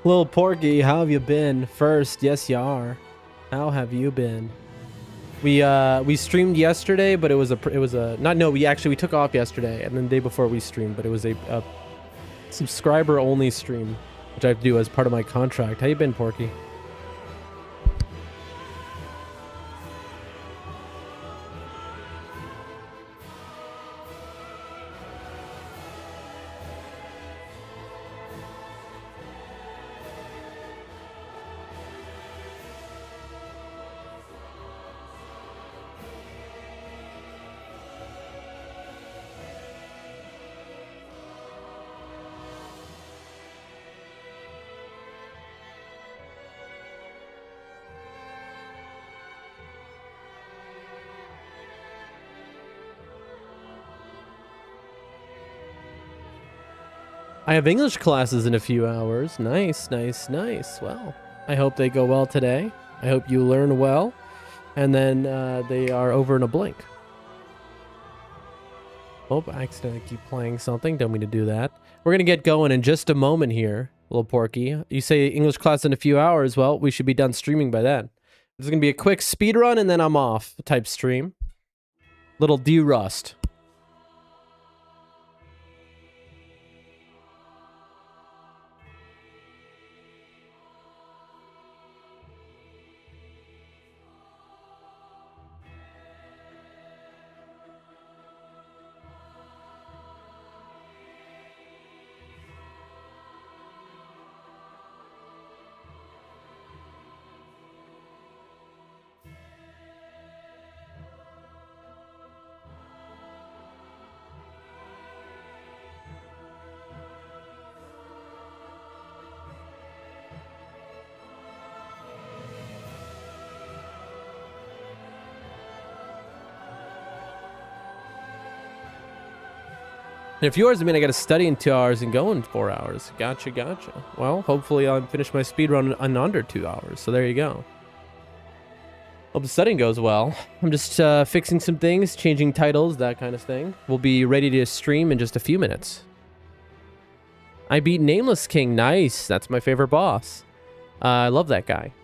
Little Porky, how have you been? First, yes you are. How have you been? We streamed yesterday, but it was a not no we took off yesterday, and then the day before we streamed, but it was a subscriber only stream, which I have to do as part of my contract. How you been, Porky? I have English classes in a few hours. Nice, nice, nice. Well, I hope they go well today. I hope you learn well, and then they are over in a blink. Oh, I accidentally keep playing something. Don't mean to do that. We're going to get going in just a moment here, little Porky. You say English class in a few hours. Well, we should be done streaming by then. This is going to be a quick speed run, and then I'm off type stream. Little D-Rust. In a few hours, I mean, I got to study in 2 hours and go in 4 hours. Gotcha, gotcha. Well, hopefully I'll finish my speedrun in under 2 hours. So there you go. Hope the studying goes well. I'm just fixing some things, changing titles, that kind of thing. We'll be ready to stream in just a few minutes. I beat Nameless King. Nice. That's my favorite boss. I love that guy.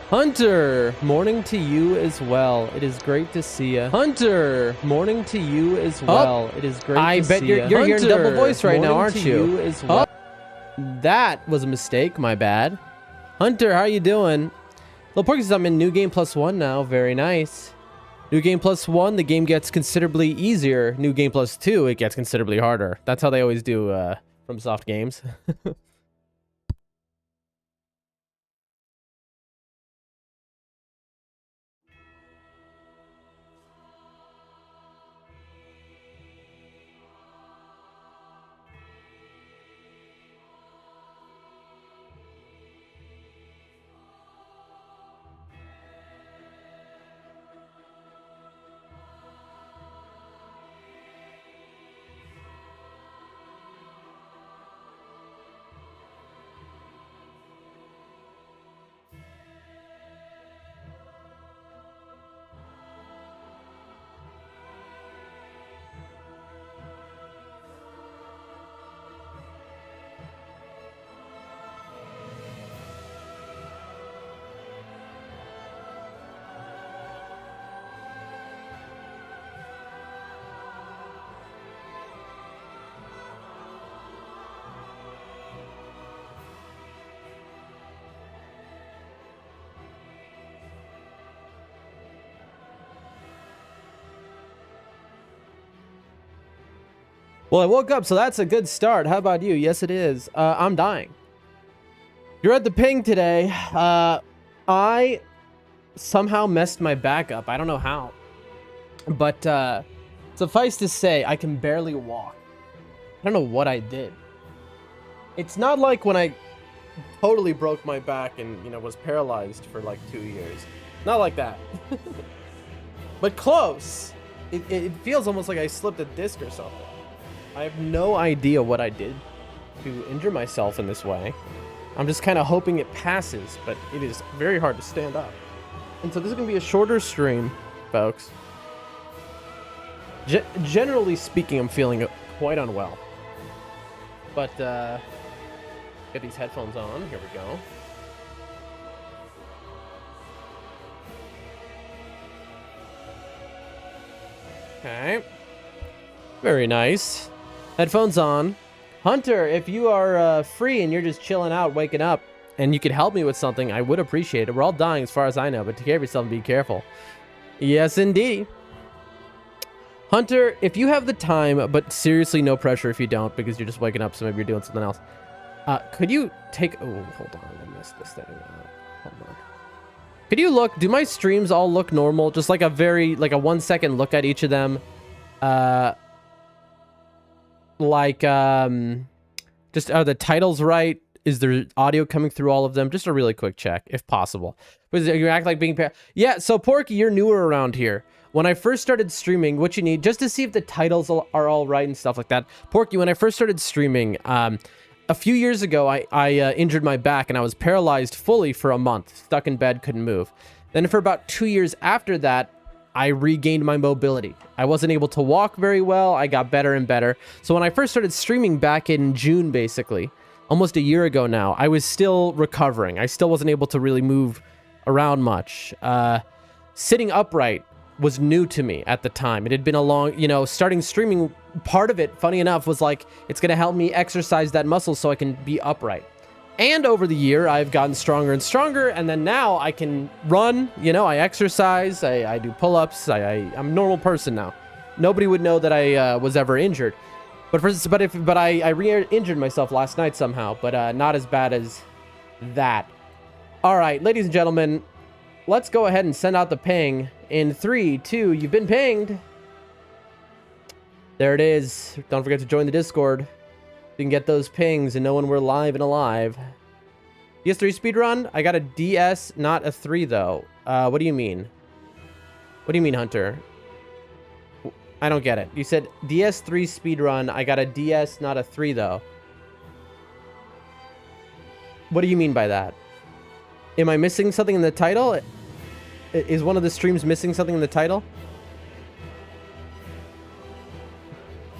Hunter, morning to you as well. It is great to see you. Hunter, morning to you as well. It is great to see you. I bet you're hearing double voice right now, aren't you? As well. That was a mistake. My bad. Hunter, how are you doing? Little Porky says I'm in New Game Plus 1 now. Very nice. New Game Plus 1, the game gets considerably easier. New Game Plus 2, it gets considerably harder. That's how they always do from soft games. Well, I woke up, so that's a good start. How about you? Yes, it is. I'm dying. You're at the ping today. I somehow messed my back up. I don't know how. But suffice to say, I can barely walk. I don't know what I did. It's not like when I totally broke my back and, you know, was paralyzed for like 2 years. Not like that. But close. It feels almost like I slipped a disc or something. I have no idea what I did to injure myself in this way. I'm just kind of hoping it passes, but it is very hard to stand up. And so this is going to be a shorter stream, folks. Generally speaking, I'm feeling quite unwell. But, get these headphones on. Here we go. Okay. Very nice. Headphones on. Hunter, if you are free and you're just chilling out, waking up, and you could help me with something, I would appreciate it. We're all dying as far as I know, but take care of yourself and be careful. Yes, indeed. Hunter, if you have the time, but seriously no pressure if you don't, because you're just waking up, so maybe you're doing something else. Could you take... Oh, hold on. I messed this thing up. Hold on. Could you look... Do my streams all look normal? Just like a very... Like a 1 second look at each of them. Just are the titles right? Is there audio coming through all of them? Just a really quick check, if possible. But you act like being... Yeah, so Porky, you're newer around here. When I first started streaming, what you need, just to see if the titles are all right and stuff like that. Porky, when I first started streaming, a few years ago, I injured my back and I was paralyzed fully for a month. Stuck in bed, couldn't move. Then for about 2 years after that, I regained my mobility. I wasn't able to walk very well. I got better and better. So when I first started streaming back in June, basically, almost a year ago now, I was still recovering. I still wasn't able to really move around much. Sitting upright was new to me at the time. It had been a long, you know, starting streaming, part of it, funny enough, was like, it's going to help me exercise that muscle so I can be upright. And over the year, I've gotten stronger and stronger, and then now I can run, you know, I exercise, I do pull-ups, I'm a normal person now. Nobody would know that I was ever injured. But I re-injured myself last night somehow, but not as bad as that. All right, ladies and gentlemen, let's go ahead and send out the ping. In 3, 2, you've been pinged. There it is. Don't forget to join the Discord. You can get those pings and know when we're live and alive. DS3 speedrun? I got a DS, not a 3, though. What do you mean? What do you mean, Hunter? I don't get it. You said DS3 speedrun. I got a DS, not a 3, though. What do you mean by that? Am I missing something in the title? Is one of the streams missing something in the title?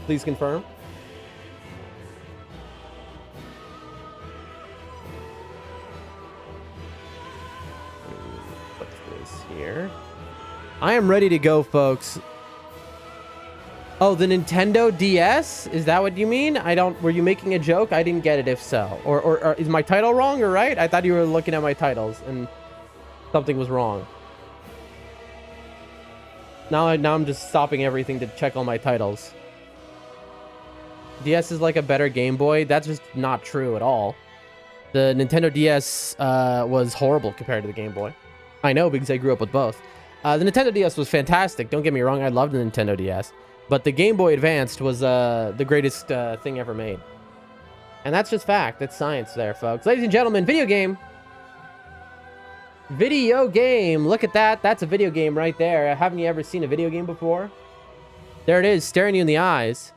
Please confirm. What's this here? I am ready to go, folks. Oh, the Nintendo DS? Is that what you mean? Were you making a joke? I didn't get it if so. Or is my title wrong or right? I thought you were looking at my titles and something was wrong. Now I'm just stopping everything to check all my titles. DS is like a better Game Boy. That's just not true at all. The Nintendo DS was horrible compared to the Game Boy. I know because I grew up with both. The Nintendo DS was fantastic. Don't get me wrong. I loved the Nintendo DS. But the Game Boy Advanced was the greatest thing ever made. And that's just fact. That's science there, folks. Ladies and gentlemen, video game. Video game. Look at that. That's a video game right there. Haven't you ever seen a video game before? There it is, staring you in the eyes.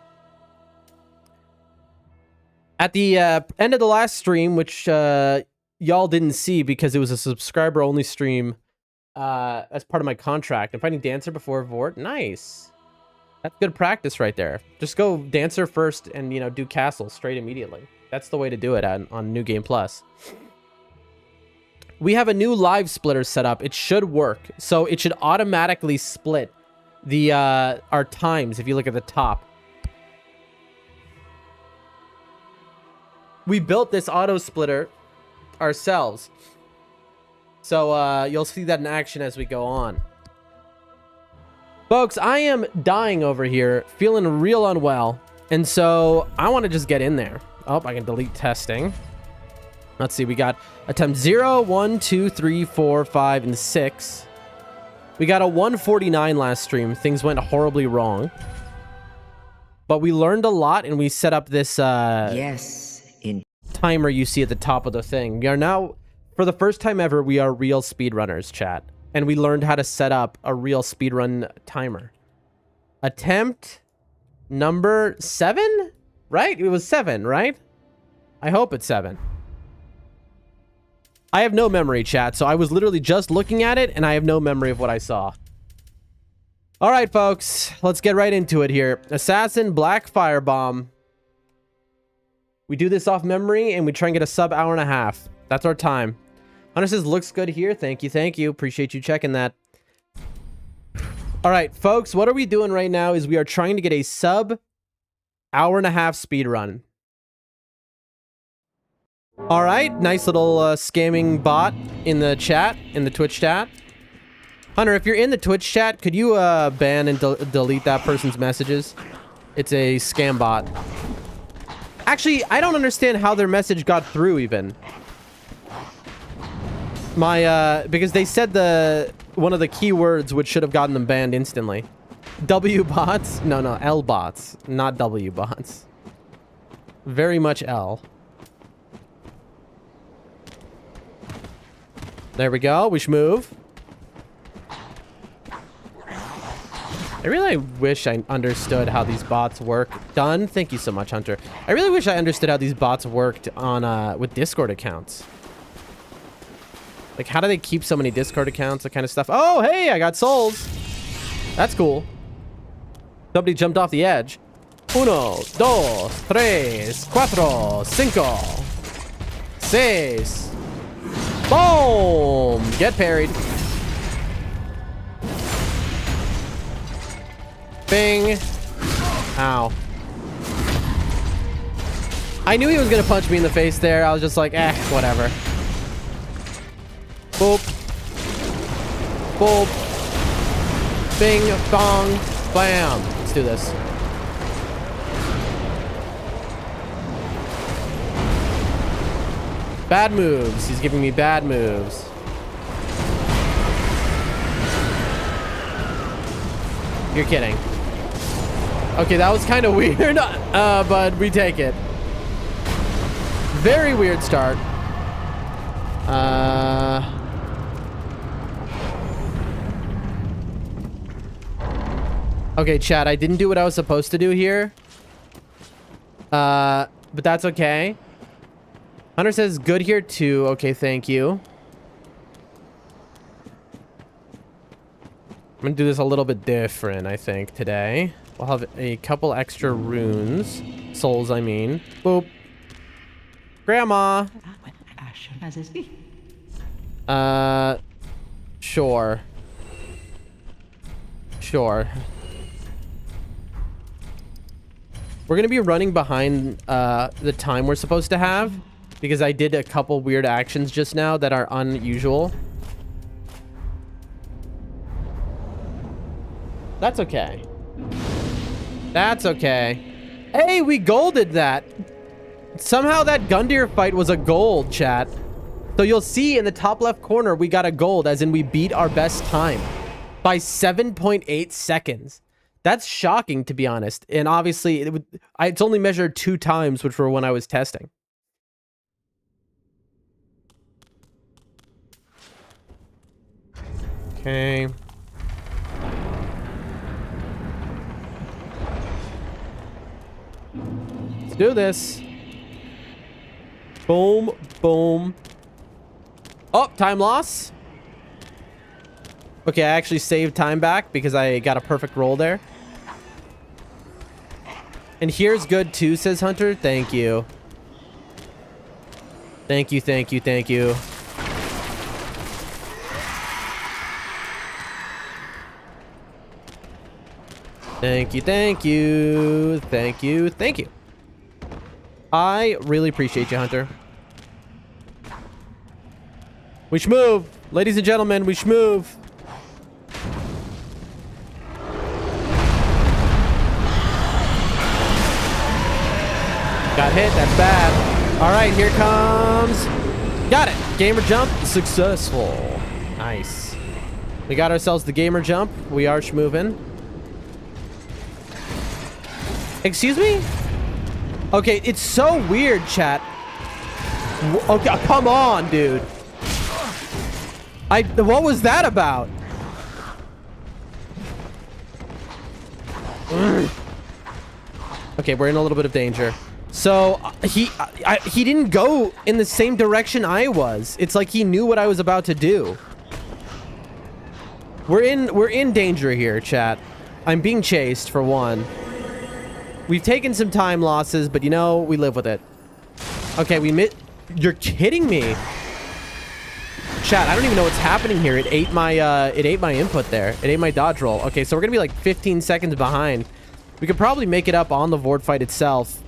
At the end of the last stream, which y'all didn't see because it was a subscriber-only stream as part of my contract, I'm fighting Dancer before Vort. Nice. That's good practice right there. Just go Dancer first and, you know, do Castle straight immediately. That's the way to do it on New Game Plus. We have a new live splitter set up. It should work. So it should automatically split the our times if you look at the top. We built this auto splitter ourselves. So you'll see that in action as we go on. Folks, I am dying over here, feeling real unwell. And so I want to just get in there. Oh, I can delete testing. Let's see. We got attempt 0, 1, 2, 3, 4, 5, and 6. We got a 149 last stream. Things went horribly wrong. But we learned a lot, and we set up this timer you see at the top of the thing. We are now, for the first time ever, we are real speedrunners, chat. And we learned how to set up a real speedrun timer. Attempt number 7? Right? It was 7, right? I hope it's 7. I have no memory, chat, so I was literally just looking at it, and I have no memory of what I saw. All right, folks, let's get right into it here. Assassin, Black Firebomb. We do this off memory, and we try and get a sub hour and a half. That's our time. Hunter says, looks good here. Thank you, thank you. Appreciate you checking that. All right, folks, what are we doing right now is we are trying to get a sub hour and a half speed run. All right, nice little scamming bot in the chat, in the Twitch chat. Hunter, if you're in the Twitch chat, could you ban and delete that person's messages? It's a scam bot. Actually, I don't understand how their message got through even. Because they said one of the keywords which should have gotten them banned instantly. W bots? No, L bots, not W bots. Very much L. There we go. We should move. I really wish I understood how these bots work. Done. Thank you so much, Hunter. I really wish I understood how these bots worked on with Discord accounts. Like, how do they keep so many Discord accounts? That kind of stuff. Oh, hey, I got souls. That's cool. Somebody jumped off the edge. 1, 2, 3, 4, 5, 6. Boom! Get parried. Bing. Ow. I knew he was gonna punch me in the face there. I was just like, whatever. Boop. Boop. Bing, bong, bam. Let's do this. Bad moves. He's giving me bad moves. You're kidding. Okay, that was kind of weird, but we take it. Very weird start. Okay, chat, I didn't do what I was supposed to do here. But that's okay. Hunter says, good here too. Okay, thank you. I'm gonna do this a little bit different, I think, today. We'll have a couple extra runes. Souls, I mean. Boop. Grandma! Sure. Sure. We're gonna be running behind the time we're supposed to have, because I did a couple weird actions just now that are unusual. That's okay. That's okay. Hey, we golded that. Somehow that Gundyr fight was a gold, chat. So you'll see in the top left corner, we got a gold, as in we beat our best time by 7.8 seconds. That's shocking, to be honest. And obviously, it's only measured 2 times, which were when I was testing. Okay. Let's do this. Boom, boom. Oh, time loss. Okay, I actually saved time back because I got a perfect roll there. And here's good too, says Hunter. Thank you. Thank you, thank you, thank you. Thank you, thank you, thank you, thank you. I really appreciate you, Hunter. We should move. Ladies and gentlemen, we should move. hit. That's bad. All right, here comes. Got it. Gamer jump successful. Nice. We got ourselves the gamer jump. We are schmoving. Excuse me? Okay, it's so weird, chat. Okay, come on, dude. What was that about? Okay, we're in a little bit of danger. So he didn't go in the same direction I was. It's like he knew what I was about to do. We're in danger here, chat. I'm being chased for one. We've taken some time losses, but you know, we live with it. Okay, you're kidding me. Chat, I don't even know what's happening here. It ate my input there. It ate my dodge roll. Okay, so we're gonna be like 15 seconds behind. We could probably make it up on the Vord fight itself.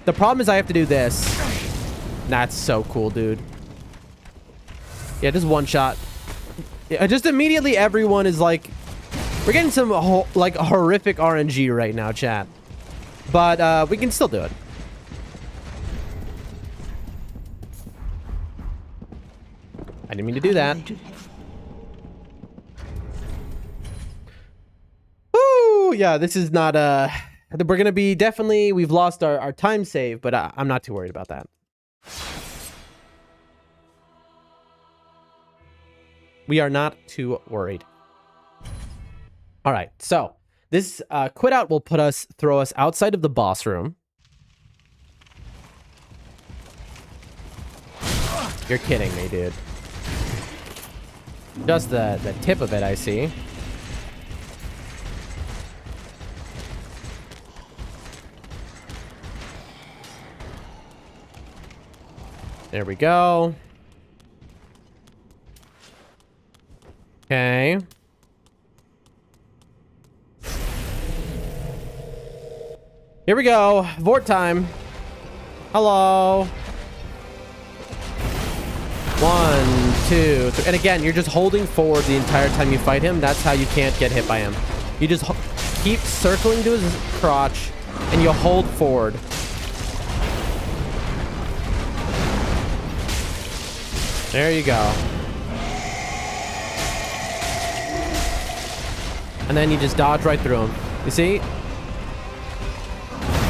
The problem is I have to do this. That's so cool, dude. Yeah, just one shot. Yeah, just immediately everyone is like, we're getting some like horrific RNG right now, chat. But we can still do it. I didn't mean to do that. Woo! Yeah, this is not we're gonna be definitely, we've lost our time save, but I'm not too worried about that. We are not too worried. All right, so this quit out will throw us outside of the boss room. You're kidding me, dude. Just the tip of it, I see. There we go. Okay. Here we go. Vort time. Hello. 1, 2, 3. And again, you're just holding forward the entire time you fight him. That's how you can't get hit by him. You just keep circling to his crotch and you hold forward. There you go. And then you just dodge right through him. You see?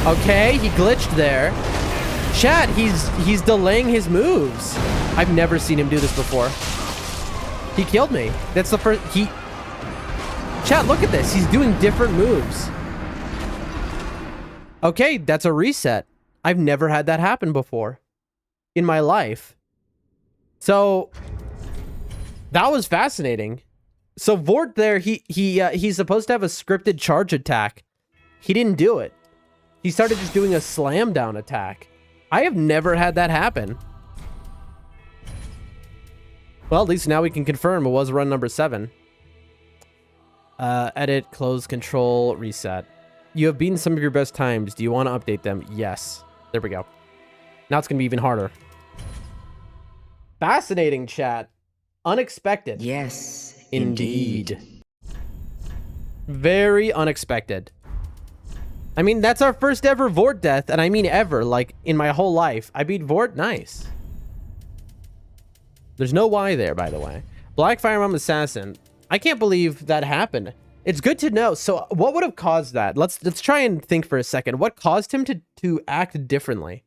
Okay, he glitched there. Chat, he's delaying his moves. I've never seen him do this before. He killed me. That's the first... Chat, look at this. He's doing different moves. Okay, that's a reset. I've never had that happen before in my life. So that was fascinating. So Vort there, he's supposed to have a scripted charge attack. He didn't do it. He started just doing a slam down attack. I have never had that happen. Well, at least now we can confirm it was run number 7. Edit, close, control, reset. You have beaten some of your best times. Do you want to update them? Yes. There we go. Now it's going to be even harder. Fascinating, chat. Unexpected. Yes, indeed. Very unexpected. I mean, that's our first ever Vort death, and I mean ever, like, in my whole life. I beat Vort, nice. There's no Y there, by the way. Black Firearm Assassin. I can't believe that happened. It's good to know. So, what would have caused that? Let's try and think for a second. What caused him to act differently?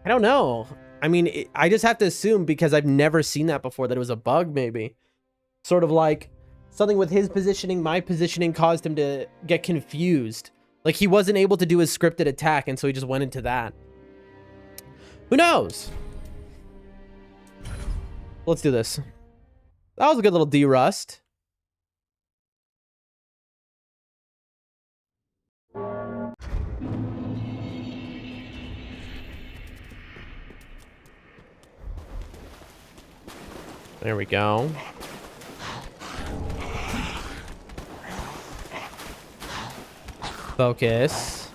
I don't know. I mean, I just have to assume, because I've never seen that before, that it was a bug, maybe. Sort of like something with his positioning, my positioning caused him to get confused. Like he wasn't able to do his scripted attack, and so he just went into that. Who knows? Let's do this. That was a good little de-rust. There we go. Focus.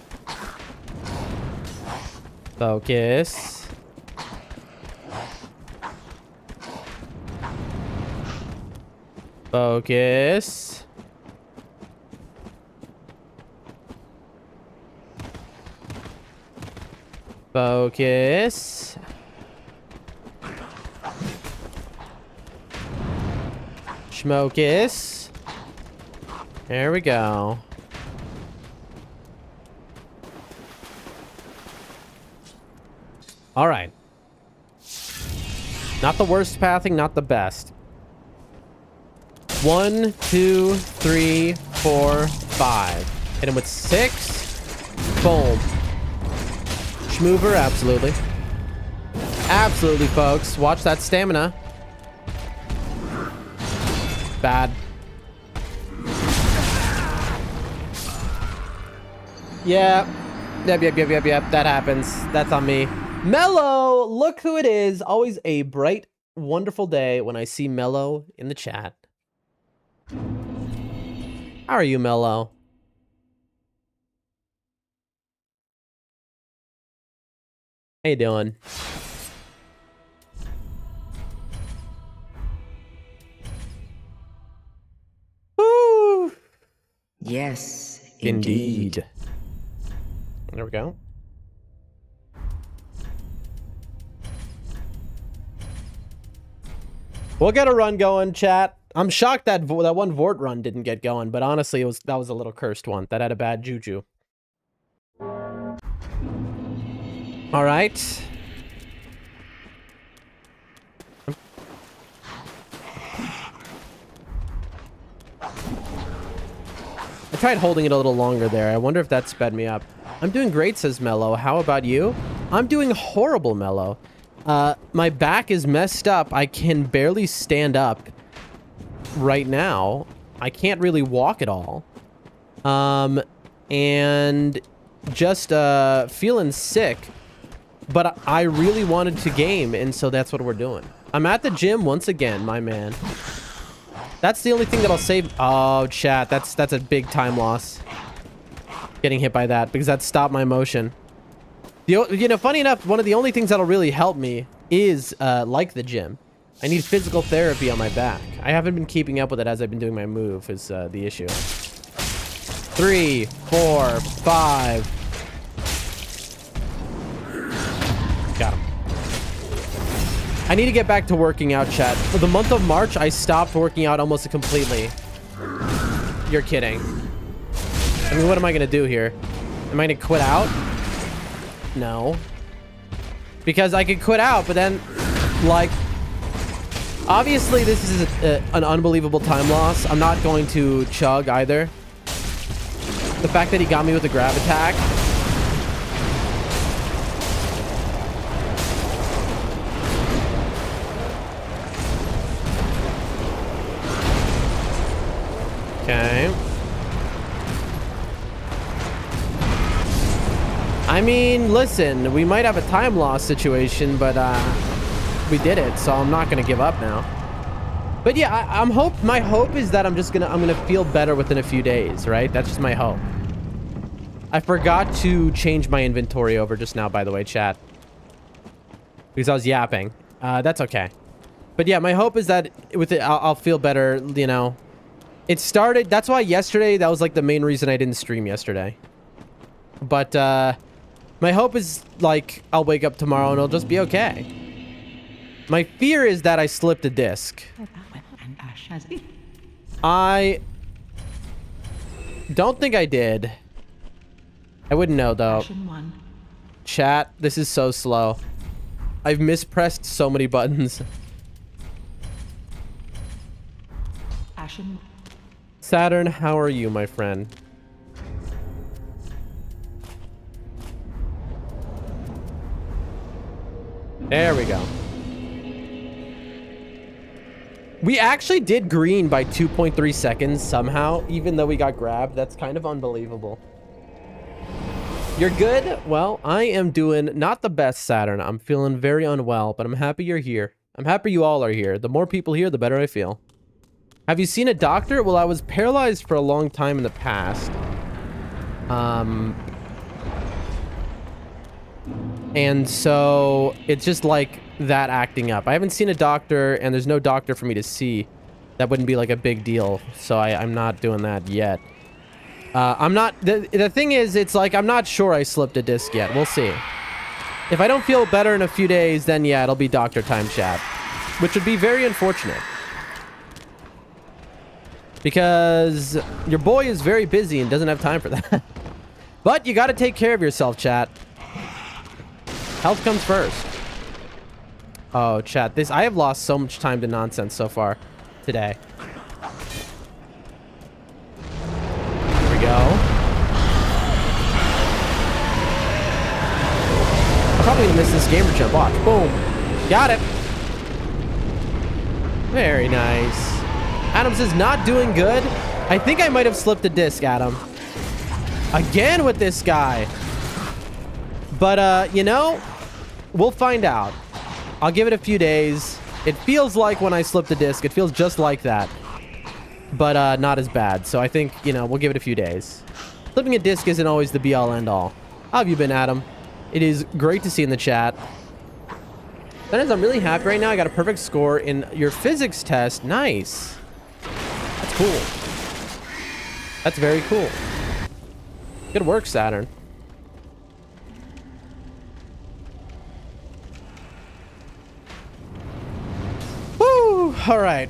Focus. Focus. Focus. Schmocus. There we go. All right. Not the worst pathing, not the best. 1, 2, 3, 4, 5. Hit him with 6. Boom. Schmoover, absolutely. Absolutely, folks. Watch that stamina. Bad. Yeah. Yep. That happens. That's on me. Mello, look who it is. Always a bright, wonderful day when I see Mello in the chat. How are you, Mello? How you doing? Woo! Yes, indeed. There we go. We'll get a run going, chat. I'm shocked that that one Vort run didn't get going, but honestly, that was a little cursed one. That had a bad juju. All right. I tried holding it a little longer there. I wonder if that sped me up. I'm doing great, says Mello. How about you? I'm doing horrible, Mello. My back is messed up. I can barely stand up right now. I can't really walk at all. And just feeling sick. But I really wanted to game, and so that's what we're doing. I'm at the gym once again, my man. That's the only thing that'll save. Oh, chat. That's a big time loss. Getting hit by that because that stopped my motion. You know, funny enough, one of the only things that'll really help me is like the gym. I need physical therapy on my back. I haven't been keeping up with it as I've been doing my move is the issue. 3, 4, 5. Got him. I need to get back to working out, chat. For the month of March, I stopped working out almost completely. You're kidding. I mean, what am I going to do here? Am I going to quit out? No. Because I could quit out, but then, like, obviously this is an unbelievable time loss. I'm not going to chug either. The fact that he got me with a grab attack. Okay. I mean, listen, we might have a time loss situation, but we did it, so I'm not gonna give up now. But yeah, my hope is that I'm gonna feel better within a few days, right? That's just my hope. I forgot to change my inventory over just now, by the way, chat, because I was yapping. That's okay. But yeah, my hope is that with it, I'll feel better. You know, it started. That's why yesterday, that was like the main reason I didn't stream yesterday. But my hope is, like, I'll wake up tomorrow and it'll just be okay. My fear is that I slipped a disc. I don't think I did. I wouldn't know, though. Chat, this is so slow. I've mispressed so many buttons. Saturn, how are you, my friend? There we go. We actually did green by 2.3 seconds somehow, even though we got grabbed. That's kind of unbelievable. You're good? Well, I am doing not the best, Saturn. I'm feeling very unwell, but I'm happy you're here. I'm happy you all are here. The more people here, the better I feel. Have you seen a doctor? Well, I was paralyzed for a long time in the past. And so it's just like that acting up. I haven't seen a doctor, and there's no doctor for me to see. That wouldn't be like a big deal. So I'm not doing that yet. I'm not. The thing is, it's like I'm not sure I slipped a disc yet. We'll see. If I don't feel better in a few days, then yeah, it'll be doctor time, chat. Which would be very unfortunate. Because your boy is very busy and doesn't have time for that. But you gotta take care of yourself, chat. Health comes first. Oh, chat. I have lost so much time to nonsense so far today. Here we go. I'm probably gonna miss this gamer jump. Watch. Boom. Got it. Very nice. Adams is not doing good. I think I might have slipped a disc, Adam. Again with this guy. But, you know, we'll find out. I'll give it a few days. It feels like when I slipped the disc, it feels just like that. But, not as bad. So I think, you know, we'll give it a few days. Slipping a disc isn't always the be-all, end-all. How have you been, Adam? It is great to see in the chat. That is, I'm really happy right now. I got a perfect score in your physics test. Nice. That's cool. That's very cool. Good work, Saturn. Woo! All right.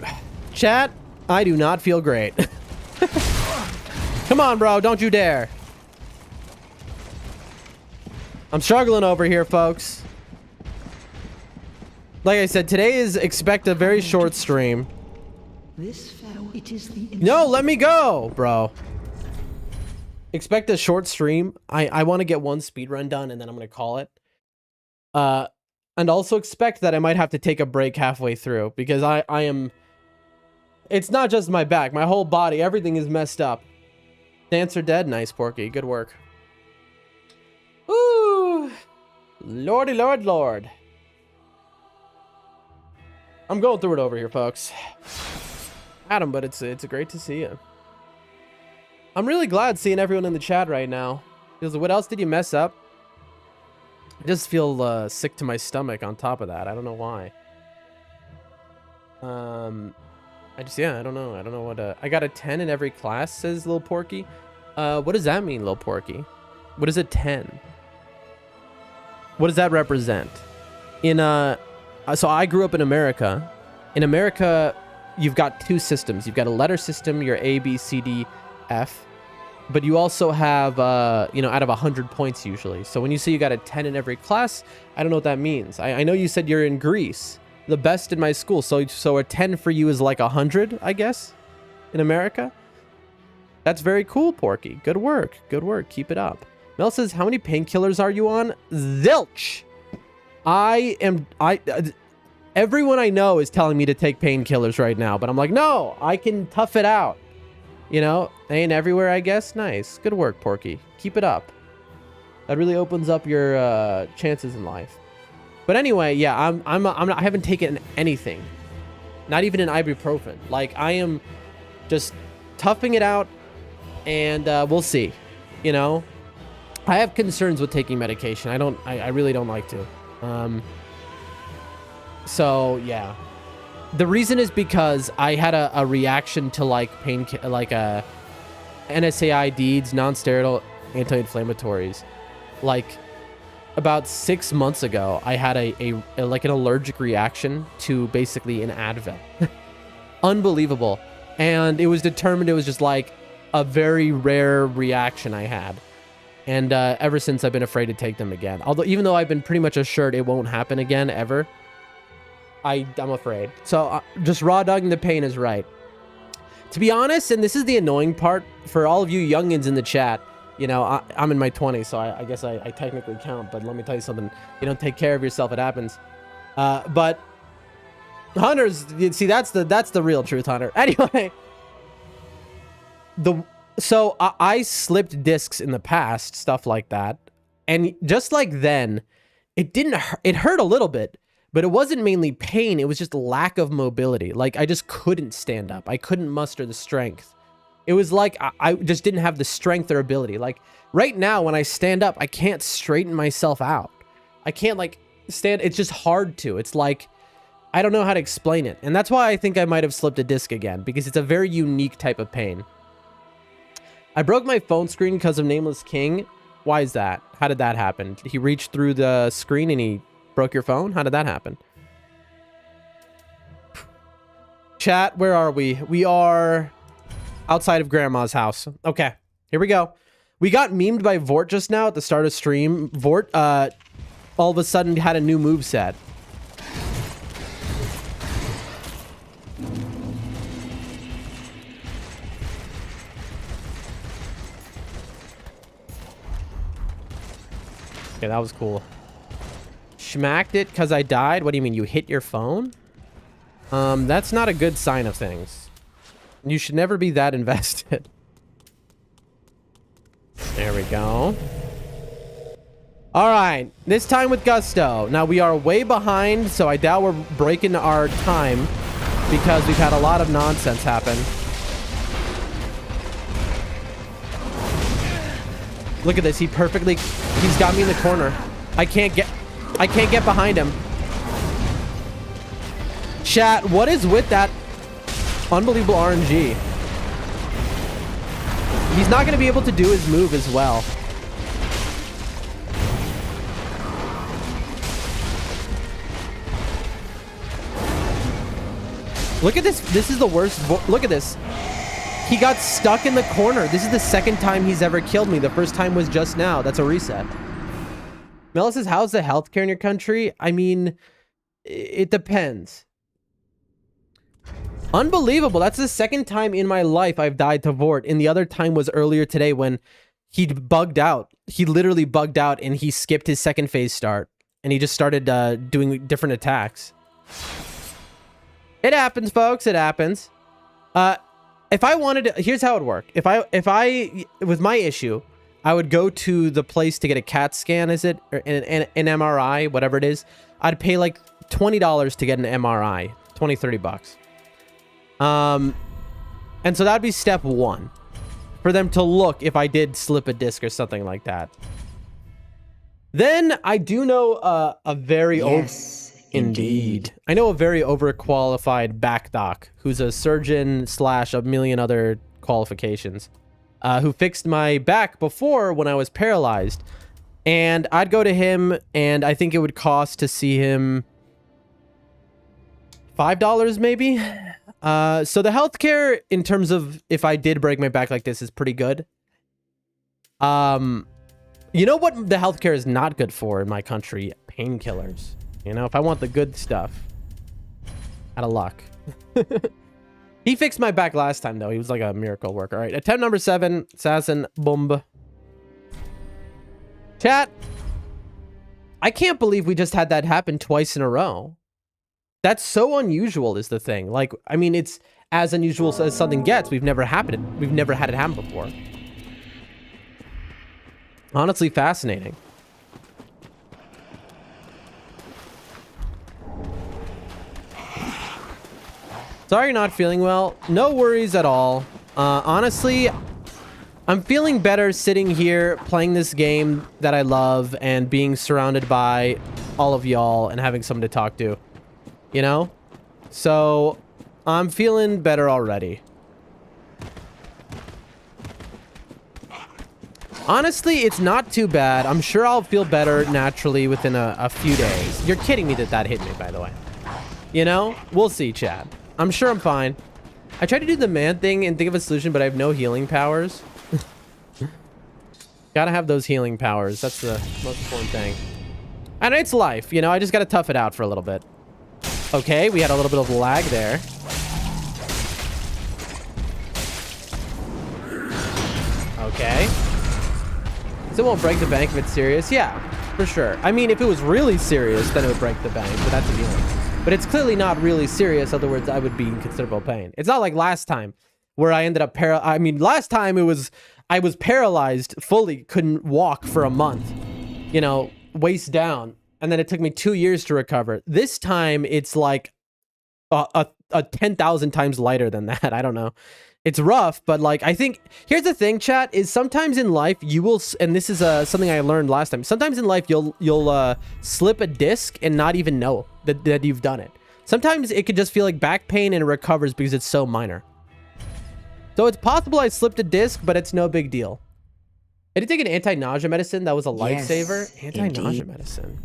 Chat, I do not feel great. Come on, bro. Don't you dare. I'm struggling over here, folks. Like I said, today is expect a very short stream. No, let me go, bro. Expect a short stream. I want to get one speedrun done and then I'm going to call it. And also expect that I might have to take a break halfway through because I am... It's not just my back. My whole body, everything is messed up. Dancer dead. Nice, Porky. Good work. Woo! Lordy, lord, lord. I'm going through it over here, folks. Adam, but it's great to see you. I'm really glad seeing everyone in the chat right now. Because what else did you mess up? I just feel sick to my stomach on top of that. I don't know why. I don't know. I don't know what I got a 10 in every class, says Lil Porky. What does that mean, Lil Porky? What is a 10? What does that represent? So I grew up in America. In America, you've got two systems. You've got a letter system, your A, B, C, D, F. But you also have, you know, out of 100 points usually. So when you say you got a 10 in every class, I don't know what that means. I know you said you're in Greece, the best in my school. So a 10 for you is like 100, I guess, in America. That's very cool, Porky. Good work. Good work. Keep it up. Mel says, how many painkillers are you on? Zilch. Everyone I know is telling me to take painkillers right now, but I'm like, no, I can tough it out. You know, ain't everywhere, I guess. Nice. Good work, Porky. Keep it up. That really opens up your chances in life. But anyway, yeah, I haven't taken anything. Not even an ibuprofen. Like, I am just toughing it out, and we'll see. You know, I have concerns with taking medication. I really don't like to. So yeah, the reason is because I had a reaction to like NSAIDs, non-steroidal anti-inflammatories. Like about 6 months ago, I had a like an allergic reaction to basically an Advil. Unbelievable. And it was determined it was just like a very rare reaction I had. And ever since I've been afraid to take them again. Although, even though I've been pretty much assured it won't happen again ever, I'm afraid. So just raw dogging the pain is right. To be honest, and this is the annoying part for all of you youngins in the chat, you know, I'm in my 20s, so I guess I technically count, but let me tell you something. You don't take care of yourself, it happens. But Hunters, you see, that's the real truth, Hunter. Anyway, so I slipped discs in the past, stuff like that. And just like then, it hurt a little bit, but it wasn't mainly pain. It was just lack of mobility. Like, I just couldn't stand up. I couldn't muster the strength. It was like I just didn't have the strength or ability. Like, right now, when I stand up, I can't straighten myself out. I can't, like, stand. It's just hard to. It's like, I don't know how to explain it. And that's why I think I might have slipped a disc again, because it's a very unique type of pain. I broke my phone screen because of Nameless King. Why is that? How did that happen? Did he reach through the screen and he broke your phone? How did that happen? Chat, where are we? We are outside of Grandma's house. Okay, here we go. We got memed by Vort just now at the start of stream. Vort, all of a sudden had a new moveset. Okay, that was cool. Schmacked it because I died? What do you mean? You hit your phone? That's not a good sign of things. You should never be that invested. There we go. All right, this time with gusto. Now we are way behind, so I doubt we're breaking our time because we've had a lot of nonsense happen. Look at this. He's got me in the corner. I can't get behind him. Chat, what is with that unbelievable RNG? He's not going to be able to do his move as well. Look at this. This is the worst. Look at this. He got stuck in the corner. This is the second time he's ever killed me. The first time was just now. That's a reset. Mela says, how's the healthcare in your country? I mean, it depends. Unbelievable. That's the second time in my life I've died to Vort. And the other time was earlier today when he bugged out. He literally bugged out and he skipped his second phase start. And he just started doing different attacks. It happens, folks. It happens. If I wanted to, here's how it would work. If I, with my issue, I would go to the place to get a CAT scan, is it? Or an MRI, whatever it is. I'd pay like $20 to get an MRI. 20, 30 bucks. And so that'd be step one. For them to look if I did slip a disc or something like that. Then I do know a very... Yes. Indeed. I know a very overqualified back doc who's a surgeon / a million other qualifications who fixed my back before when I was paralyzed. And I'd go to him and I think it would cost to see him $5 maybe. So the healthcare in terms of if I did break my back like this is pretty good. You know what the healthcare is not good for in my country? Painkillers. You know, if I want the good stuff. Out of luck. He fixed my back last time, though. He was like a miracle worker. All right, attempt number 7. Assassin. Boom. Chat. I can't believe we just had that happen twice in a row. That's so unusual is the thing. Like, I mean, it's as unusual as something gets. We've never had it happen before. Honestly, fascinating. Sorry you're not feeling well. No worries at all. Honestly, I'm feeling better sitting here playing this game that I love and being surrounded by all of y'all and having someone to talk to. You know? So, I'm feeling better already. Honestly, it's not too bad. I'm sure I'll feel better naturally within a few days. You're kidding me that hit me, by the way. You know? We'll see, Chad. I'm sure I'm fine. I tried to do the man thing and think of a solution, but I have no healing powers. Gotta have those healing powers. That's the most important thing. And it's life, you know? I just gotta tough it out for a little bit. Okay, we had a little bit of lag there. Okay. So it won't break the bank if it's serious? Yeah, for sure. I mean, if it was really serious, then it would break the bank, but that's a healing. But it's clearly not really serious. In other words, I would be in considerable pain. It's not like last time where I ended up I mean, last time I was paralyzed fully, couldn't walk for a month, you know, waist down. And then it took me 2 years to recover. This time it's like a 10,000 times lighter than that. I don't know. It's rough, but like, I think here's the thing, chat, is sometimes in life you will, and this is something I learned last time. Sometimes in life you'll slip a disc and not even know that you've done it. Sometimes it could just feel like back pain and it recovers because it's so minor. So it's possible I slipped a disc, but it's no big deal. I did take an anti-nausea medicine. That was a lifesaver. Yes, Anti-nausea medicine.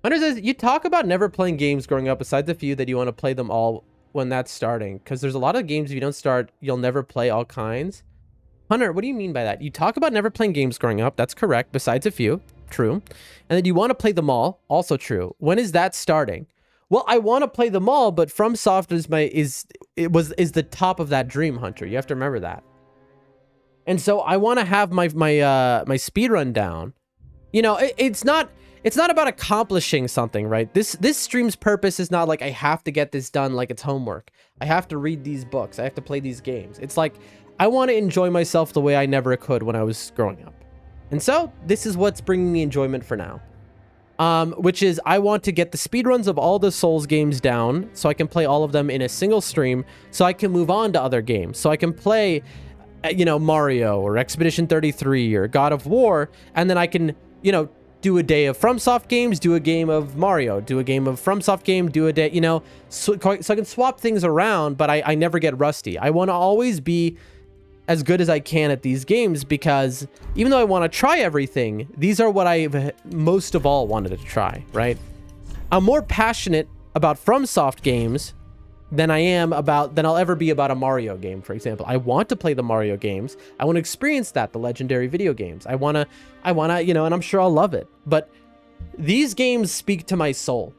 Hunter says, you talk about never playing games growing up besides a few that you want to play them all when that's starting. Because there's a lot of games if you don't start, you'll never play all kinds. Hunter, what do you mean by that? You talk about never playing games growing up. That's correct. Besides a few. True. And then you want to play them all. Also true. When is that starting? Well, I want to play them all, but FromSoft is the top of that dream, Hunter. You have to remember that. And so I want to have my speedrun down. You know, it's not about accomplishing something, right? This stream's purpose is not like I have to get this done like it's homework. I have to read these books. I have to play these games. It's like I want to enjoy myself the way I never could when I was growing up. And so this is what's bringing me enjoyment for now. Which is I want to get the speedruns of all the Souls games down so I can play all of them in a single stream so I can move on to other games. So I can play, you know, Mario or Expedition 33 or God of War, and then I can, you know, do a day of FromSoft games, do a game of Mario, do a game of FromSoft game, do a day, you know, so I can swap things around, but I never get rusty. I want to always be as good as I can at these games because even though I want to try everything, these are what I've most of all wanted to try, right? I'm more passionate about FromSoft games than I'll ever be about a Mario game, for example. I want to play the Mario games. I want to experience the legendary video games. I want to, you know, and I'm sure I'll love it. But these games speak to my soul.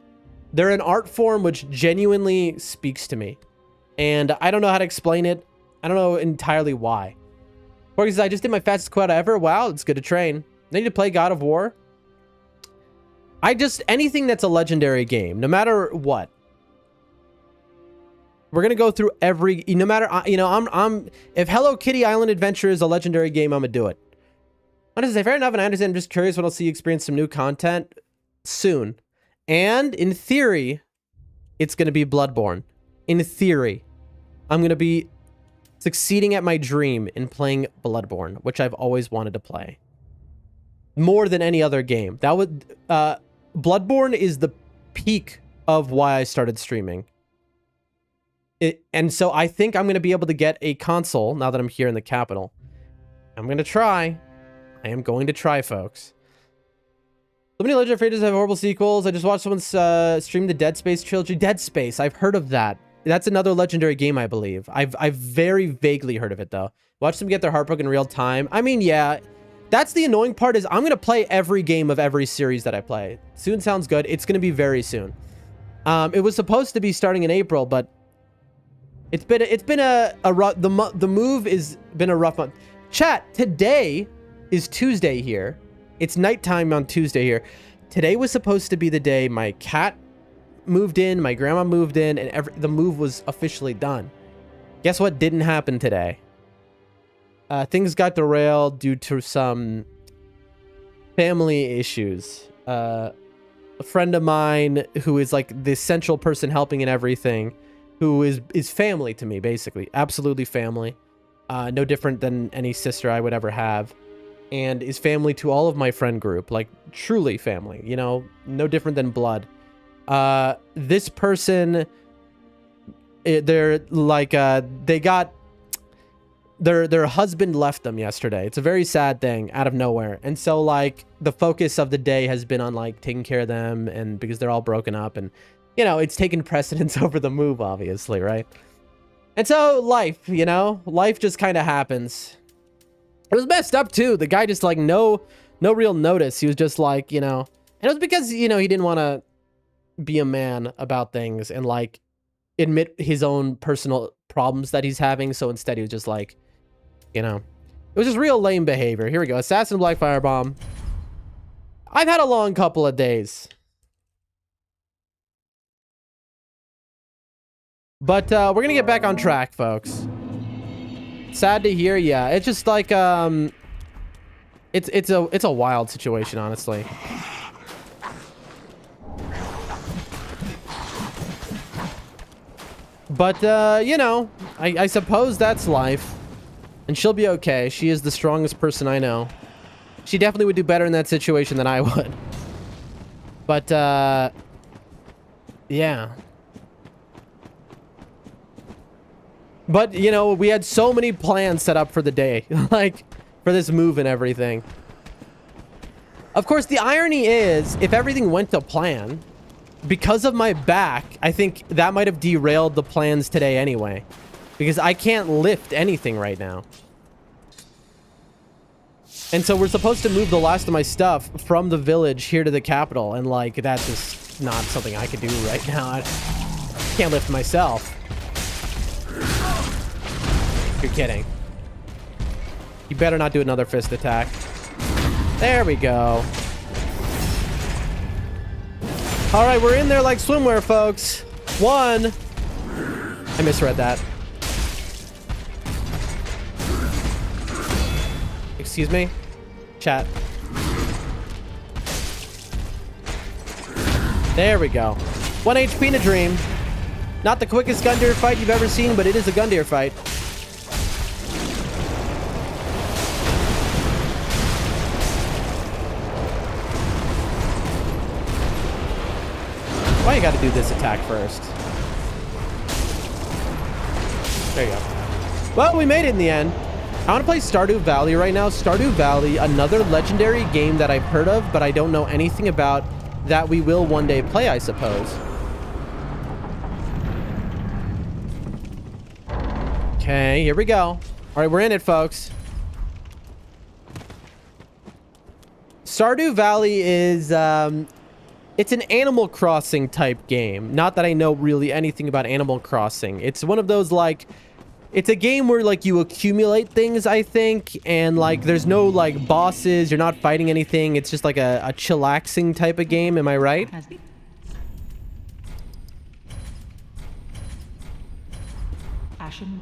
They're an art form which genuinely speaks to me. And I don't know how to explain it. I don't know entirely why. For example, I just did my fastest quota ever. Wow, it's good to train. I need to play God of War. Anything that's a legendary game, no matter what. We're gonna go through every, no matter, you know, if Hello Kitty Island Adventure is a legendary game, I'm gonna do it. I just say fair enough, and I understand. I'm just curious when I'll see you experience some new content soon. And in theory, it's gonna be Bloodborne. In theory, I'm gonna be succeeding at my dream in playing Bloodborne, which I've always wanted to play. More than any other game. Bloodborne is the peak of why I started streaming. And so I think I'm going to be able to get a console now that I'm here in the capital. I'm going to try. I am going to try, folks. So many Legend of Freighters have horrible sequels. I just watched someone stream the Dead Space trilogy. Dead Space, I've heard of that. That's another legendary game, I believe. I've very vaguely heard of it, though. Watch them get their heart broken in real time. I mean, yeah. That's the annoying part is I'm going to play every game of every series that I play. Soon sounds good. It's going to be very soon. It was supposed to be starting in April, but it's been a rough, the move has been a rough month. Chat, today is Tuesday here. It's nighttime on Tuesday here. Today was supposed to be the day my cat moved in, my grandma moved in, and the move was officially done. Guess what didn't happen today? Things got derailed due to some family issues. A friend of mine who is like the central person helping in everything, who is family to me, basically. Absolutely family. No different than any sister I would ever have. And is family to all of my friend group. Like, truly family. You know, no different than blood. This person, they're like, they got, their husband left them yesterday. It's a very sad thing out of nowhere. And so like the focus of the day has been on like taking care of them, and because they're all broken up, and you know, it's taken precedence over the move, obviously, right? And so life, you know, life just kind of happens. It was messed up too. The guy just like no real notice. He was just like, you know, and it was because, you know, he didn't want to be a man about things and like admit his own personal problems that he's having. So instead he was just like, you know, it was just real lame behavior. Here we go. Assassin Black Firebomb. I've had a long couple of days. But we're going to get back on track, folks. Sad to hear. Yeah, it's just like it's a wild situation, honestly. But you know, I suppose that's life. And she'll be okay. She is the strongest person I know. She definitely would do better in that situation than I would. But yeah. But, you know, we had so many plans set up for the day. Like, for this move and everything. Of course, the irony is, if everything went to plan, because of my back, I think that might have derailed the plans today anyway. Because I can't lift anything right now. And so we're supposed to move the last of my stuff from the village here to the capital. And, like, that's just not something I can do right now. I can't lift myself. You're kidding. You better not do another fist attack. There we go. All right, we're in there like swimwear, folks. 1. I misread that. Excuse me? Chat. There we go. 1 HP in a dream. Not the quickest Gundyr fight you've ever seen, but it is a Gundyr fight. Why you gotta do this attack first? There you go. Well, we made it in the end. I want to play Stardew Valley right now. Stardew Valley, another legendary game that I've heard of, but I don't know anything about, that we will one day play, I suppose. Okay, here we go. All right, we're in it, folks. Stardew Valley is, it's an Animal Crossing type game. Not that I know really anything about Animal Crossing. It's one of those, like, it's a game where, like, you accumulate things, I think, and, like, there's no, like, bosses. You're not fighting anything. It's just, like, a chillaxing type of game. Am I right? Ashen.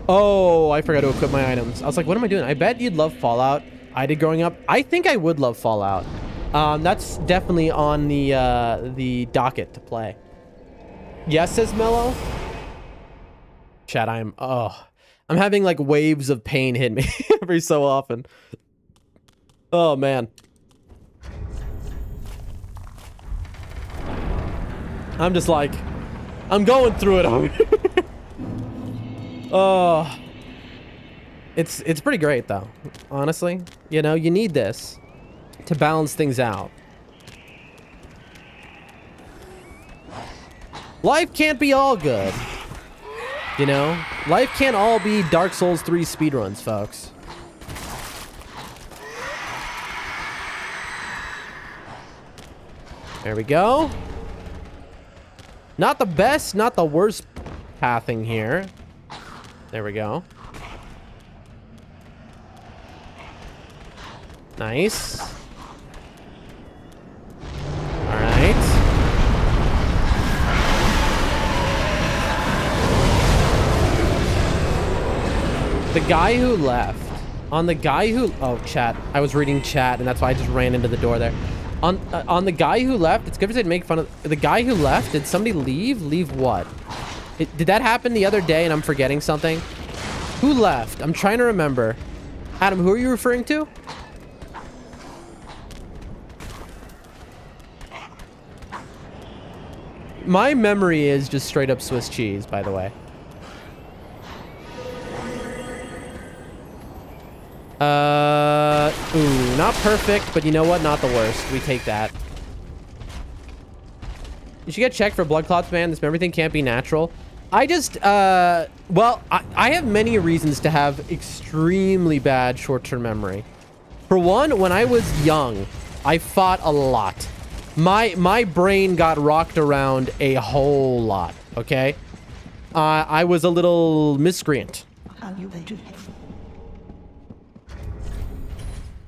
Oh, I forgot to equip my items. I was like, what am I doing? I bet you'd love Fallout. I did growing up. I think I would love Fallout. That's definitely on the docket to play. Yes, says Mello. Chat, I'm having like waves of pain hit me every so often. Oh man. I'm just like, I'm going through it. Oh, it's pretty great though, honestly. You know, you need this to balance things out. Life can't be all good, you know. Life can't all be Dark Souls 3 speedruns, folks. There we go. Not the best, not the worst pathing here. There we go. Nice. All right. The guy who left. On the guy who... Oh, chat. I was reading chat, and that's why I just ran into the door there. On the guy who left, it's good to make fun of... The guy who left, did somebody leave? Leave what? Did that happen the other day and I'm forgetting something? Who left? I'm trying to remember. Adam, who are you referring to? My memory is just straight up Swiss cheese, by the way. Ooh, not perfect, but you know what? Not the worst. We take that. You should get checked for blood clots, man. This memory thing can't be natural. I just, well, I have many reasons to have extremely bad short-term memory. For one, when I was young, I fought a lot. My brain got rocked around a whole lot, okay? I was a little miscreant.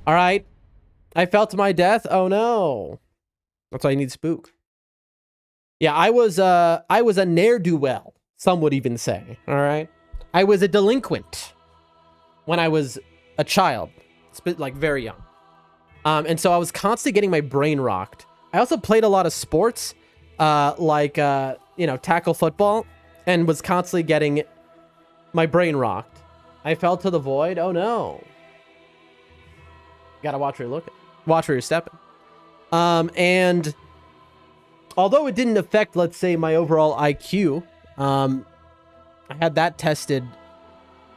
All right. I fell to my death. Oh, no. That's why you need spook. Yeah, I was a ne'er-do-well, some would even say, all right? I was a delinquent when I was a child, like very young. And so I was constantly getting my brain rocked. I also played a lot of sports, like, you know, tackle football, and was constantly getting my brain rocked. I fell to the void. Oh, no. Gotta watch where you're looking. Watch where you're stepping. And although it didn't affect, let's say, my overall IQ, I had that tested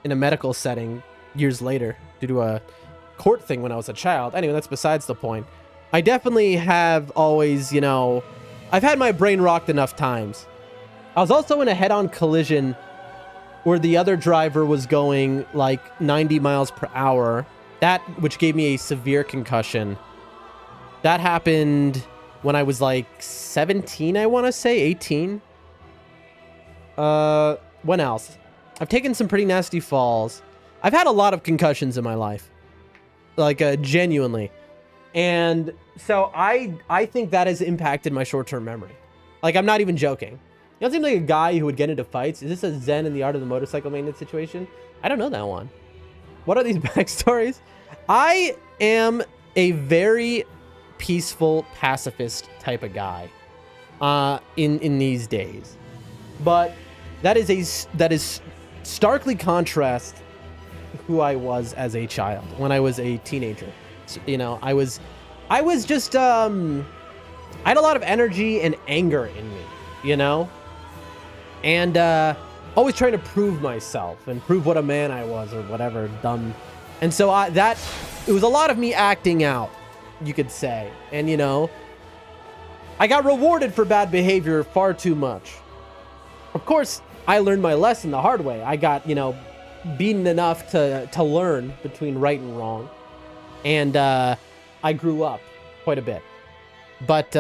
in a medical setting years later due to a court thing when I was a child. Anyway, that's besides the point. I definitely have always, you know, I've had my brain rocked enough times. I was also in a head-on collision where the other driver was going like 90 miles per hour. That, which gave me a severe concussion. That happened when I was like 17, I want to say, 18. When else? I've taken some pretty nasty falls. I've had a lot of concussions in my life. Like, genuinely. And so I think that has impacted my short-term memory. Like, I'm not even joking. You don't seem like a guy who would get into fights. Is this a Zen in the Art of the Motorcycle Maintenance situation? I don't know that one. What are these backstories? I am a very peaceful, pacifist type of guy in these days. But that is starkly contrast who I was as a child when I was a teenager. So, you know, I was just I had a lot of energy and anger in me, you know, and always trying to prove myself and prove what a man I was or whatever dumb. And so it was a lot of me acting out, you could say. And, you know, I got rewarded for bad behavior far too much. Of course, I learned my lesson the hard way. I got, you know, beaten enough to learn between right and wrong. And I grew up quite a bit. But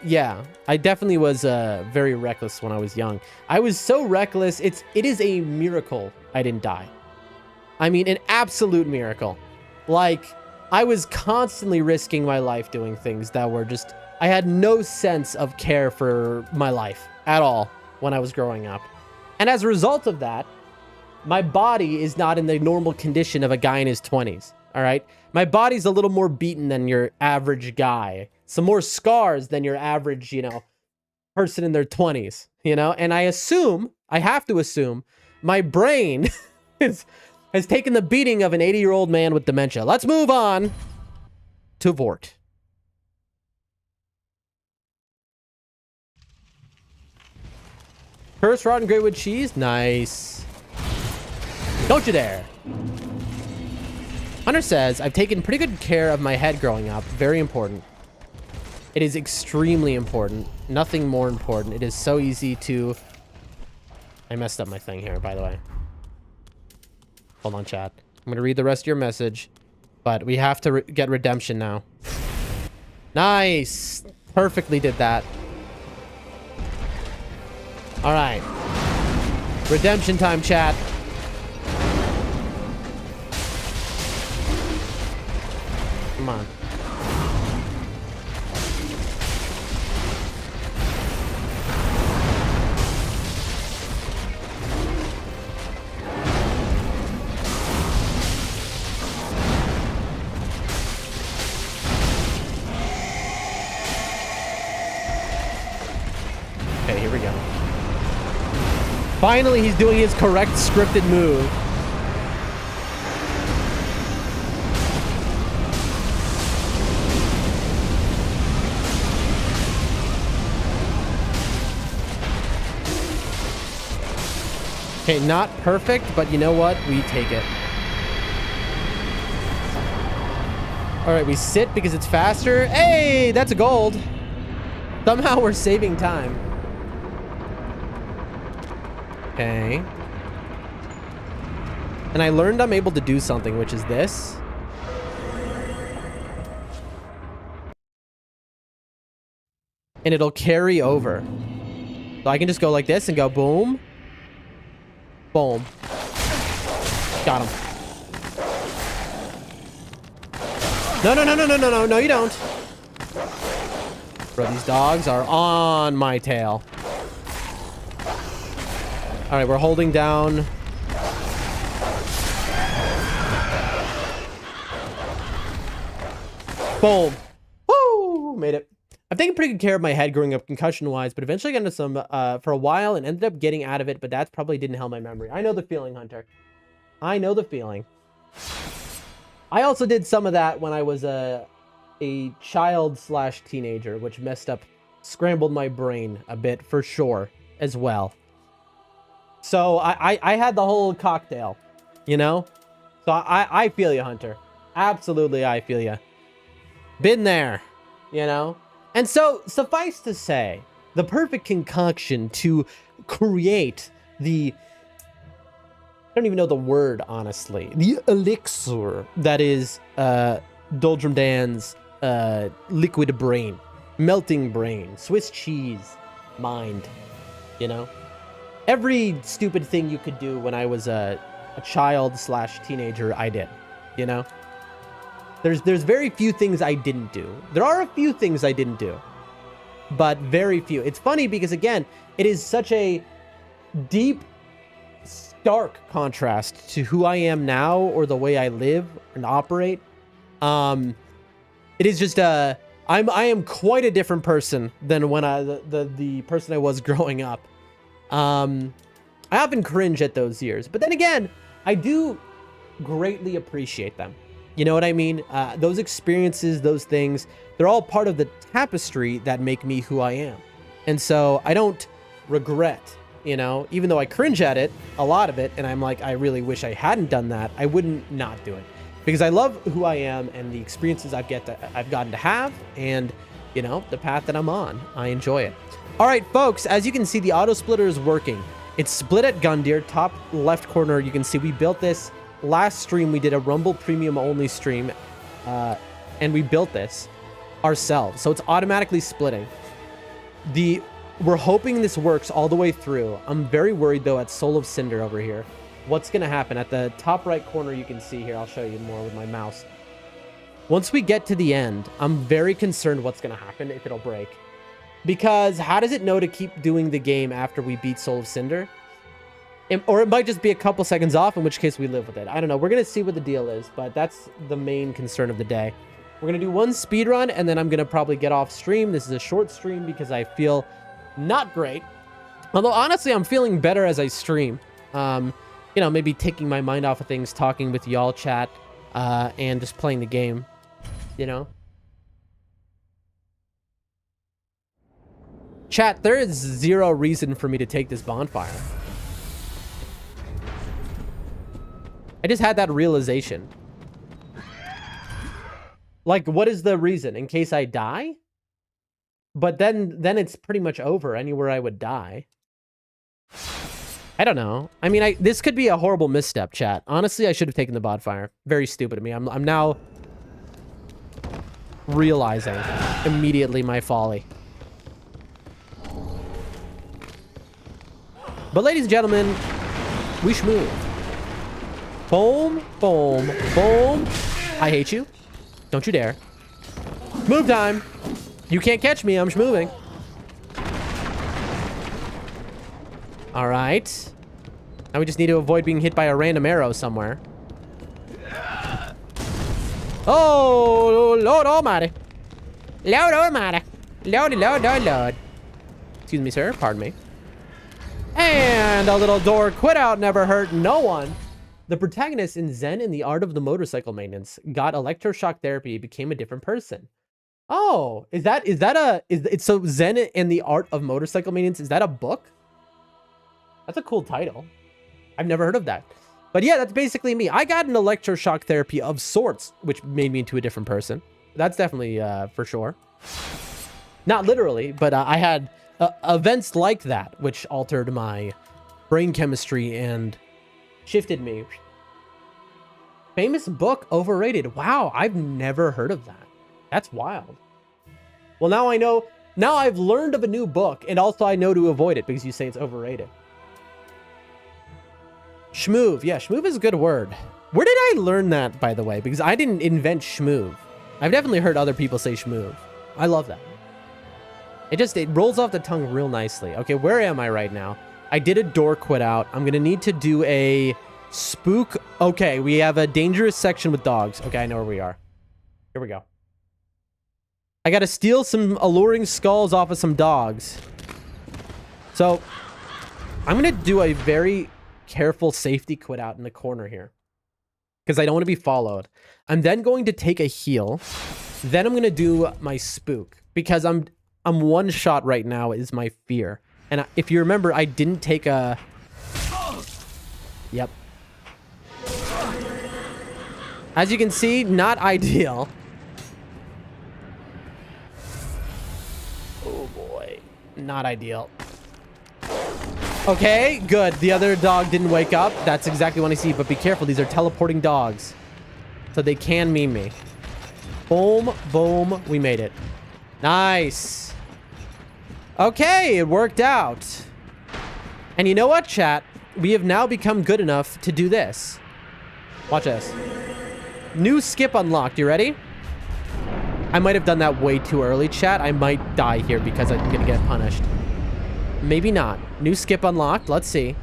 yeah, I definitely was very reckless when I was young. I was so reckless, it is a miracle I didn't die. I mean, an absolute miracle. Like, I was constantly risking my life doing things that were just... I had no sense of care for my life at all when I was growing up. And as a result of that, my body is not in the normal condition of a guy in his 20s, all right? My body's a little more beaten than your average guy. Some more scars than your average, you know, person in their 20s, you know? And I have to assume, my brain has taken the beating of an 80-year-old man with dementia. Let's move on to Vort. Curse rotten Greatwood cheese. Nice. Don't you dare. Hunter says, I've taken pretty good care of my head growing up. Very important. It is extremely important. Nothing more important. It is so easy to... I messed up my thing here, by the way. Hold on, chat. I'm going to read the rest of your message. But we have to get redemption now. Nice. Perfectly did that. All right. Redemption time, chat. Come on. Okay, here we go. Finally, he's doing his correct scripted move. Okay, not perfect, but you know what? We take it. All right, we sit because it's faster. Hey, that's a gold. Somehow we're saving time. Okay. And I learned I'm able to do something, which is this. And it'll carry over. So I can just go like this and go boom. Boom. Got him. No, you don't. Bro, these dogs are on my tail. All right, we're holding down. Boom. Woo! Made it. I've taken pretty good care of my head growing up concussion-wise, but eventually got into some for a while and ended up getting out of it, but that probably didn't help my memory. I know the feeling, Hunter. I know the feeling. I also did some of that when I was a child slash teenager, which scrambled my brain a bit for sure as well. So I had the whole cocktail, you know? So I feel you, Hunter. Absolutely, I feel you. Been there, you know? And so, suffice to say, the perfect concoction to create the... I don't even know the word, honestly. The elixir that is Doldrum Dan's liquid brain, melting brain, Swiss cheese mind, you know? Every stupid thing you could do when I was a child slash teenager, I did, you know? There's very few things I didn't do. There are a few things I didn't do, but very few. It's funny because, again, it is such a deep, stark contrast to who I am now or the way I live and operate. It is just I am quite a different person than when the person I was growing up. I often cringe at those years, but then again, I do greatly appreciate them. You know what I mean? Those experiences, those things, they're all part of the tapestry that make me who I am. And so I don't regret, you know, even though I cringe at it, a lot of it, and I'm like, I really wish I hadn't done that, I wouldn't not do it. Because I love who I am and the experiences I've gotten to have, and, you know, the path that I'm on. I enjoy it. All right, folks, as you can see, the auto splitter is working. It's split at Gundyr, top left corner. You can see we built this. Last stream, we did a Rumble Premium only stream, and we built this ourselves. So it's automatically splitting. We're hoping this works all the way through. I'm very worried, though, at Soul of Cinder over here. What's going to happen? At the top right corner, you can see here. I'll show you more with my mouse. Once we get to the end, I'm very concerned what's going to happen, if it'll break. Because how does it know to keep doing the game after we beat Soul of Cinder? Or it might just be a couple seconds off, in which case we live with it. I don't know. We're going to see what the deal is, but that's the main concern of the day. We're going to do one speed run, and then I'm going to probably get off stream. This is a short stream because I feel not great. Although, honestly, I'm feeling better as I stream. You know, maybe taking my mind off of things, talking with y'all chat, and just playing the game, you know? Chat, there is zero reason for me to take this bonfire. I just had that realization. Like, what is the reason? In case I die? But then it's pretty much over anywhere I would die. I don't know. I mean, this could be a horrible misstep, chat. Honestly, I should have taken the bonfire. Very stupid of me. I'm now realizing immediately my folly. But ladies and gentlemen, we schmoo. Boom, boom, boom. I hate you. Don't you dare. Move time. You can't catch me. I'm schmoving. All right. Now we just need to avoid being hit by a random arrow somewhere. Oh, Lord Almighty. Lord Almighty. Lord. Excuse me, sir. Pardon me. And a little door quit out never hurt no one. The protagonist in Zen and the Art of the Motorcycle Maintenance got electroshock therapy, became a different person. Oh, so Zen and the Art of Motorcycle Maintenance, is that a book? That's a cool title. I've never heard of that. But yeah, that's basically me. I got an electroshock therapy of sorts, which made me into a different person. That's definitely for sure. Not literally, but I had events like that, which altered my brain chemistry and shifted me. Famous book, overrated. Wow, I've never heard of that. That's wild. Well, now I know. Now I've learned of a new book, and also I know to avoid it because you say it's overrated. Schmoove. Yeah, schmoove is a good word. Where did I learn that, by the way? Because I didn't invent schmoove. I've definitely heard other people say schmoove. I love that. It rolls off the tongue real nicely. Okay, where am I right now? I did a door quit out. I'm going to need to do a spook. Okay, we have a dangerous section with dogs. Okay, I know where we are. Here we go. I got to steal some alluring skulls off of some dogs. So, I'm going to do a very careful safety quit out in the corner here, because I don't want to be followed. I'm then going to take a heal. Then I'm going to do my spook because I'm one shot right now is my fear. And if you remember, I didn't take a... Yep. As you can see, not ideal. Oh boy. Not ideal. Okay, good. The other dog didn't wake up. That's exactly what I see. But be careful. These are teleporting dogs. So they can meme me. Boom, boom. We made it. Nice. Okay, it worked out. And you know what, chat? We have now become good enough to do this. Watch this. New skip unlocked. You ready? I might have done that way too early, chat. I might die here because I'm going to get punished. Maybe not. New skip unlocked. Let's see.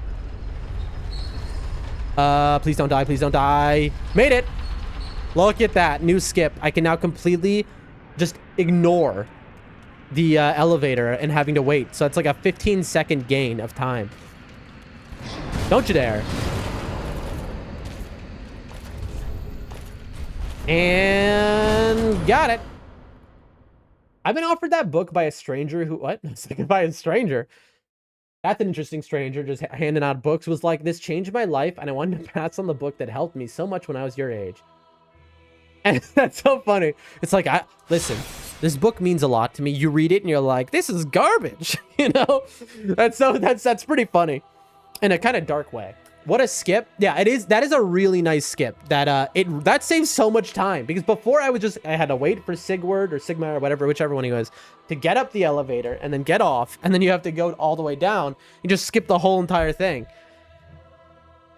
Please don't die. Please don't die. Made it. Look at that. New skip. I can now completely just ignore the elevator and having to wait. So it's like a 15-second gain of time. Don't you dare. And got it. I've been offered that book by a stranger who... What? It's like by a stranger. That's an interesting stranger just handing out books. Was like, this changed my life, and I wanted to pass on the book that helped me so much when I was your age. And that's so funny. It's like, listen, this book means a lot to me. You read it, and you're like, this is garbage. You know? That's pretty funny. In a kind of dark way. What a skip. Yeah, it is. That is a really nice skip. That saves so much time. Because before I had to wait for Sigurd or Sigma or whatever, whichever one he was, to get up the elevator and then get off. And then you have to go all the way down. You just skip the whole entire thing.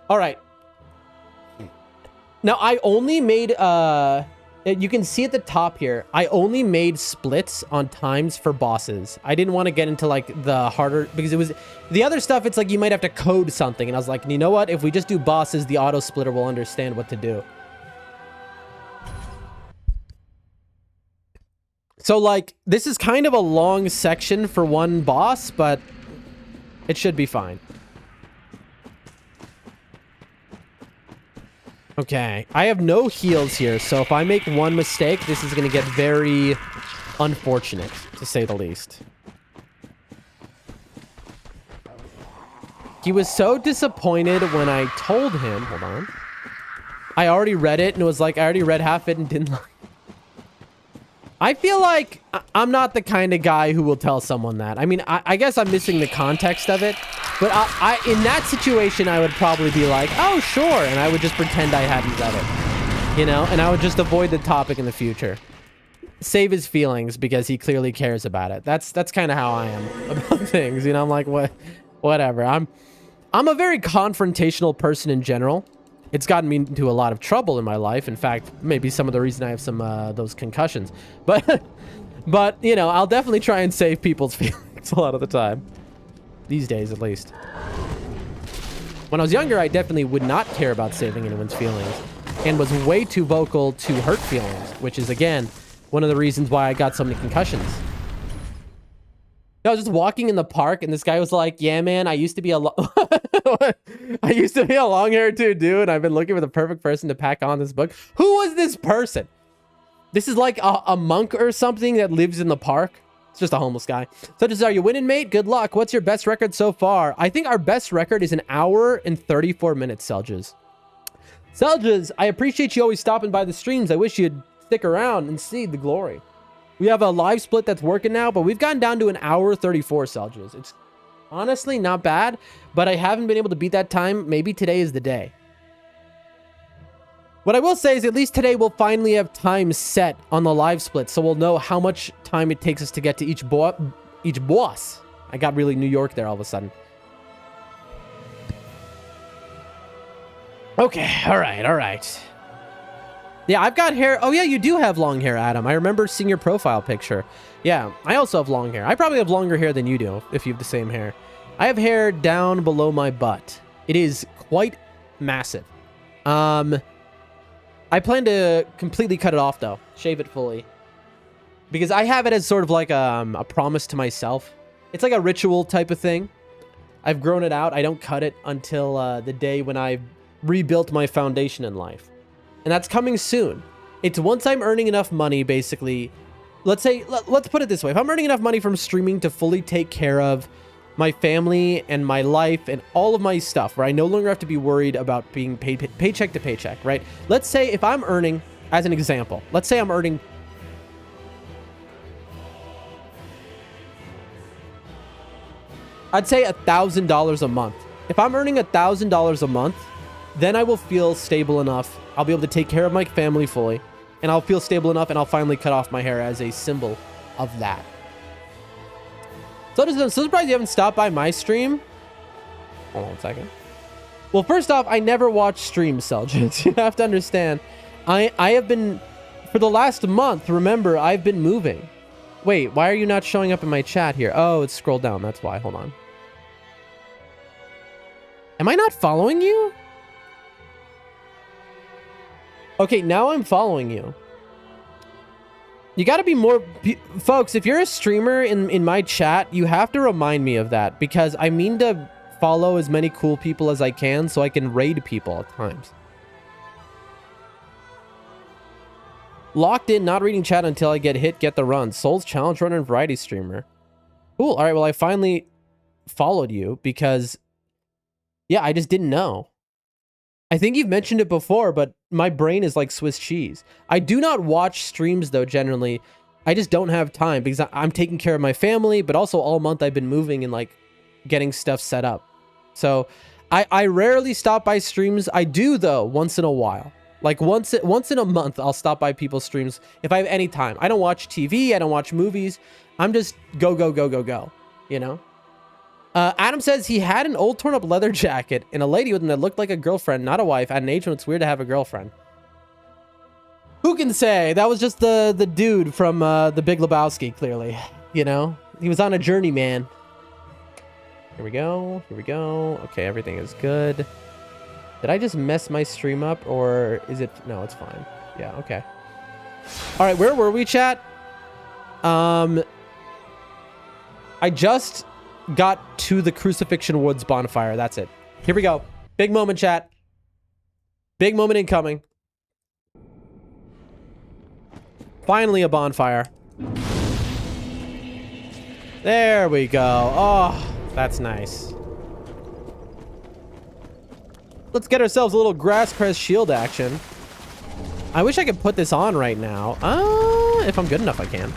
All right. Now, I only made, you can see at the top here, I only made splits on times for bosses. I didn't want to get into like the harder, because it was, the other stuff, it's like you might have to code something. And I was like, you know what? If we just do bosses, the auto splitter will understand what to do. So like, this is kind of a long section for one boss, but it should be fine. Okay, I have no heals here, so if I make one mistake, this is going to get very unfortunate, to say the least. He was so disappointed when I told him... Hold on. I already read it, and it was like, I already read half it and didn't like... I feel like I'm not the kind of guy who will tell someone that. I mean, I guess I'm missing the context of it. But in that situation, I would probably be like, oh, sure. And I would just pretend I hadn't read it. You know? And I would just avoid the topic in the future. Save his feelings because he clearly cares about it. That's kind of how I am about things. You know, I'm like, whatever. I'm a very confrontational person in general. It's gotten me into a lot of trouble in my life. In fact, maybe some of the reason I have some those concussions. But you know, I'll definitely try and save people's feelings a lot of the time. These days, at least. When I was younger, I definitely would not care about saving anyone's feelings and was way too vocal to hurt feelings, which is, again, one of the reasons why I got so many concussions. I was just walking in the park, and this guy was like, yeah, man, I used to be a long-haired dude. I've been looking for the perfect person to pack on this book. Who was this person? This is like a monk or something that lives in the park. It's just a homeless guy. So just, are you winning, mate? Good luck. What's your best record so far? I think our best record is 1 hour and 34 minutes, Selges. Selges, I appreciate you always stopping by the streams. I wish you'd stick around and see the glory. We have a live split that's working now, but we've gotten down to 1 hour 34, Selges. It's honestly not bad, but I haven't been able to beat that time. Maybe today is the day. What I will say is at least today we'll finally have time set on the live split, so we'll know how much time it takes us to get to each boss. I got really New York there all of a sudden. Okay, all right. Yeah, I've got hair. Oh, yeah, you do have long hair, Adam. I remember seeing your profile picture. Yeah, I also have long hair. I probably have longer hair than you do, if you have the same hair. I have hair down below my butt. It is quite massive. I plan to completely cut it off, though. Shave it fully. Because I have it as sort of like a promise to myself. It's like a ritual type of thing. I've grown it out. I don't cut it until the day when I've rebuilt my foundation in life. And that's coming soon. It's once I'm earning enough money, basically. Let's put it this way. If I'm earning enough money from streaming to fully take care of my family and my life and all of my stuff, where I no longer have to be worried about being paid paycheck to paycheck, right? Let's say if I'm earning, as an example, let's say I'm earning I'd say $1,000 a month. If I'm earning $1,000 a month, then I will feel stable enough. I'll be able to take care of my family fully, and I'll feel stable enough, and I'll finally cut off my hair as a symbol of that. So I'm so surprised you haven't stopped by my stream. Hold on a second. Well, first off, I never watch streams, Selgent. You have to understand. I have been, for the last month, remember, I've been moving. Wait, why are you not showing up in my chat here? Oh, it's scrolled down. That's why. Hold on. Am I not following you? Okay, now I'm following you. You got to be more... Folks, if you're a streamer in my chat, you have to remind me of that, because I mean to follow as many cool people as I can so I can raid people at times. Locked in, not reading chat until I get the run. Souls challenge runner and variety streamer. Cool. All right, well, I finally followed you because... Yeah, I just didn't know. I think you've mentioned it before, but my brain is like Swiss cheese. I do not watch streams, though, generally. I just don't have time because I'm taking care of my family, but also all month I've been moving and, like, getting stuff set up. So I rarely stop by streams. I do, though, once in a while. Like, once in a month, I'll stop by people's streams if I have any time. I don't watch TV. I don't watch movies. I'm just go, you know? Adam says he had an old torn up leather jacket and a lady with him that looked like a girlfriend, not a wife, at an age when it's weird to have a girlfriend. Who can say? That was just the dude from The Big Lebowski, clearly. You know? He was on a journey, man. Here we go. Here we go. Okay, everything is good. Did I just mess my stream up, or is it... No, it's fine. Yeah, okay. All right, where were we, chat? I just... got to the Crucifixion Woods bonfire. That's it. Here we go. Big moment, chat. Big moment incoming. Finally a bonfire. There we go. Oh, that's nice. Let's get ourselves a little Grass Crest shield action. I wish I could put this on right now. If I'm good enough, I can.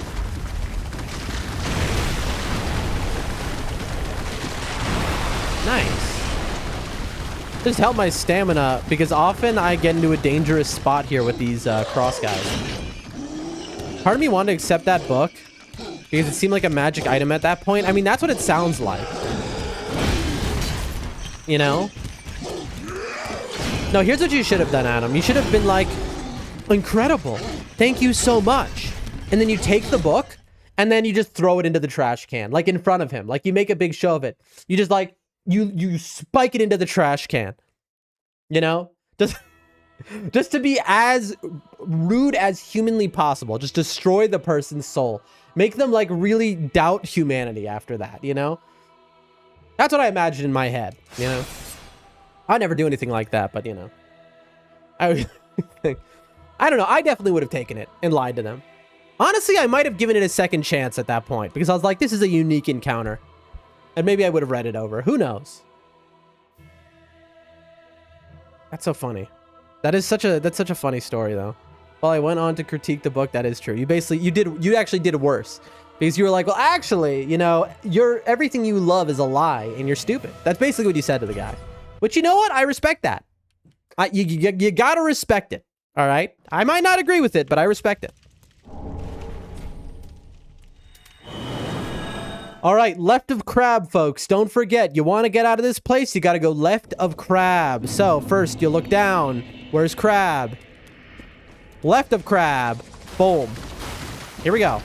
Nice. Just help my stamina, because often I get into a dangerous spot here with these cross guys. Part of me wanted to accept that book because it seemed like a magic item at that point. I mean, that's what it sounds like. You know? No, here's what you should have done, Adam. You should have been like, incredible. Thank you so much. And then you take the book and then you just throw it into the trash can, like in front of him. Like you make a big show of it. You just like, you spike it into the trash can, you know, just to be as rude as humanly possible. Just destroy the person's soul, make them like really doubt humanity after that, you know. That's what I imagined in my head, you know. I never do anything like that, but you know, I don't know, I definitely would have taken it and lied to them. Honestly, I might have given it a second chance at that point, because I was like, this is a unique encounter. And maybe I would have read it over. Who knows? That's so funny. That's such a funny story, though. Well, I went on to critique the book. That is true. You actually did worse, because you were like, well, actually, you know, everything you love is a lie and you're stupid. That's basically what you said to the guy. Which, you know what? I respect that. You gotta respect it. All right. I might not agree with it, but I respect it. All right, left of crab, folks. Don't forget, you want to get out of this place, you got to go left of crab. So first, you look down. Where's crab? Left of crab. Boom. Here we go.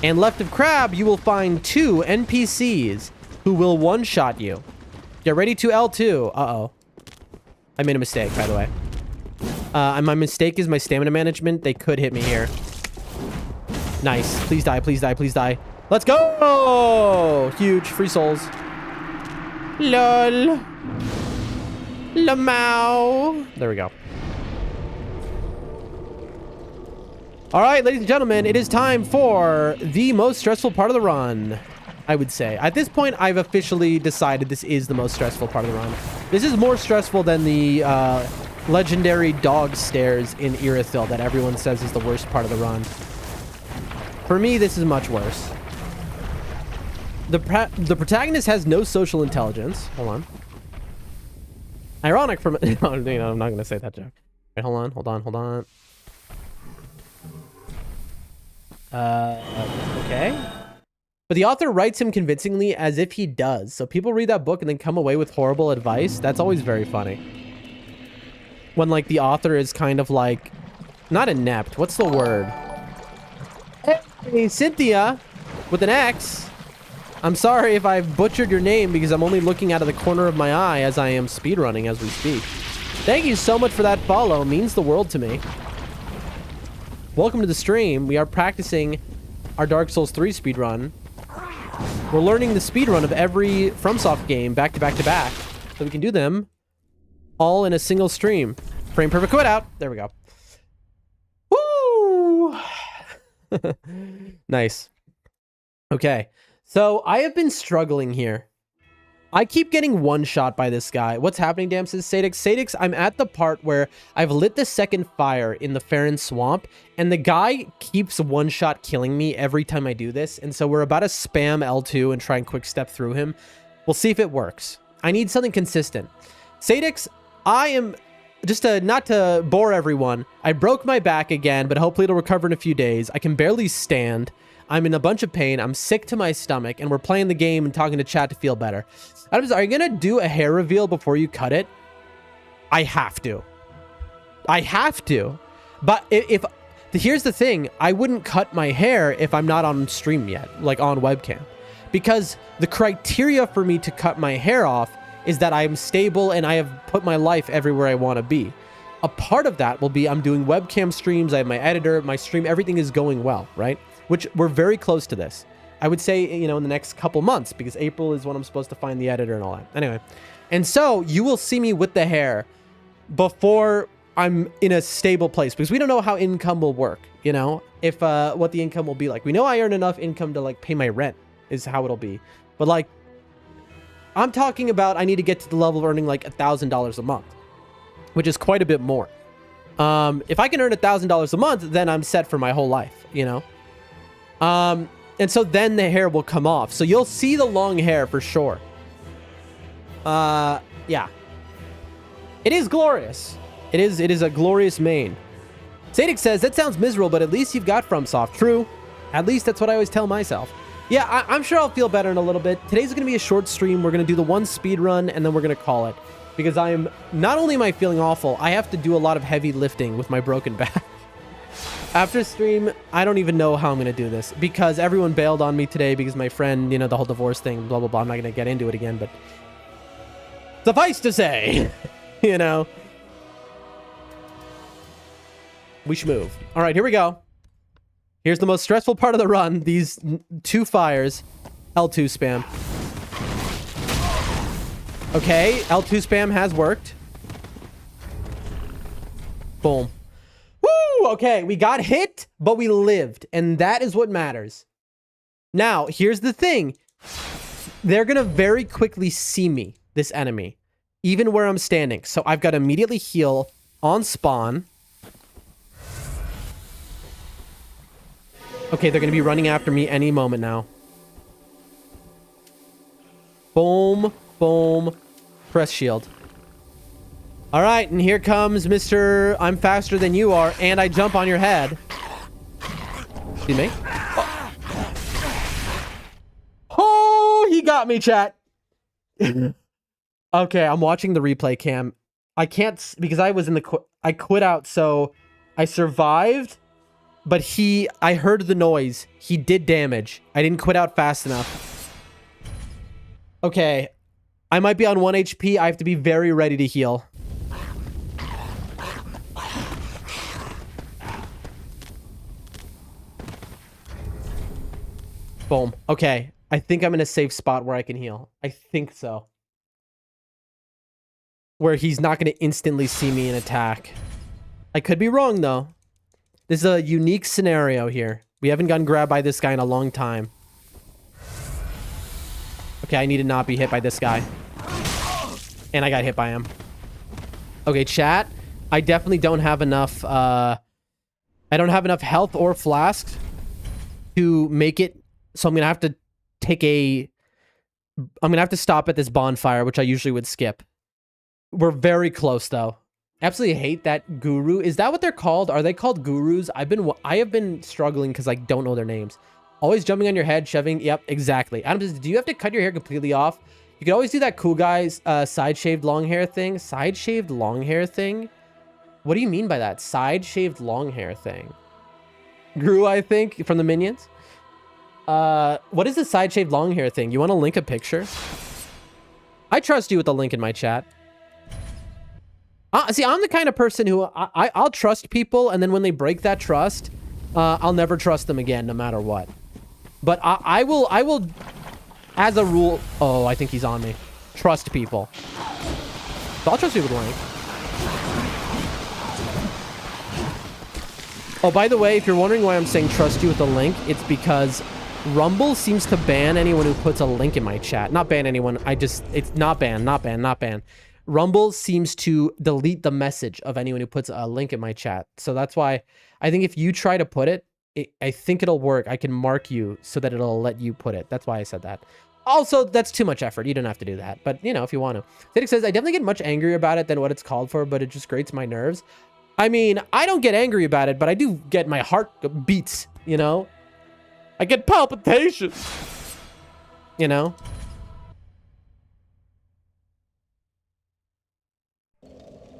And left of crab, you will find 2 NPCs who will one-shot you. Get ready to L2. Uh-oh. I made a mistake, by the way. My mistake is my stamina management. They could hit me here. Nice. Please die, please die, please die. Let's go! Oh, huge. Free souls. LOL. Lamau. There we go. All right, ladies and gentlemen, it is time for the most stressful part of the run, I would say. At this point, I've officially decided this is the most stressful part of the run. This is more stressful than the legendary dog stairs in Irithyll that everyone says is the worst part of the run. For me, this is much worse. The protagonist has no social intelligence. Hold on. Ironic from... No, I'm not going to say that joke. Right, hold on. Okay. But the author writes him convincingly as if he does. So people read that book and then come away with horrible advice. That's always very funny. When, like, the author is kind of, like... Not inept. What's the word? Hey, Cynthia! With an X. I'm sorry if I've butchered your name because I'm only looking out of the corner of my eye as I am speedrunning as we speak. Thank you so much for that follow. It means the world to me. Welcome to the stream. We are practicing our Dark Souls 3 speedrun. We're learning the speedrun of every FromSoft game back to back to back. So we can do them all in a single stream. Frame perfect quit out. There we go. Woo! Nice. Okay. So I have been struggling here. I keep getting one shot by this guy. What's happening, damn, says Sadix. Sadix, I'm at the part where I've lit the second fire in the Farron Swamp, and the guy keeps one shot killing me every time I do this. And so we're about to spam L2 and try and quick step through him. We'll see if it works. I need something consistent. Sadix, I am... Just not to bore everyone, I broke my back again, but hopefully it'll recover in a few days. I can barely stand. I'm in a bunch of pain. I'm sick to my stomach, and we're playing the game and talking to chat to feel better. Adams, are you going to do a hair reveal before you cut it? I have to. I have to. But if here's the thing, I wouldn't cut my hair if I'm not on stream yet, like on webcam. Because the criteria for me to cut my hair off is that I'm stable and I have put my life everywhere I want to be. A part of that will be I'm doing webcam streams, I have my editor, my stream, everything is going well, right? Which we're very close to this. I would say, you know, in the next couple months, because April is when I'm supposed to find the editor and all that. Anyway, and so you will see me with the hair before I'm in a stable place, because we don't know how income will work, you know, if what the income will be like. We know I earn enough income to like pay my rent is how it'll be. But like, I'm talking about I need to get to the level of earning like $1,000 a month, which is quite a bit more. If I can earn $1,000 a month, then I'm set for my whole life, you know? And so then the hair will come off. So you'll see the long hair for sure. Yeah. It is glorious. It is a glorious mane. Sadix says, that sounds miserable, but at least you've got FromSoft. True. At least that's what I always tell myself. Yeah, I'm sure I'll feel better in a little bit. Today's going to be a short stream. We're going to do the one speed run, and then we're going to call it. Because not only am I feeling awful, I have to do a lot of heavy lifting with my broken back. After stream, I don't even know how I'm going to do this. Because everyone bailed on me today because my friend, you know, the whole divorce thing, blah, blah, blah. I'm not going to get into it again, but... Suffice to say, you know... We should move. All right, here we go. Here's the most stressful part of the run. These 2 fires. L2 spam. Okay, L2 spam has worked. Boom. Woo! Okay, we got hit, but we lived. And that is what matters. Now, here's the thing. They're going to very quickly see me, this enemy. Even where I'm standing. So I've got to immediately heal on spawn. Okay, they're going to be running after me any moment now. Boom, boom. Press shield. All right, and here comes Mr. I'm faster than you are, and I jump on your head. See me? Oh, he got me, chat. Okay, I'm watching the replay cam. I can't, because I was in the, I quit out, so I survived. But I heard the noise. He did damage. I didn't quit out fast enough. Okay. I might be on 1 HP. I have to be very ready to heal. Boom. Okay. I think I'm in a safe spot where I can heal. I think so. Where he's not going to instantly see me and attack. I could be wrong, though. This is a unique scenario here. We haven't gotten grabbed by this guy in a long time. Okay, I need to not be hit by this guy. And I got hit by him. Okay, chat. I definitely don't have enough, I don't have enough health or flasks to make it. So I'm going to have to take I'm going to have to stop at this bonfire, which I usually would skip. We're very close, though. Absolutely hate that guru. Is that what they're called? Are they called gurus? I have been struggling because I don't know their names. Always jumping on your head, shoving. Yep, exactly. Adam says, do you have to cut your hair completely off? You could always do that cool guy's side shaved long hair thing. Side shaved long hair thing? What do you mean by that? Side shaved long hair thing. Guru, I think, from the Minions. What is the side shaved long hair thing? You want to link a picture? I trust you with the link in my chat. See, I'm the kind of person who I'll trust people, and then when they break that trust, I'll never trust them again, no matter what. But I will, as a rule. Oh, I think he's on me. Trust people. So I'll trust you with link. Oh, by the way, if you're wondering why I'm saying trust you with a link, it's because Rumble seems to ban anyone who puts a link in my chat. Not ban anyone. It's not ban. Rumble seems to delete the message of anyone who puts a link in my chat. So that's why I think if you try to put it, I think it'll work. I can mark you so that it'll let you put it. That's why I said that. Also, that's too much effort. You don't have to do that. But, you know, if you want to. Zedek says, I definitely get much angrier about it than what it's called for, but it just grates my nerves. I mean, I don't get angry about it, but I do get my heart beats, you know? I get palpitations, you know?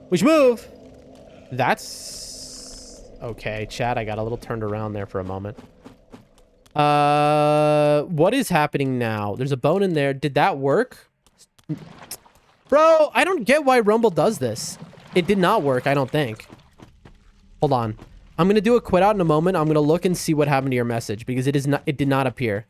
We should move. That's okay, chat. I got a little turned around there for a moment. What is happening now? There's a bone in there. Did that work? Bro, I don't get why Rumble does this. It did not work, I don't think. Hold on. I'm going to do a quit out in a moment. I'm going to look and see what happened to your message because it did not appear.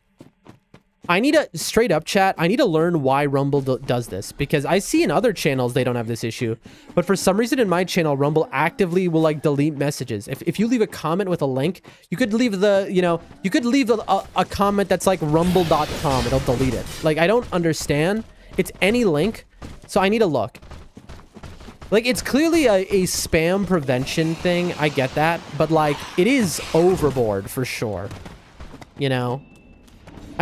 I need a straight up chat. I need to learn why Rumble does this because I see in other channels they don't have this issue. But for some reason in my channel, Rumble actively will like delete messages. If you leave a comment with a link, you could leave a comment that's like rumble.com. It'll delete it. Like, I don't understand. It's any link. So I need to look. Like, it's clearly a spam prevention thing. I get that. But like, it is overboard for sure. You know?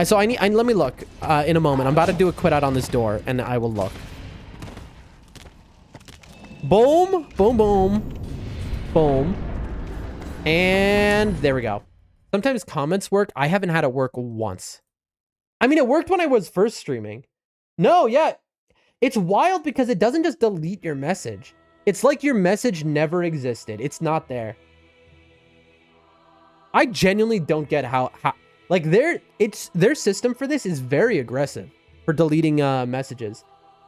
So let me look in a moment. I'm about to do a quit out on this door, and I will look. Boom, boom, boom, boom, and there we go. Sometimes comments work. I haven't had it work once. I mean, it worked when I was first streaming. No, yeah, it's wild because it doesn't just delete your message. It's like your message never existed. It's not there. I genuinely don't get how like their system for this is very aggressive for deleting messages.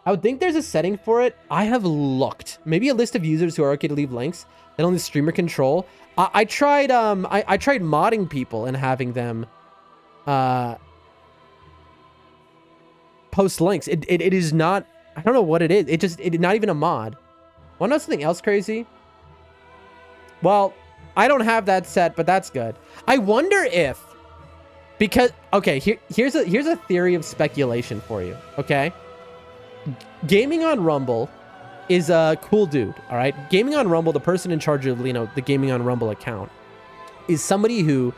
I would think there's a setting for it. I have looked. Maybe a list of users who are okay to leave links. Then on the streamer control. I tried modding people and having them post links. It is not, I don't know what it is. It's not even a mod. Wanna know something else crazy? Well, I don't have that set, but that's good. I wonder if because, okay, here's a theory of speculation for you, okay? Gaming on Rumble is a cool dude, all right? Gaming on Rumble, the person in charge of, you know, the Gaming on Rumble account is somebody who,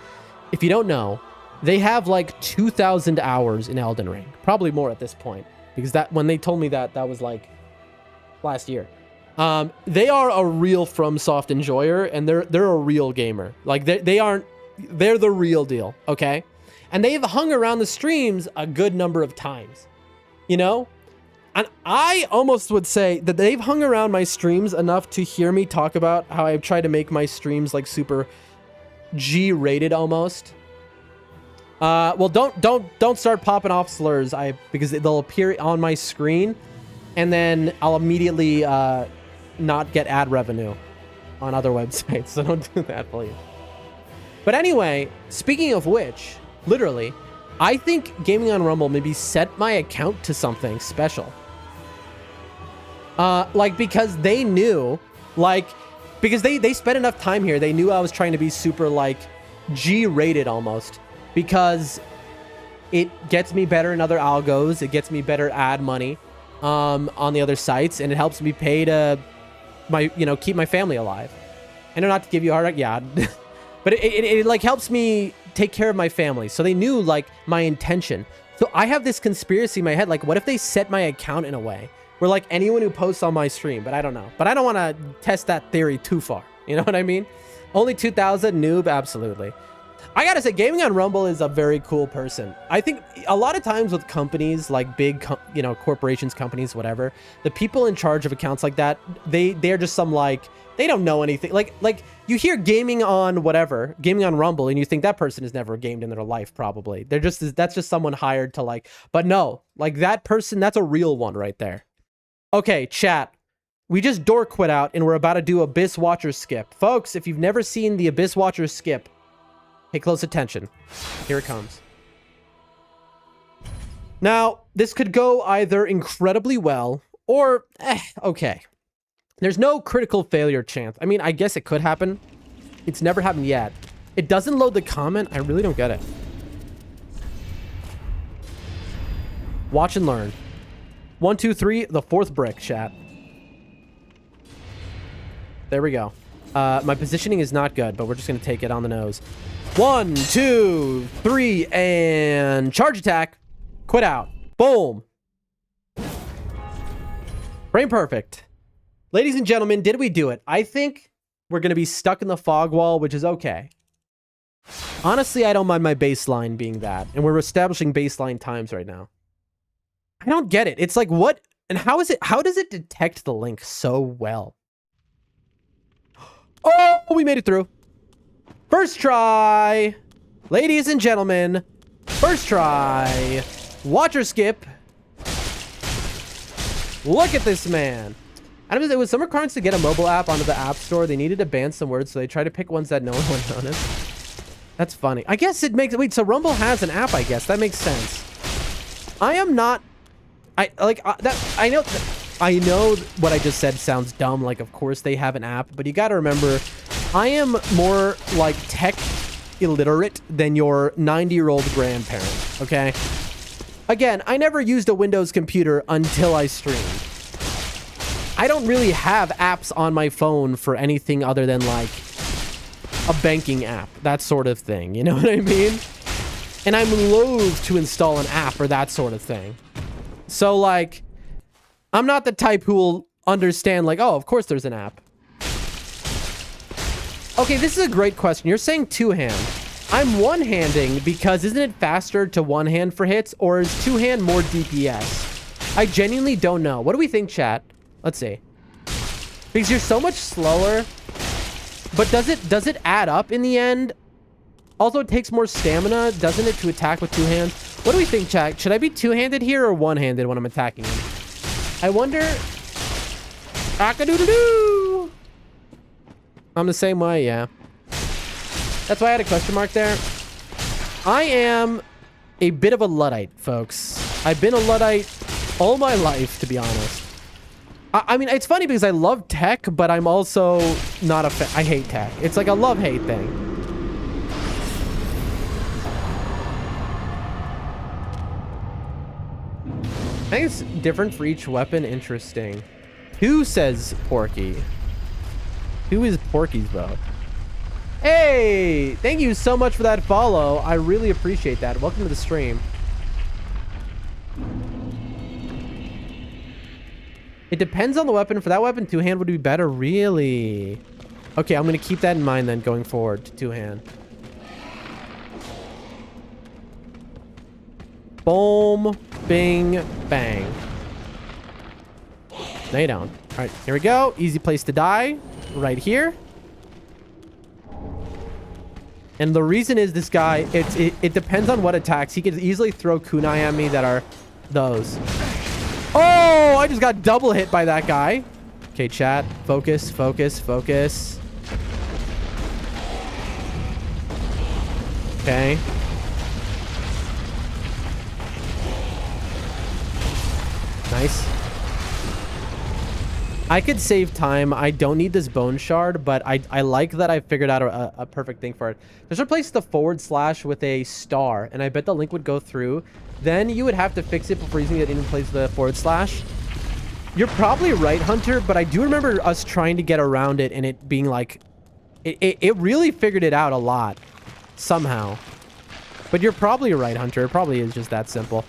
if you don't know, they have like 2,000 hours in Elden Ring. Probably more at this point, because that when they told me that was like last year. They are a real FromSoft enjoyer, and they're a real gamer. Like they're the real deal, okay? And they've hung around the streams a good number of times, you know? And I almost would say that they've hung around my streams enough to hear me talk about how I've tried to make my streams like super G-rated almost. Well, don't start popping off slurs because they'll appear on my screen, and then I'll immediately not get ad revenue on other websites. So don't do that, please. But anyway, speaking of which, literally, I think Gaming on Rumble maybe set my account to something special. Like, because they knew, like, because they spent enough time here. They knew I was trying to be super like G-rated almost, because it gets me better in other algos. It gets me better ad money on the other sites, and it helps me pay to keep my family alive. I know not to give you a hard, yeah, but it like helps me take care of my family. So they knew like my intention. So I have this conspiracy in my head, like what if they set my account in a way where like anyone who posts on my stream, but I don't know. But I don't want to test that theory too far. You know what I mean? Only 2,000 noob, absolutely. I gotta say, gaming on Rumble is a very cool person. I think a lot of times with companies like big, corporations, companies, whatever, the people in charge of accounts like that, they're just some like, they don't know anything. Like you hear gaming on whatever, gaming on Rumble, and you think that person has never gamed in their life, probably. That's just someone hired to like, but no, like that person, that's a real one right there. Okay, chat. We just door quit out and we're about to do Abyss Watcher skip. Folks, if you've never seen the Abyss Watcher skip, pay close attention. Here it comes. Now, this could go either incredibly well or okay. There's no critical failure chance. I mean, I guess it could happen. It's never happened yet. It doesn't load the comment. I really don't get it. Watch and learn. 1, 2, 3, the fourth brick, chat. There we go. My positioning is not good, but we're just going to take it on the nose. 1, 2, 3, and charge attack. Quit out. Boom. Brain perfect. Ladies and gentlemen, did we do it? I think we're going to be stuck in the fog wall, which is okay. Honestly, I don't mind my baseline being that. And we're establishing baseline times right now. I don't get it. It's like, what? And how does it detect the link so well? Oh, we made it through. First try. Ladies and gentlemen, first try. Watcher skip. Look at this man. I don't know, it was some requirements to get a mobile app onto the App Store. They needed to ban some words, so they tried to pick ones that no one would notice. That's funny. I guess it makes... Wait, so Rumble has an app, I guess. That makes sense. I am not... I know what I just said sounds dumb. Like, of course they have an app, but you got to remember, I am more like tech illiterate than your 90-year-old grandparent, okay? Again, I never used a Windows computer until I streamed. I don't really have apps on my phone for anything other than like a banking app, that sort of thing. You know what I mean? And I'm loath to install an app or that sort of thing. So like, I'm not the type who will understand like, oh, of course there's an app. Okay, this is a great question. You're saying two-hand. I'm one-handing because isn't it faster to one-hand for hits, or is two-hand more DPS? I genuinely don't know. What do we think, chat? Let's see. Because you're so much slower, but does it add up in the end? Also, it takes more stamina, doesn't it, to attack with two hands? What do we think, chat? Should I be two-handed here or one-handed when I'm attacking him? I wonder... Akadoodoo-doo! I'm the same way, yeah. That's why I had a question mark there. I am a bit of a Luddite, folks. I've been a Luddite all my life, to be honest. I mean, it's funny because I love tech, but I'm also not a fan. I hate tech. It's like a love-hate thing. I think it's different for each weapon. Interesting. Who says Porky? Who is Porky's vote? Hey, thank you so much for that follow. I really appreciate that. Welcome to the stream. It depends on the weapon. For that weapon, two-hand would be better. Really? Okay, I'm going to keep that in mind then going forward to two-hand. Boom, bing, bang. Lay down. All right, here we go. Easy place to die. Right here. And the reason is this guy, it depends on what attacks. He could easily throw kunai at me that are those. Oh, I just got double hit by that guy. Okay, chat. Focus, focus, focus. Okay. Nice. I could save time. I don't need this bone shard, but I like that I figured out a perfect thing for it. Just replace the / with a star, and I bet the link would go through. Then you would have to fix it before using it in place of the /. You're probably right, Hunter, but I do remember us trying to get around it and it being like... It really figured it out a lot. Somehow. But you're probably right, Hunter. It probably is just that simple.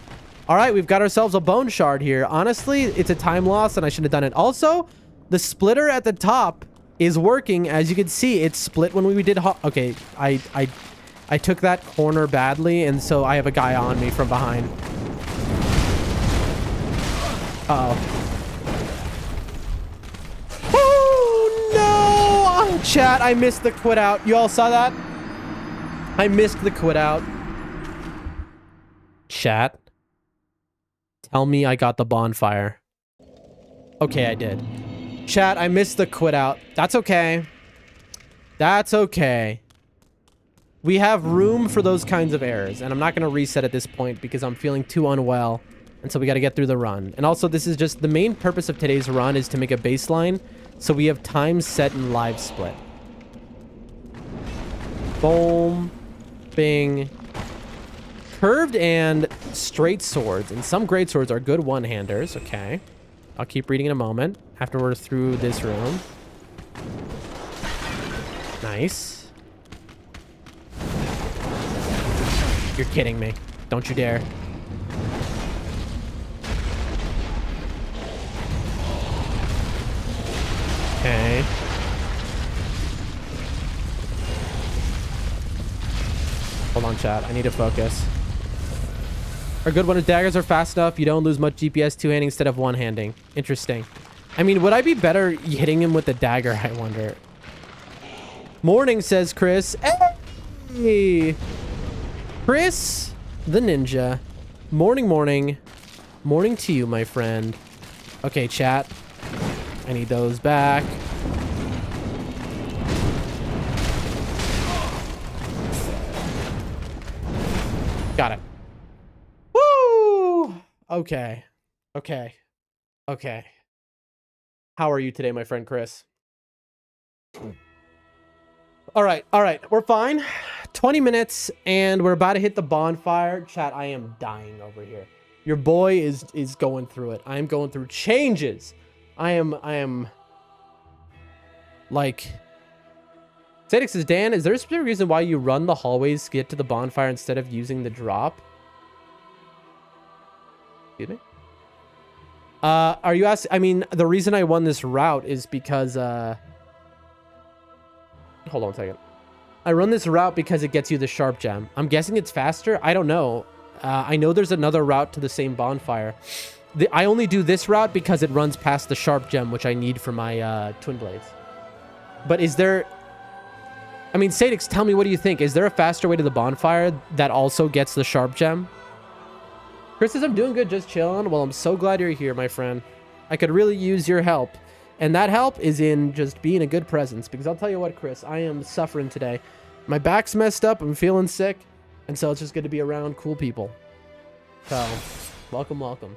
All right, we've got ourselves a bone shard here. Honestly, it's a time loss and I should have done it. Also, the splitter at the top is working. As you can see, it split when we did... Okay, I took that corner badly, and so I have a guy on me from behind. Uh-oh. Oh, no! Oh, chat, I missed the quit out. You all saw that? I missed the quit out. Chat. Tell me I got the bonfire. Okay, I did. Chat, I missed the quit out. That's okay. That's okay. We have room for those kinds of errors, and I'm not going to reset at this point because I'm feeling too unwell, and so we got to get through the run. And also, this is just the main purpose of today's run is to make a baseline, so we have time set in live split. Boom. Bing. Curved and straight swords, and some great swords are good one-handers. Okay. I'll keep reading in a moment after we're through this room. Nice. You're kidding me. Don't you dare. Okay. Hold on, chat. I need to focus. Are good when his daggers are fast enough. You don't lose much DPS two-handing instead of one-handing. Interesting. I mean, would I be better hitting him with the dagger, I wonder? Morning, says Chris. Hey! Chris, the ninja. Morning, morning. Morning to you, my friend. Okay, chat. I need those back. Got it. Woo! Okay. Okay. Okay. How are you today, my friend Chris? All right. All right. We're fine. 20 minutes and we're about to hit the bonfire. Chat, I am dying over here. Your boy is going through it. I am going through changes. I am like... Sadix says, Dan, is there a specific reason why you run the hallways to get to the bonfire instead of using the drop? Excuse me? Are you asking? I mean, the reason I won this route is because, hold on a second. I run this route because it gets you the sharp gem. I'm guessing it's faster. I don't know. I know there's another route to the same bonfire. I only do this route because it runs past the sharp gem, which I need for my twin blades. But is there... I mean, Sadix, tell me, what do you think? Is there a faster way to the bonfire that also gets the sharp gem? Chris says, I'm doing good, just chilling. Well, I'm so glad you're here, my friend. I could really use your help. And that help is in just being a good presence. Because I'll tell you what, Chris, I am suffering today. My back's messed up. I'm feeling sick. And so it's just good to be around cool people. So, welcome, welcome.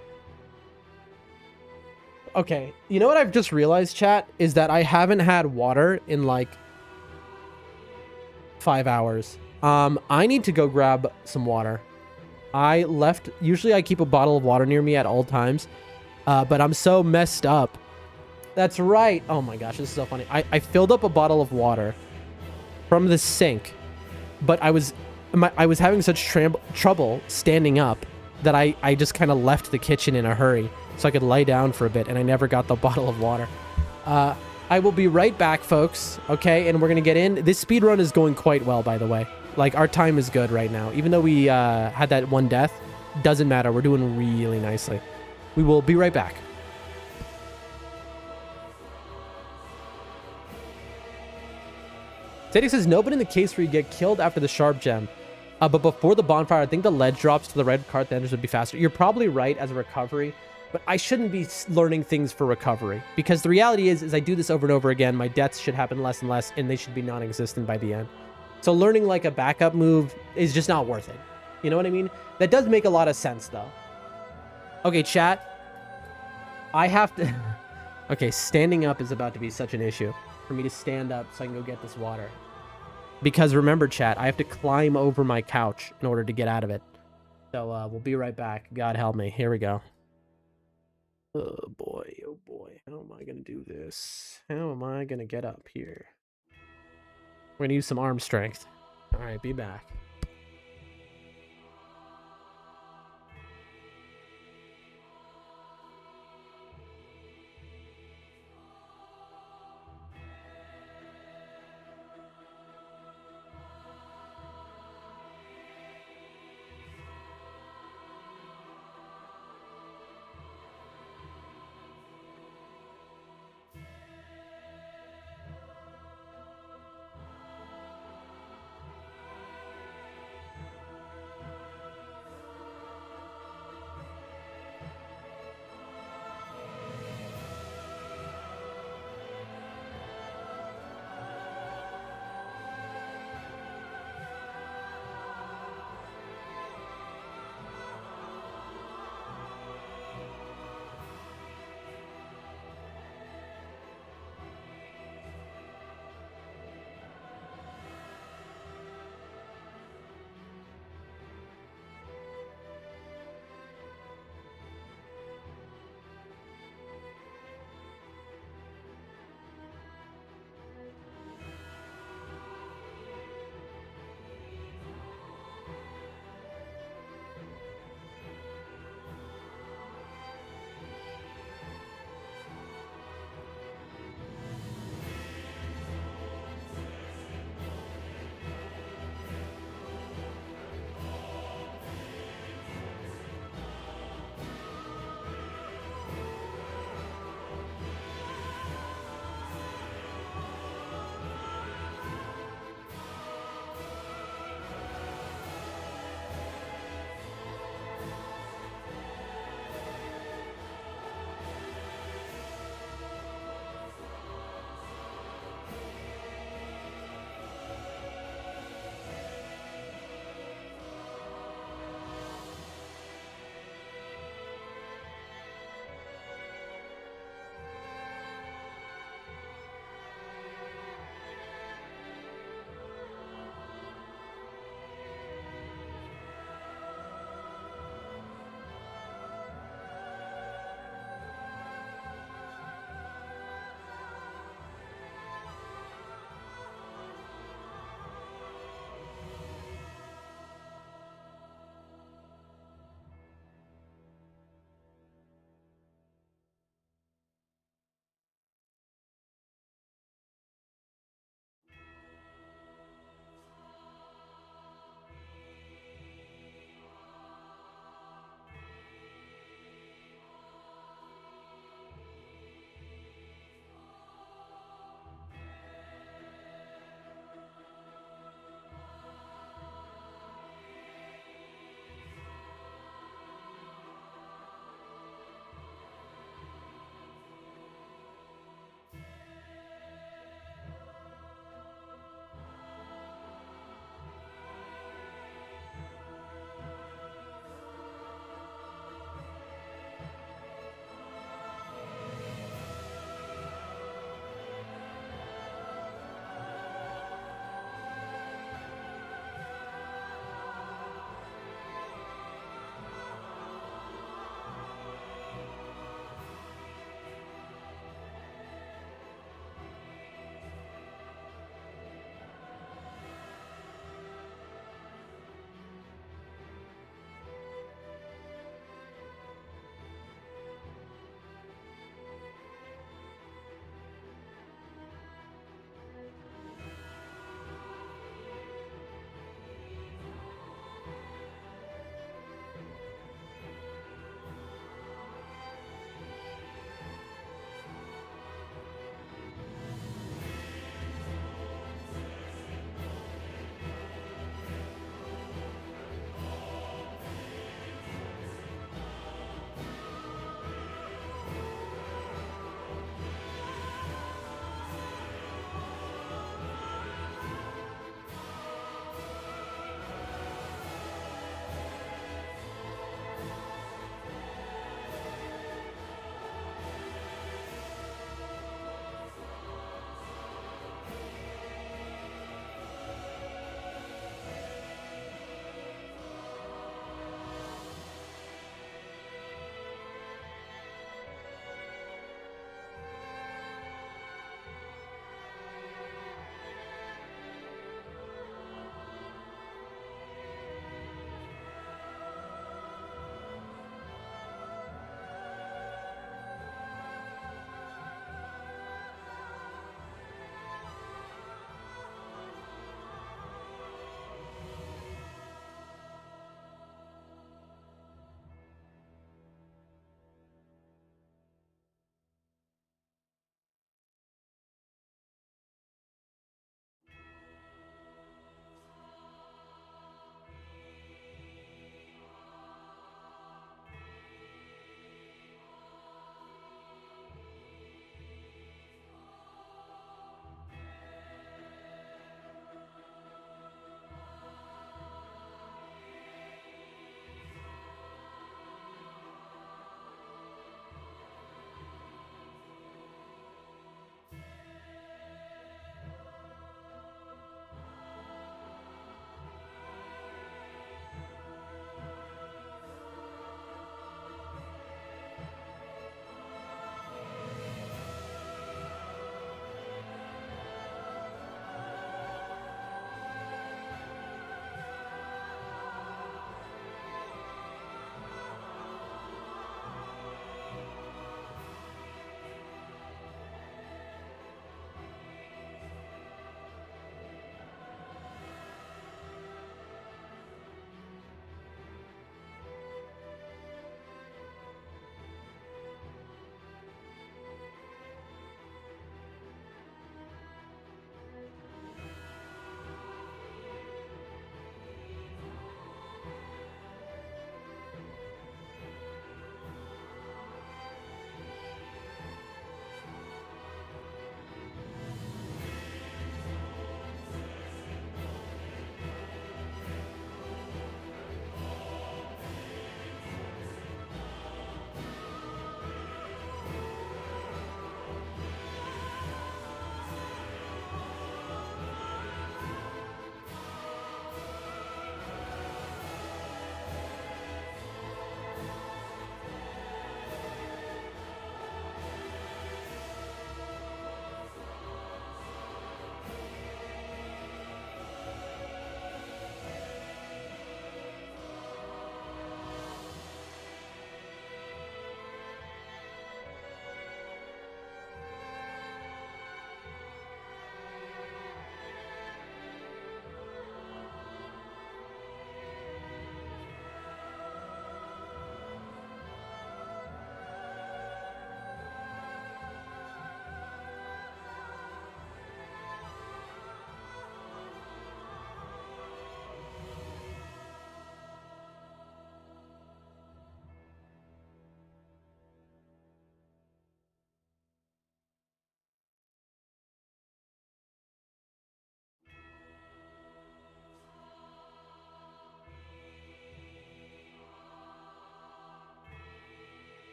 Okay, you know what I've just realized, chat? Is that I haven't had water in like 5 hours. I need to go grab some water. I left... Usually I keep a bottle of water near me at all times. But I'm so messed up. That's right. Oh my gosh, this is so funny. I filled up a bottle of water from the sink. But I was having such trouble standing up that I just kind of left the kitchen in a hurry so I could lie down for a bit, and I never got the bottle of water. I will be right back, folks. Okay, and we're gonna get in. This speed run is going quite well, by the way. Like, our time is good right now. Even though we had that one death, doesn't matter. We're doing really nicely. We will be right back. Sadie says, no, but in the case where you get killed after the sharp gem, but before the bonfire, I think the ledge drops to the red cart, the enders would be faster. You're probably right as a recovery, but I shouldn't be learning things for recovery, because the reality is I do this over and over again. My deaths should happen less and less, and they should be non-existent by the end. So learning like a backup move is just not worth it. You know what I mean? That does make a lot of sense, though. Okay, chat. I have to... Okay, standing up is about to be such an issue for me to stand up so I can go get this water. Because remember, chat, I have to climb over my couch in order to get out of it. So we'll be right back. God help me. Here we go. Oh boy, oh boy. How am I going to do this? How am I going to get up here? We're going to use some arm strength. All right, be back.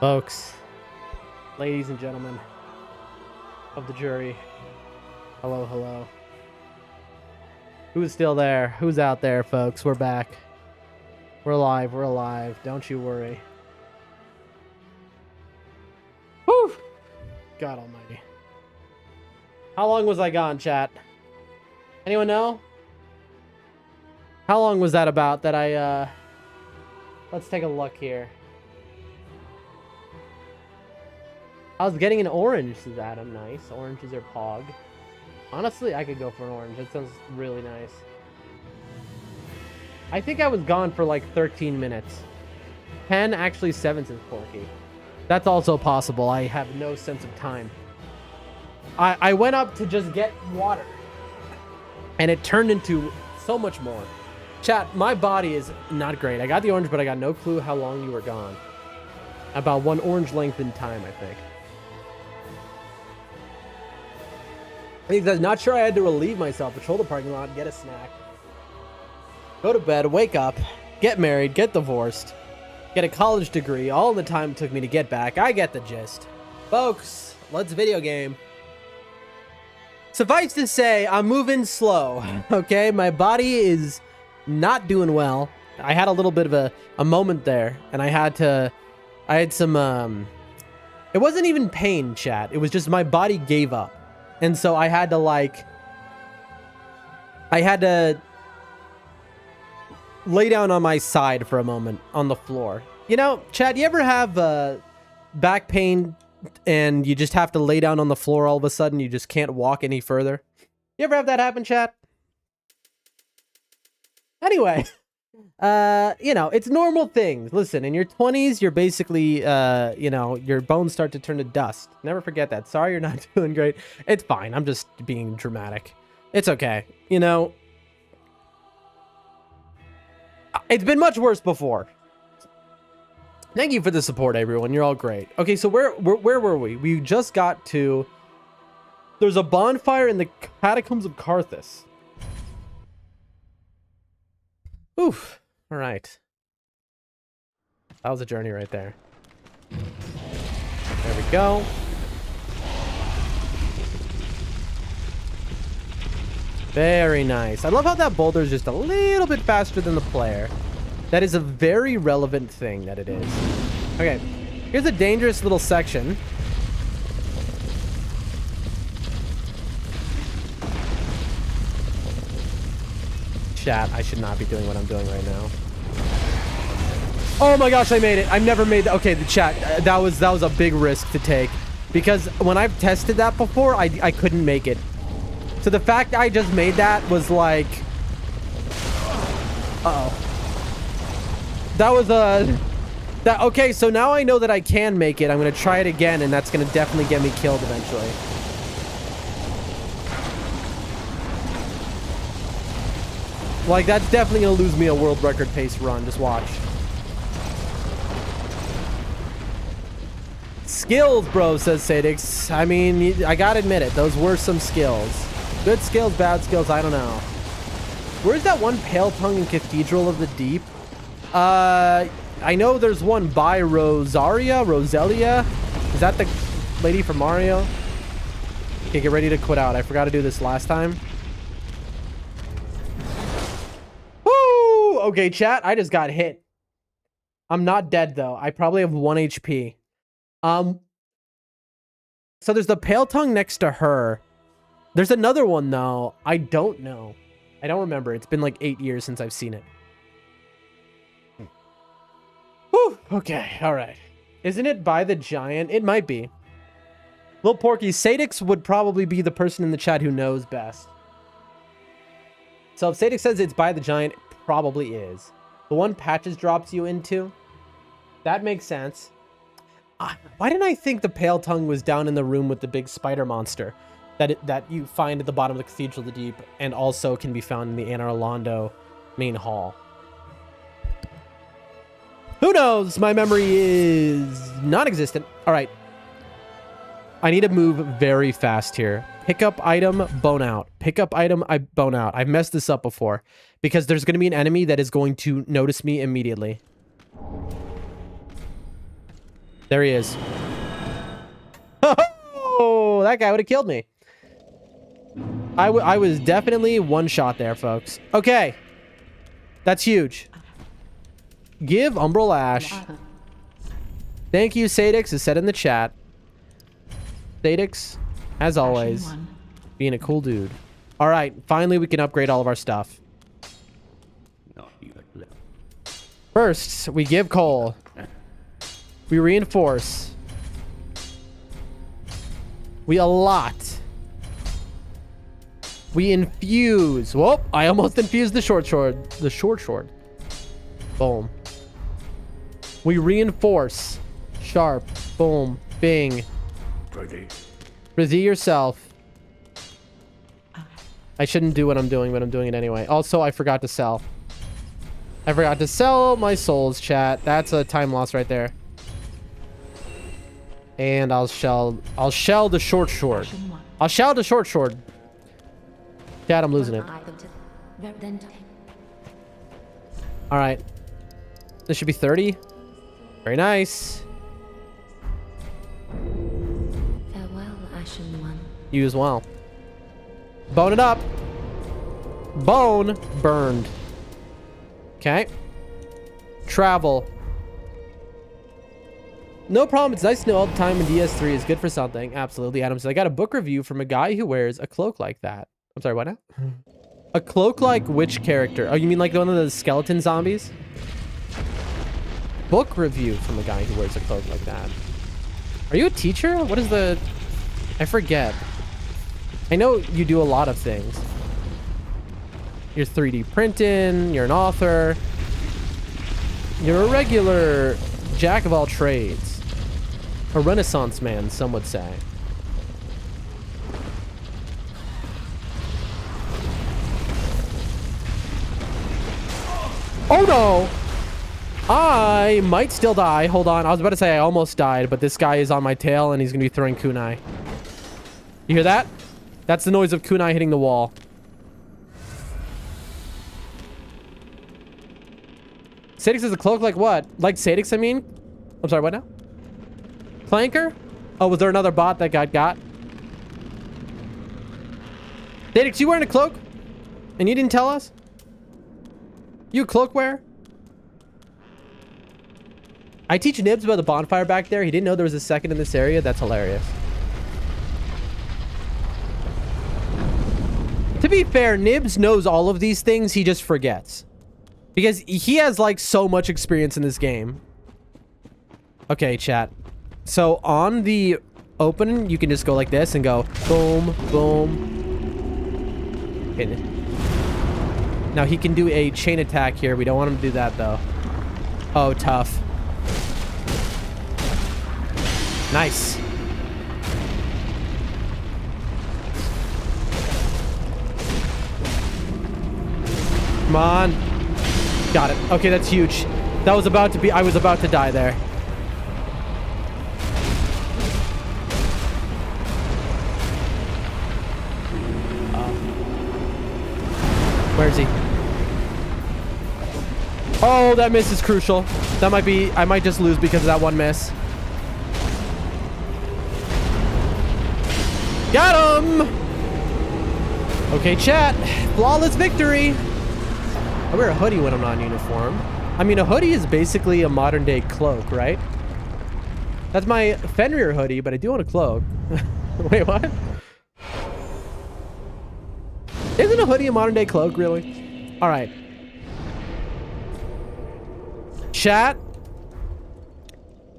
Folks, ladies and gentlemen of the jury, hello, hello. Who's still there? Who's out there, folks? We're back. We're alive. We're alive. Don't you worry. Whew! God almighty. How long was I gone, chat? Anyone know? How long was that about that I, Let's take a look here. I was getting an orange, says Adam. Nice. Oranges are pog. Honestly, I could go for an orange. That sounds really nice. I think I was gone for like 13 minutes. 10, actually 7 since Porky. That's also possible. I have no sense of time. I went up to just get water. And it turned into so much more. Chat, my body is not great. I got the orange, but I got no clue how long you were gone. About one orange length in time, I think. I'm not sure I had to relieve myself, patrol the parking lot, get a snack, go to bed, wake up, get married, get divorced, get a college degree, all the time it took me to get back. I get the gist. Folks, let's video game. Suffice to say, I'm moving slow, okay? My body is not doing well. I had a little bit of a moment there, and I had some, it wasn't even pain, chat. It was just my body gave up. And so I had to lay down on my side for a moment on the floor. You know, Chad, you ever have back pain and you just have to lay down on the floor all of a sudden? You just can't walk any further. You ever have that happen, Chad? Anyway, you know, it's normal things. Listen, in your 20s, you're basically, you know, your bones start to turn to dust. Never forget that. Sorry you're not doing great. It's fine. I'm just being dramatic. It's okay. You know, it's been much worse before. Thank you for the support, everyone. You're all great. Okay, so where were we? We just got to... There's a bonfire in the catacombs of Carthus. Oof. All right. That was a journey right there. There we go. Very nice. I love how that boulder is just a little bit faster than the player. That is a very relevant thing that it is. Okay. Here's a dangerous little section. Chat, I should not be doing what I'm doing right now. Oh my gosh, I made it. I've never made that. Okay, the chat, that was a big risk to take because when I've tested that before, I couldn't make it. So the fact I just made that was like, that was okay, so now I know that I can make it. I'm going to try it again and that's going to definitely get me killed eventually. Like, that's definitely going to lose me a world record pace run. Just watch. Skills, bro, says Sadix. I mean, I gotta admit it. Those were some skills. Good skills, bad skills, I don't know. Where's that one pale tongue in Cathedral of the Deep? I know there's one by Rosaria? Is that the lady from Mario? Okay, get ready to quit out. I forgot to do this last time. Okay, chat, I just got hit. I'm not dead, though. I probably have 1 HP. So there's the pale tongue next to her. There's another one, though. I don't know. I don't remember. It's been like 8 years since I've seen it. Whew. Okay, all right. Isn't it by the giant? It might be. Lil Porky, Sadix would probably be the person in the chat who knows best. So if Sadix says it's by the giant, probably is. The one Patches drops you into? That makes sense. Why didn't I think the pale tongue was down in the room with the big spider monster that you find at the bottom of the Cathedral of the Deep and also can be found in the Anne Orlando main hall? Who knows? My memory is non-existent. All right. I need to move very fast here. Pick up item, bone out. Pick up item, I bone out. I've messed this up before because there's going to be an enemy that is going to notice me immediately. There he is. Oh, that guy would have killed me. I was definitely one shot there, folks. Okay. That's huge. Give Umbral Ash. Thank you, Sadix, is said in the chat. Sadix, as always, being a cool dude. All right, finally we can upgrade all of our stuff. First, we give coal. We reinforce. We allot. We infuse. Whoop, I almost infused the short sword. The short sword. Boom. We reinforce. Sharp. Boom. Bing. Ready yourself. I shouldn't do what I'm doing, but I'm doing it anyway. Also, I forgot to sell. I forgot to sell my souls, chat. That's a time loss right there. And I'll shell the short sword. I'll shell the short sword. Chat, I'm losing it. All right. This should be 30. Very nice. Farewell, Ashen One. You as well. Bone it up. Bone burned. Okay. Travel. No problem. It's nice to know all the time in DS3 is good for something. Absolutely. Adam says, I got a book review from a guy who wears a cloak like that. I'm sorry, what now? A cloak like which character? Oh, you mean like one of the skeleton zombies? Book review from a guy who wears a cloak like that. Are you a teacher? What is the... I forget. I know you do a lot of things. You're 3D printing. You're an author. You're a regular jack of all trades. A renaissance man, some would say. Oh no! I might still die. Hold on. I was about to say I almost died, but this guy is on my tail and he's going to be throwing kunai. You hear that? That's the noise of kunai hitting the wall. Sadix is a cloak like what? Like Sadix, I mean? I'm sorry, what now? Clanker? Oh, was there another bot that got? Sadix, you wearing a cloak? And you didn't tell us? You a cloak wearer? I teach Nibs about the bonfire back there. He didn't know there was a second in this area. That's hilarious. To be fair, Nibs knows all of these things. He just forgets. Because he has like so much experience in this game. Okay, chat. So on the open, you can just go like this and go boom, boom. Okay. Now he can do a chain attack here. We don't want him to do that though. Oh, tough. Nice. Come on. Got it. Okay, that's huge. That was about to be... I was about to die there. Where is he? Oh, that miss is crucial. That might be... I might just lose because of that one miss. Got him! Okay, chat. Flawless victory. I wear a hoodie when I'm not in uniform. I mean, a hoodie is basically a modern day cloak, right? That's my Fenrir hoodie, but I do want a cloak. Wait, what? Isn't a hoodie a modern day cloak, really? All right. Chat.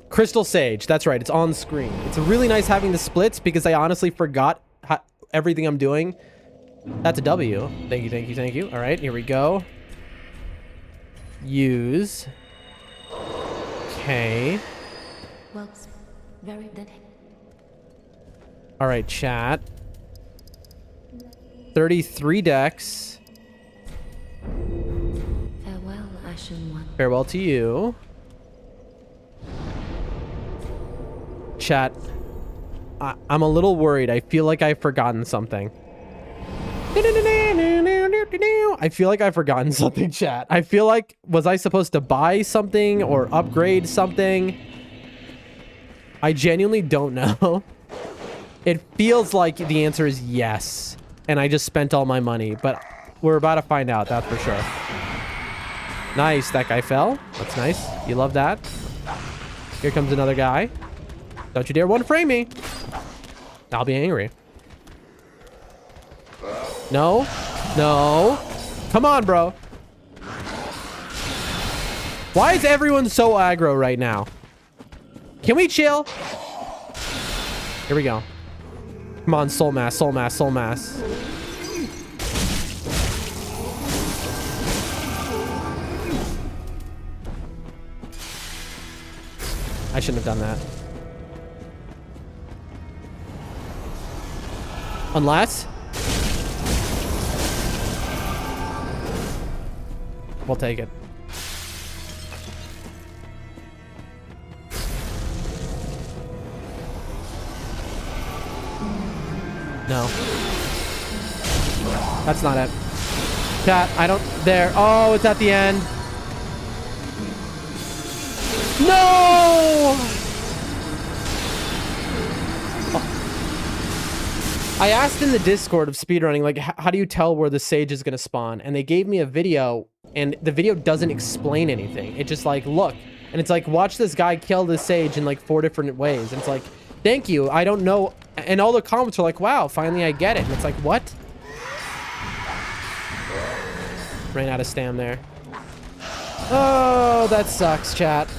Crystal Sage. That's right. It's on screen. It's really nice having the splits because I honestly forgot everything I'm doing. That's a W. Thank you, thank you, thank you. All right, here we go. Use. Okay. Well, very dead. All right, chat. 33 decks. Farewell, Ashen One. Farewell to you. Chat. I'm a little worried. I feel like I've forgotten something. I feel like I've forgotten something, chat. I feel like, was I supposed to buy something or upgrade something? I genuinely don't know. It feels like the answer is yes. And I just spent all my money, but we're about to find out, that's for sure. Nice, that guy fell. That's nice. You love that. Here comes another guy. Don't you dare one frame me. I'll be angry. No. No. Come on, bro. Why is everyone so aggro right now? Can we chill? Here we go. Come on, soul mass, soul mass, soul mass. I shouldn't have done that. Unless... we'll take it. No. That's not it. Chat, I don't... there. Oh, it's at the end. No! Oh. I asked in the Discord of speedrunning, like, how do you tell where the sage is going to spawn? And they gave me a video, and the video doesn't explain anything. It just like, look. And it's like, watch this guy kill the sage in like 4 different ways. And it's like, thank you. I don't know. And all the comments are like, wow, finally I get it. And it's like, what? Ran out of stam there. Oh, that sucks, chat.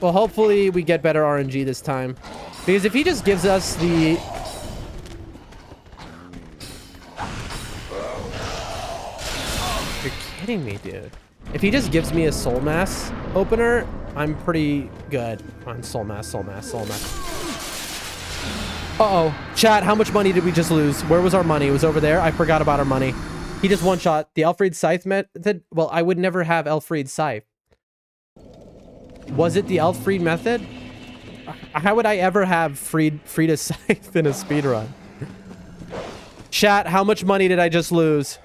Well, hopefully we get better RNG this time. Because if he just gives us the... You're kidding me, dude. If he just gives me a soul mass opener, I'm pretty good on soul mass, soul mass, soul mass. Uh-oh. Chat, how much money did we just lose? Where was our money? It was over there. I forgot about our money. He just one-shot. The Elfried Scythe method? Well, I would never have Elfried Scythe. Was it the Elfried method? How would I ever have Frida Scythe in a speedrun? Chat, how much money did I just lose?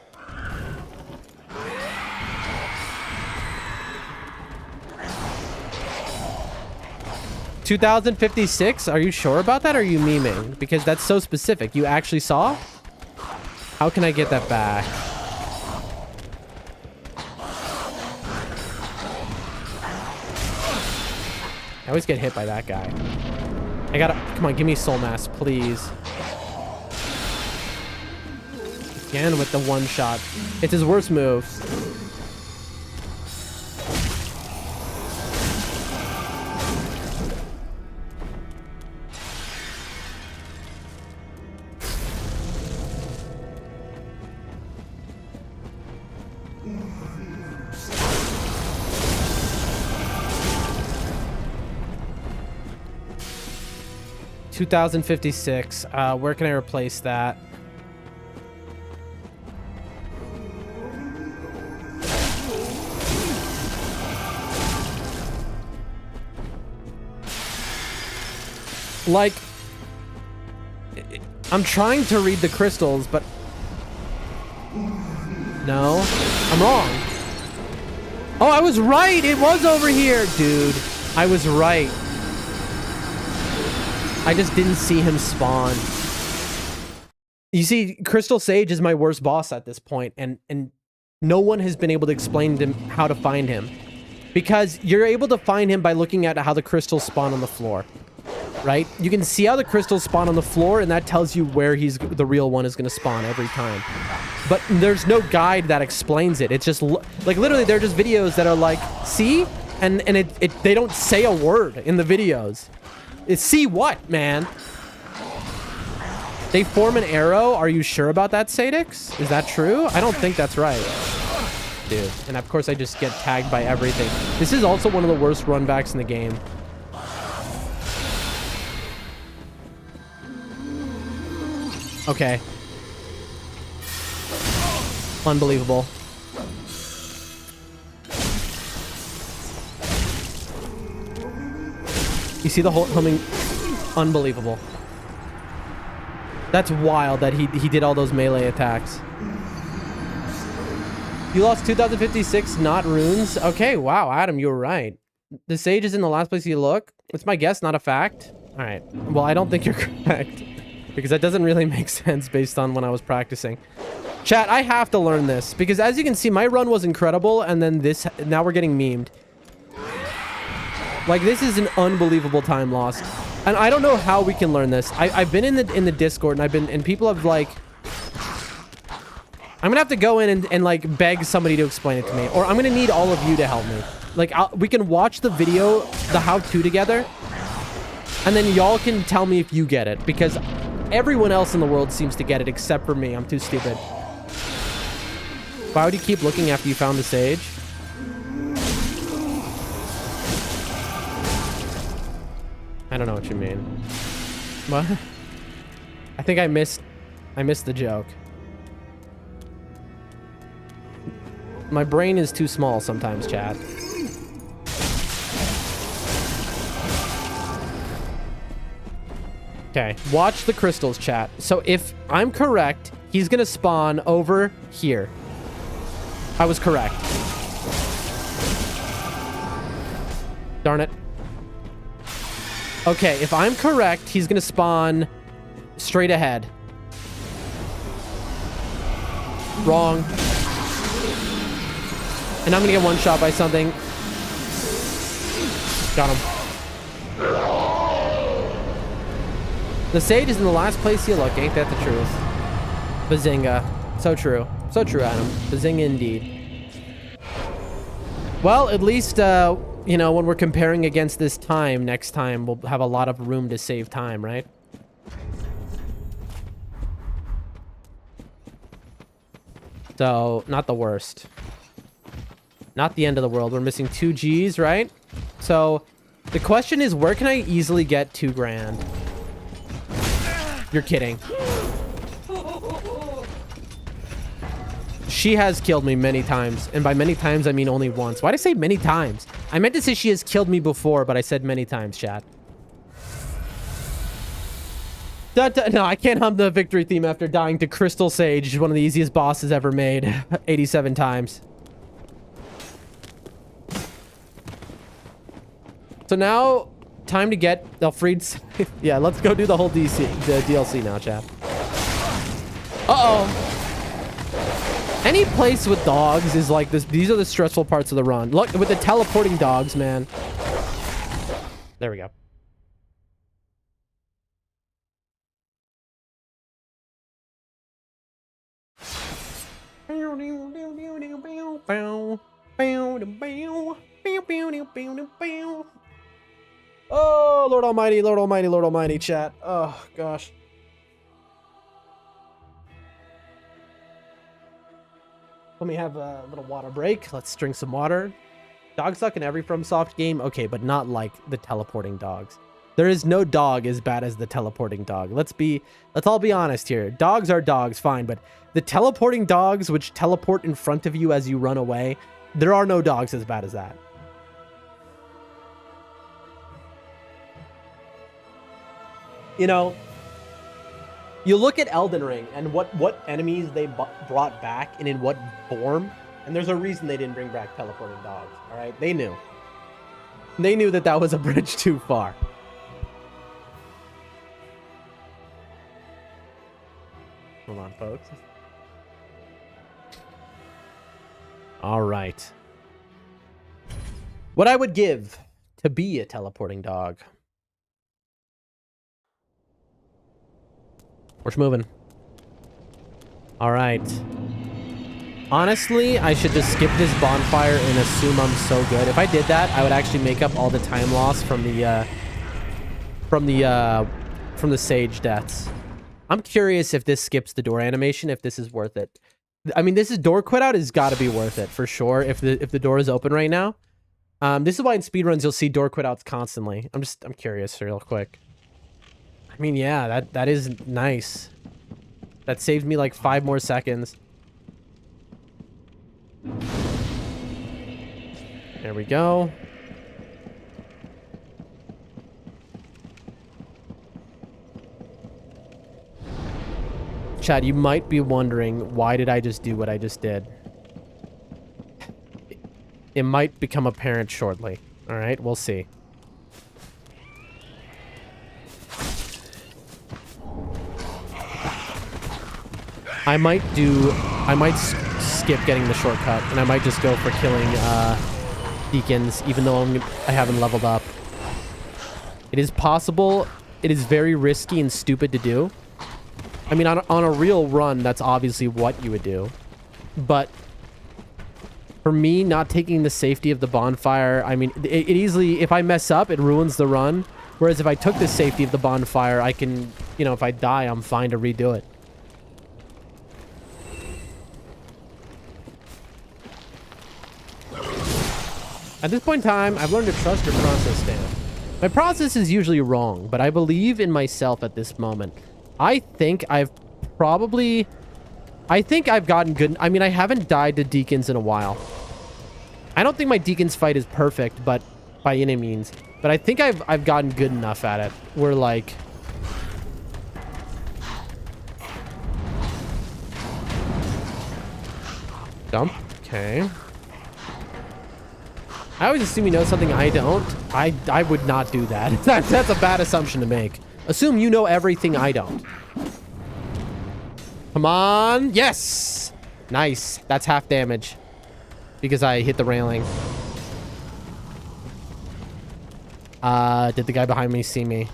$2,056? Are you sure about that, or are you memeing? Because that's so specific. You actually saw? How can I get that back? I always get hit by that guy. I gotta... Come on, give me soul mass, please. Again with the one shot. It's his worst move. $2,056. Where can I replace that? Like, I'm trying to read the crystals, but no, I'm wrong. Oh, I was right. It was over here, dude. I was right. I just didn't see him spawn. You see, Crystal Sage is my worst boss at this point, and no one has been able to explain to him how to find him. Because you're able to find him by looking at how the crystals spawn on the floor. Right? You can see how the crystals spawn on the floor, and that tells you where the real one is going to spawn every time. But there's no guide that explains it. It's just, like, literally, they're just videos that are like, see? And they don't say a word in the videos. See what, man? They form an arrow? Are you sure about that, Sadix? Is that true? I don't think that's right. Dude. And of course I just get tagged by everything. This is also one of the worst runbacks in the game. Okay. Unbelievable. You see the whole homing? Unbelievable. That's wild that he did all those melee attacks. You lost 2,056, not runes? Okay, wow, Adam, you were right. The sage is in the last place you look? It's my guess, not a fact. All right. Well, I don't think you're correct because that doesn't really make sense based on when I was practicing. Chat, I have to learn this because as you can see, my run was incredible and then this, now we're getting memed. Like, this is an unbelievable time lost. And I don't know how we can learn this. I've been in the Discord and people have like... I'm gonna have to go in and like beg somebody to explain it to me. Or I'm gonna need all of you to help me. Like, we can watch the video, the how-to together. And then y'all can tell me if you get it. Because everyone else in the world seems to get it except for me. I'm too stupid. Why would you keep looking after you found the sage? I don't know what you mean. What? I think I missed the joke. My brain is too small sometimes, chat. Okay, watch the crystals, chat. So if I'm correct, he's gonna spawn over here. I was correct. Darn it. Okay, if I'm correct, he's gonna spawn straight ahead. Wrong. And I'm gonna get one shot by something. Got him. The sage is in the last place you look. Ain't that the truth? Bazinga. So true. So true, Adam. Bazinga indeed. Well, at least, you know, when we're comparing against this time, next time we'll have a lot of room to save time, right? So, not the worst. Not the end of the world. We're missing 2 G's, right? So, the question is, where can I easily get 2 grand? You're kidding. She has killed me many times. And by many times, I mean only once. Why did I say many times? I meant to say she has killed me before, but I said many times, chat. No, I can't hum the victory theme after dying to Crystal Sage, one of the easiest bosses ever made. 87 times. So now, time to get Elfried's... Yeah, let's go do the whole DLC now, chat. Uh-oh. Any place with dogs is like this. These are the stressful parts of the run. Look, with the teleporting dogs, man. There we go. Oh, Lord Almighty, Lord Almighty, Lord Almighty, chat. Oh, gosh. Let me have a little water break. Let's drink some water. Dogs suck in every FromSoft game. Okay, but not like the teleporting dogs. There is no dog as bad as the teleporting dog. Let's all be honest here. Dogs are dogs, fine, but the teleporting dogs which teleport in front of you as you run away, there are no dogs as bad as that. You know, you look at Elden Ring and what enemies they brought back and in what form, and there's a reason they didn't bring back teleporting dogs, all right? They knew. They knew that that was a bridge too far. Hold on, folks. All right. What I would give to be a teleporting dog. We're moving. All right. Honestly, I should just skip this bonfire and assume I'm so good. If I did that, I would actually make up all the time loss from the sage deaths. I'm curious if this skips the door animation, if this is worth it. I mean, this is door quit out has got to be worth it for sure. If the door is open right now, this is why in speedruns you'll see door quit outs constantly. I'm curious real quick. I mean, yeah, that is nice. That saved me like 5 more seconds. There we go. Chad, you might be wondering, why did I just do what I just did? It might become apparent shortly, All right, we'll see. I might skip getting the shortcut, and I might just go for killing deacons, even though I haven't leveled up. It is possible. It is very risky and stupid to do. I mean, on a real run, that's obviously what you would do. But for me, not taking the safety of the bonfire, I mean, it easily, if I mess up, it ruins the run. Whereas if I took the safety of the bonfire, I can, you know, if I die, I'm fine to redo it. At this point in time, I've learned to trust your process, Stan. My process is usually wrong, but I believe in myself at this moment. I think I've gotten good. I mean, I haven't died to deacons in a while. I don't think my deacons fight is perfect, but by any means. But I think I've gotten good enough at it. We're like... Dump. Okay. I always assume you know something I don't. I would not do that. That's a bad assumption to make. Assume you know everything I don't. Come on. Yes. Nice. That's half damage. Because I hit the railing. Did the guy behind me see me?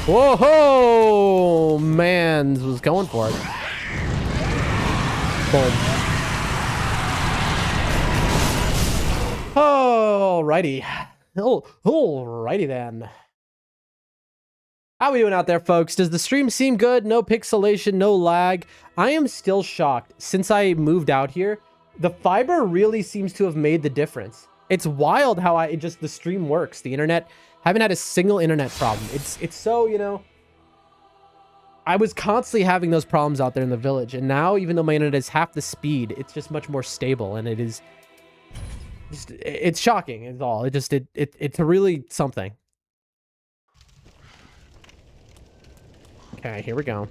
Whoa! Man was going for it. Boom. Alrighty. Alrighty then. How we doing out there, folks? Does the stream seem good? No pixelation, no lag. I am still shocked. Since I moved out here, the fiber really seems to have made the difference. It's wild how the stream works. The internet, haven't had a single internet problem. It's so, you know, I was constantly having those problems out there in the village. And now, even though my internet is half the speed, it's just much more stable. And it's shocking. It's all. It's really something. Okay, here we go.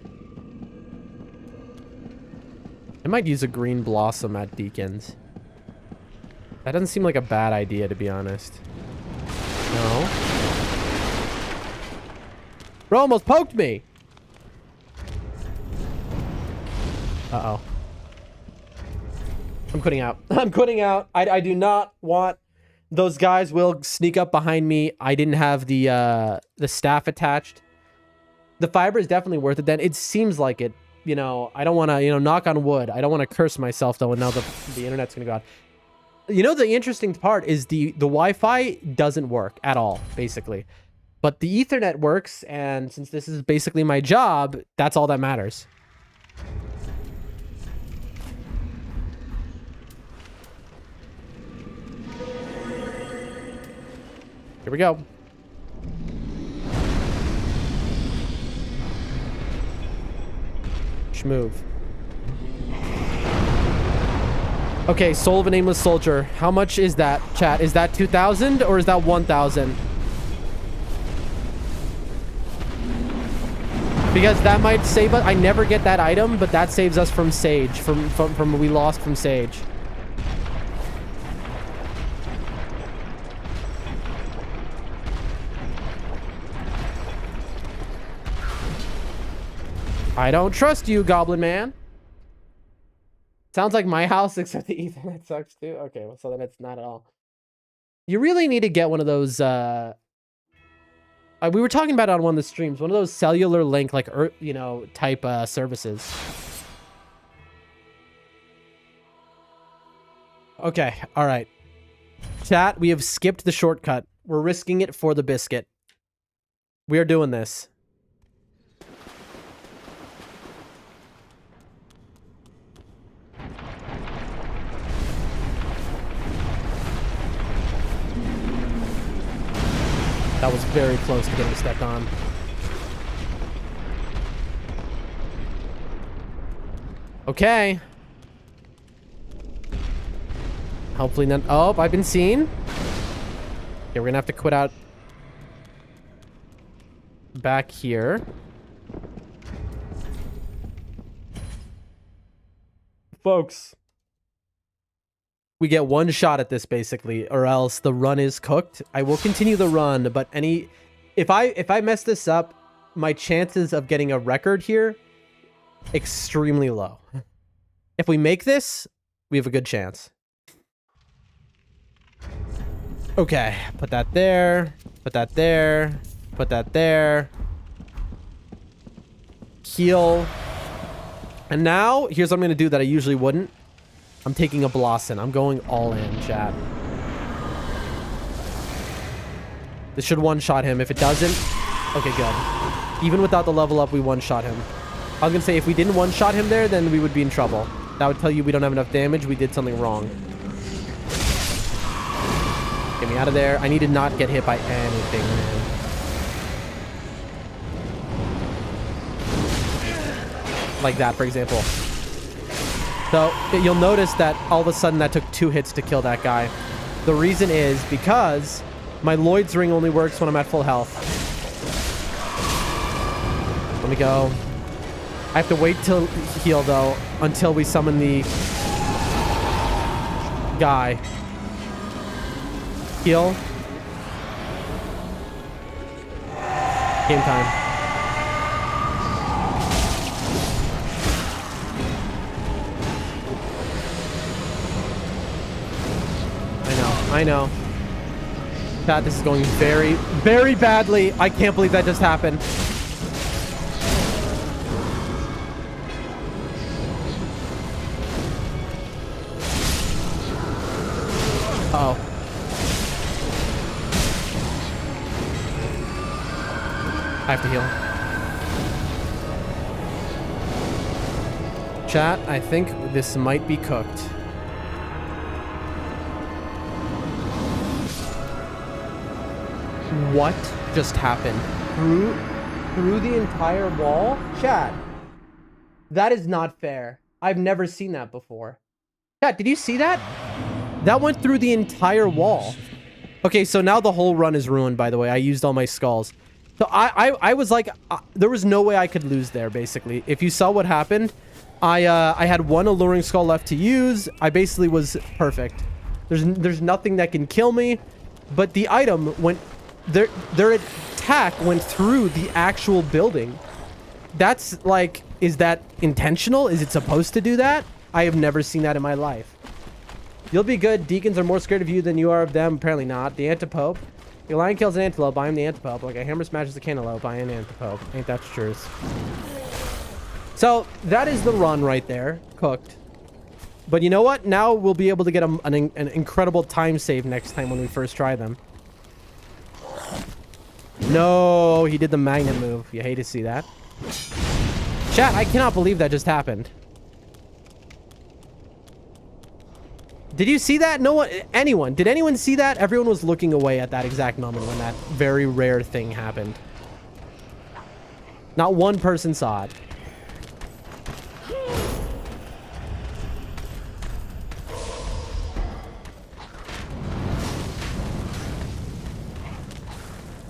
I might use a green blossom at Deacons. That doesn't seem like a bad idea, to be honest. No. Bro almost poked me. Uh-oh. I'm quitting out. I'm quitting out. I do not want... Those guys will sneak up behind me. I didn't have the staff attached. The fiber is definitely worth it then. It seems like it. You know, I don't want to, you know, knock on wood. I don't want to curse myself, though, and now the internet's going to go out. You know, the interesting part is the Wi-Fi doesn't work at all, basically. But the Ethernet works, and since this is basically my job, that's all that matters. Here we go. Move. Okay, Soul of a Nameless Soldier. How much is that, chat? Is that 2,000 or is that 1,000? Because that might save us. I never get that item, but that saves us from Sage. From we lost from Sage. I don't trust you, Goblin Man. Sounds like my house, except the Ethernet sucks too. Okay, well, so then it's not at all. You really need to get one of those, we were talking about it on one of the streams, one of those cellular link, like, you know, type services. Okay, all right. Chat, we have skipped the shortcut. We're risking it for the biscuit. We are doing this. That was very close to getting stepped on. Okay. Hopefully not. Oh, I've been seen. Okay, we're gonna have to quit out back here. Folks, We get one shot at this basically, or else the run is cooked. I will continue the run, but if I mess this up, my chances of getting a record here extremely low. If we make this, we have a good chance. Okay, put that there, put that there, put that there. Heal. And now, here's what I'm going to do that I usually wouldn't. I'm taking a Blossom. I'm going all in, chat. This should one-shot him. If it doesn't, okay, good. Even without the level up, we one-shot him. I was going to say, if we didn't one-shot him there, then we would be in trouble. That would tell you we don't have enough damage. We did something wrong. Get me out of there. I need to not get hit by anything, man. Like that, for example. So you'll notice that all of a sudden that took 2 hits to kill that guy. The reason is because my Lloyd's ring only works when I'm at full health. Let me go. I have to wait till heal though until we summon the guy. Heal. Game time. I know. Chat, this is going very, very badly. I can't believe that just happened. Uh-oh. I have to heal. Chat, I think this might be cooked. What just happened? Through the entire wall? Chat, that is not fair. I've never seen that before. Chat, did you see that? That went through the entire wall. Okay, so now the whole run is ruined, by the way. I used all my skulls. So I was like, there was no way I could lose there, basically. If you saw what happened, I had one alluring skull left to use. I basically was perfect. There's nothing that can kill me, but the item went... Their attack went through the actual building. That's like, is that intentional? Is it supposed to do that? I have never seen that in my life. You'll be good. Deacons are more scared of you than you are of them. Apparently not. The antipope. The lion kills an antelope. I am the antipope. Like a hammer smashes a cantaloupe. I am an antipope. Ain't that the truth? So that is the run right there. Cooked. But you know what? Now we'll be able to get an incredible time save next time when we first try them. No, he did the magnet move. You hate to see that. Chat, I cannot believe that just happened. Did you see that? No one, anyone. Did anyone see that? Everyone was looking away at that exact moment when that very rare thing happened. Not one person saw it.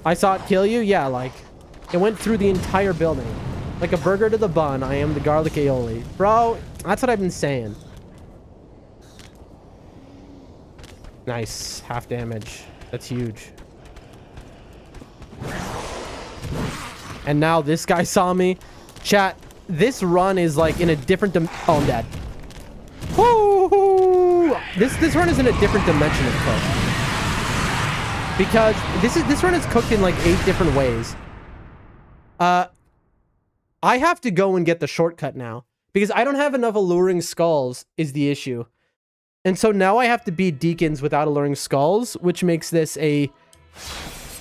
I saw it kill you? Yeah, like, it went through the entire building. Like a burger to the bun, I am the garlic aioli. Bro, that's what I've been saying. Nice. Half damage. That's huge. And now this guy saw me. Chat, this run is like in a different oh, I'm dead. Woo! This run is in a different dimension of cook. Because this run is cooked in like 8 different ways. I have to go and get the shortcut now. Because I don't have enough alluring skulls is the issue. And so now I have to beat deacons without alluring skulls, which makes this a...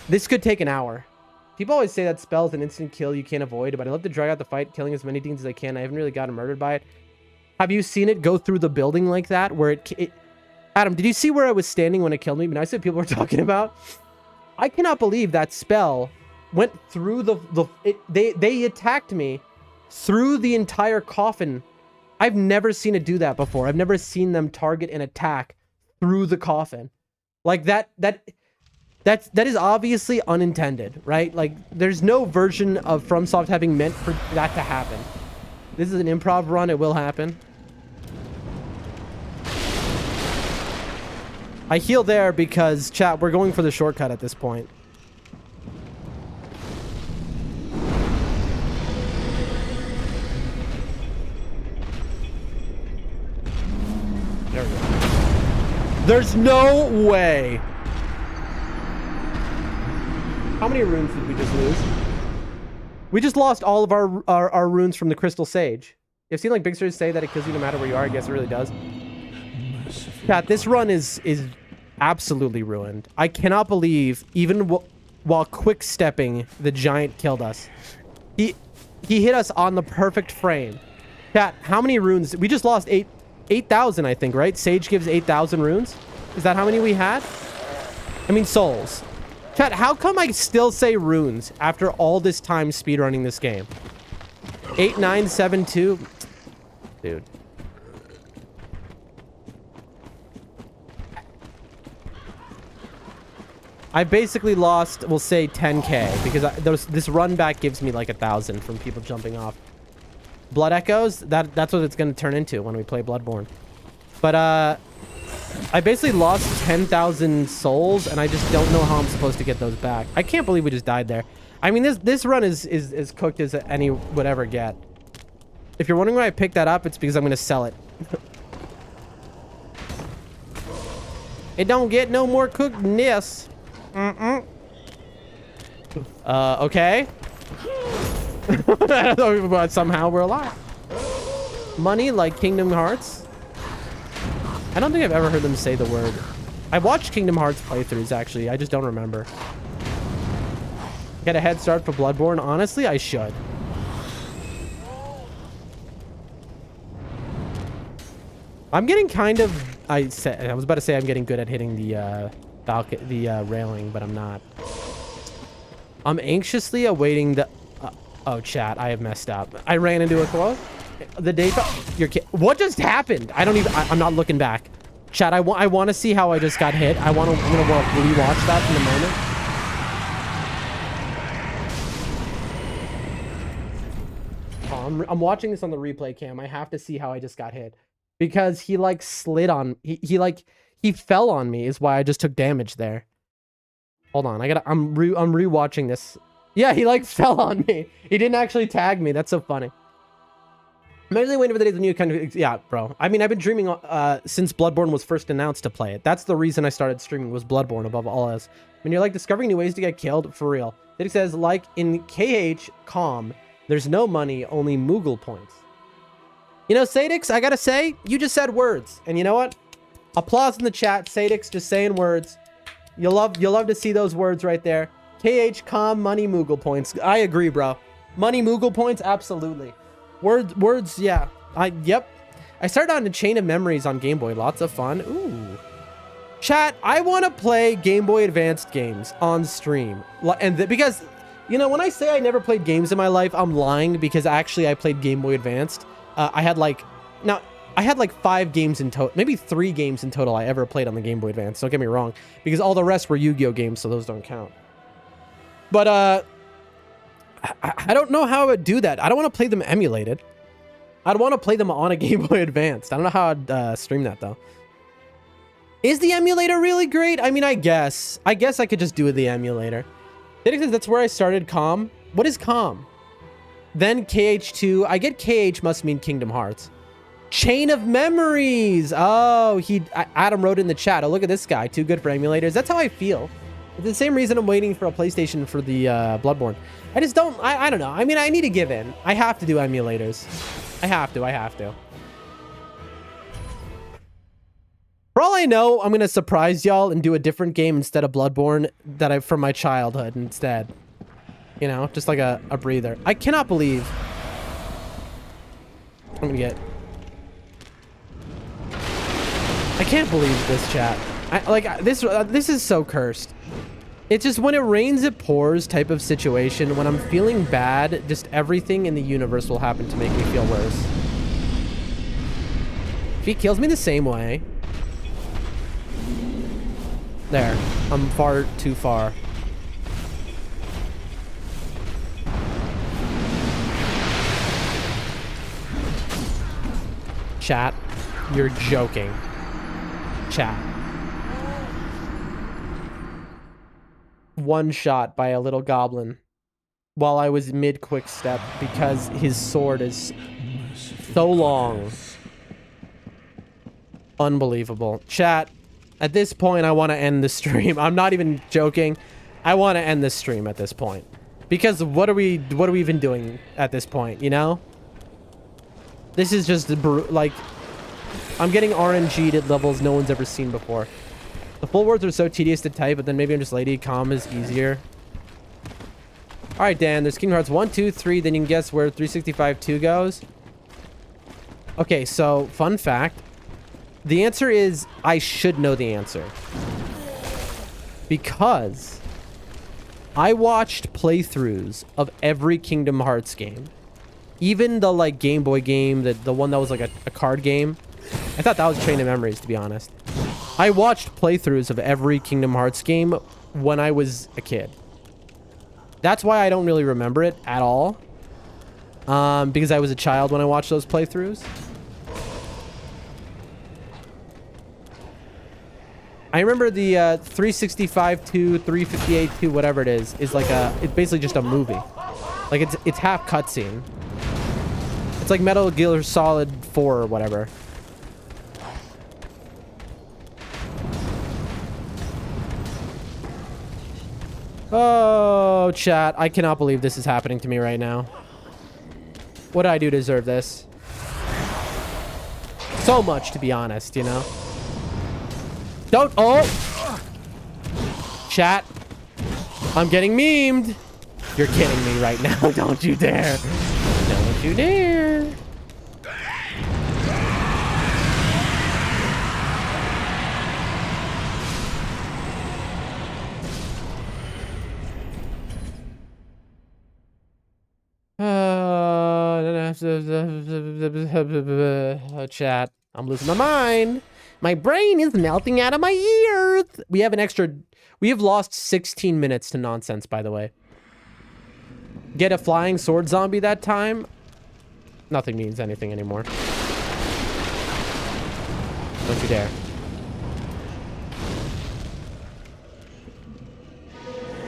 This could take an hour. People always say that spell is an instant kill you can't avoid, but I love to drag out the fight, killing as many deacons as I can. I haven't really gotten murdered by it. Have you seen it go through the building like that? Where it Adam, did you see where I was standing when it killed me? But I said people were talking about. I cannot believe that spell went through they attacked me through the entire coffin. I've never seen it do that before. I've never seen them target and attack through the coffin. Like that is obviously unintended, right? Like there's no version of FromSoft having meant for that to happen. This is an improv run. It will happen. I heal there because, chat, we're going for the shortcut at this point. There we go. There's no way. How many runes did we just lose? We just lost all of our runes from the Crystal Sage. You've seen like Big Stars say that it kills you no matter where you are. I guess it really does. Chat, this run is absolutely ruined. I cannot believe even while quick stepping, the giant killed us. He hit us on the perfect frame. Chat, how many runes? We just lost 8,000, I think, right? Sage gives 8,000 runes. Is that how many we had? I mean, souls. Chat, how come I still say runes after all this time speedrunning this game? 8972? Dude. I basically lost, we'll say 10k because this run back gives me like 1,000 from people jumping off. Blood Echoes, that's what it's going to turn into when we play Bloodborne. But I basically lost 10,000 souls and I just don't know how I'm supposed to get those back. I can't believe we just died there. I mean, this run is cooked as any would ever get. If you're wondering why I picked that up, it's because I'm going to sell it. It don't get no more cooked than this. Okay. But somehow we're alive. Money like Kingdom Hearts. I don't think I've ever heard them say the word. I've watched Kingdom Hearts playthroughs, actually. I just don't remember. Get a head start for Bloodborne? Honestly, I should. I'm getting kind of... I was about to say I'm getting good at hitting the railing, but I'm not. I'm anxiously awaiting the... oh, chat, I have messed up. I ran into a quote. The data... What just happened? I don't even... I'm not looking back. Chat, I want to see how I just got hit. I'm gonna rewatch that in a moment. I'm watching this on the replay cam. I have to see how I just got hit. Because he, like, slid on... He fell on me is why I just took damage there. Hold on. I'm rewatching this. Yeah, he, like, fell on me. He didn't actually tag me. That's so funny. I'm actually waiting for the day the new kind of... Yeah, bro. I mean, I've been dreaming since Bloodborne was first announced to play it. That's the reason I started streaming was Bloodborne above all else. When you're, like, discovering new ways to get killed, for real. It says, like, in KH Calm, there's no money, only Moogle points. You know, Sadix, I gotta say, you just said words. And you know what? Applause in the chat. Sadix just saying words. You'll love to see those words right there. KH Calm, money, Moogle points. I agree, bro. Money, Moogle points, absolutely. Words, yeah. Yep. I started on a Chain of Memories on Game Boy. Lots of fun. Ooh. Chat, I want to play Game Boy Advanced games on stream. Because, you know, when I say I never played games in my life, I'm lying because actually I played Game Boy Advanced. I had like 5 games in total, maybe 3 games in total I ever played on the Game Boy Advance. Don't get me wrong, because all the rest were Yu-Gi-Oh games, so those don't count. But I don't know how I would do that. I don't want to play them emulated. I'd want to play them on a Game Boy Advanced. I don't know how I'd stream that though. Is the emulator really great? I mean, I guess I could just do the emulator. That's where I started Calm. What is Calm? Then KH2. I get KH must mean Kingdom Hearts. Chain of Memories. Oh, Adam wrote in the chat. Oh, look at this guy. Too good for emulators. That's how I feel. It's the same reason I'm waiting for a PlayStation for the Bloodborne. I just don't... I don't know. I mean, I need to give in. I have to do emulators. I have to. For all I know, I'm going to surprise y'all and do a different game instead of Bloodborne from my childhood instead. You know, just like a breather. I cannot believe... I'm going to get... I can't believe this, chat. This is so cursed. It's just when it rains, it pours type of situation. When I'm feeling bad, just everything in the universe will happen to make me feel worse. If he kills me the same way... There. I'm far too far. Chat, you're joking. Chat. one shot by a little goblin while I was mid quick step because his sword is so long. Unbelievable. Chat, at this point, I want to end the stream. I'm not even joking. I want to end this stream at this point. Because what are we even doing at this point, you know? This is just, like, I'm getting RNG'd at levels no one's ever seen before. The full words are so tedious to type, but then maybe I'm just lady. Calm is easier. Alright, Dan, there's Kingdom Hearts 1, 2, 3, then you can guess where 365 2 goes. Okay, so, fun fact. The answer is, I should know the answer. Because I watched playthroughs of every Kingdom Hearts game. Even the, like, Game Boy game, the one that was, like, a card game. I thought that was Chain of Memories, to be honest. I watched playthroughs of every Kingdom Hearts game when I was a kid. That's why I don't really remember it at all. Because I was a child when I watched those playthroughs. I remember the 365 2, 358 2, whatever it is like it's basically just a movie. Like it's half cutscene. It's like Metal Gear Solid 4 or whatever. Oh, chat. I cannot believe this is happening to me right now. What did I do to deserve this? So much, to be honest, you know? Don't... Oh! Chat. I'm getting memed. You're kidding me right now. Don't you dare. Don't you dare. Chat. I'm losing my mind. My brain is melting out of my ears. We have lost 16 minutes to nonsense, by the way. Get a flying sword zombie that time? Nothing means anything anymore. Don't you dare.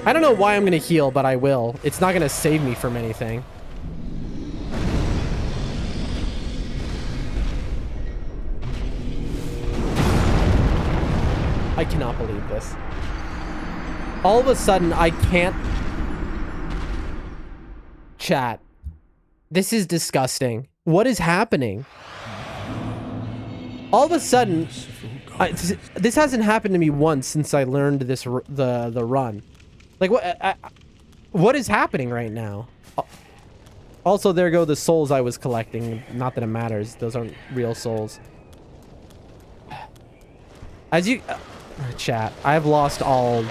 I don't know why I'm gonna heal, but I will. It's not gonna save me from anything. I cannot believe this. All of a sudden, I can't... Chat. This is disgusting. What is happening? All of a sudden... this hasn't happened to me once since I learned this the run. Like, what is happening right now? Also, there go the souls I was collecting. Not that it matters. Those aren't real souls. As you... chat, I've lost all...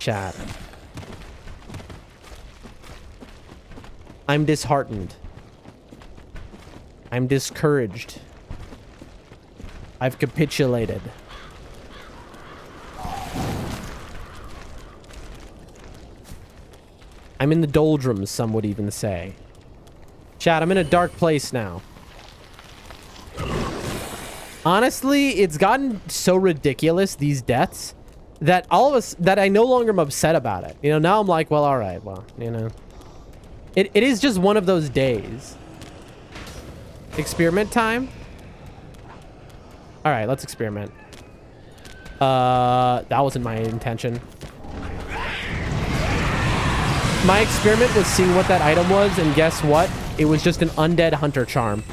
Chat. I'm disheartened. I'm discouraged. I've capitulated. I'm in the doldrums, some would even say. Chat, I'm in a dark place now. Honestly, it's gotten so ridiculous, these deaths, that that I no longer am upset about it. You know, now I'm like, well, all right, well, you know. It is just one of those days. Experiment time? All right, let's experiment. That wasn't my intention. My experiment was seeing what that item was, and guess what? It was just an undead hunter charm.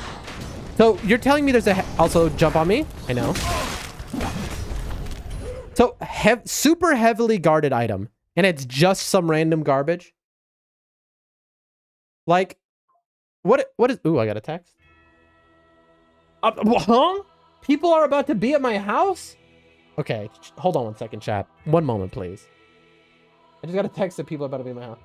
So you're telling me there's also jump on me? I know. So super heavily guarded item, and it's just some random garbage. Like, what is? Ooh, I got a text. Huh? People are about to be at my house? Okay, hold on one second, chat. One moment, please. I just got a text that people are about to be at my house.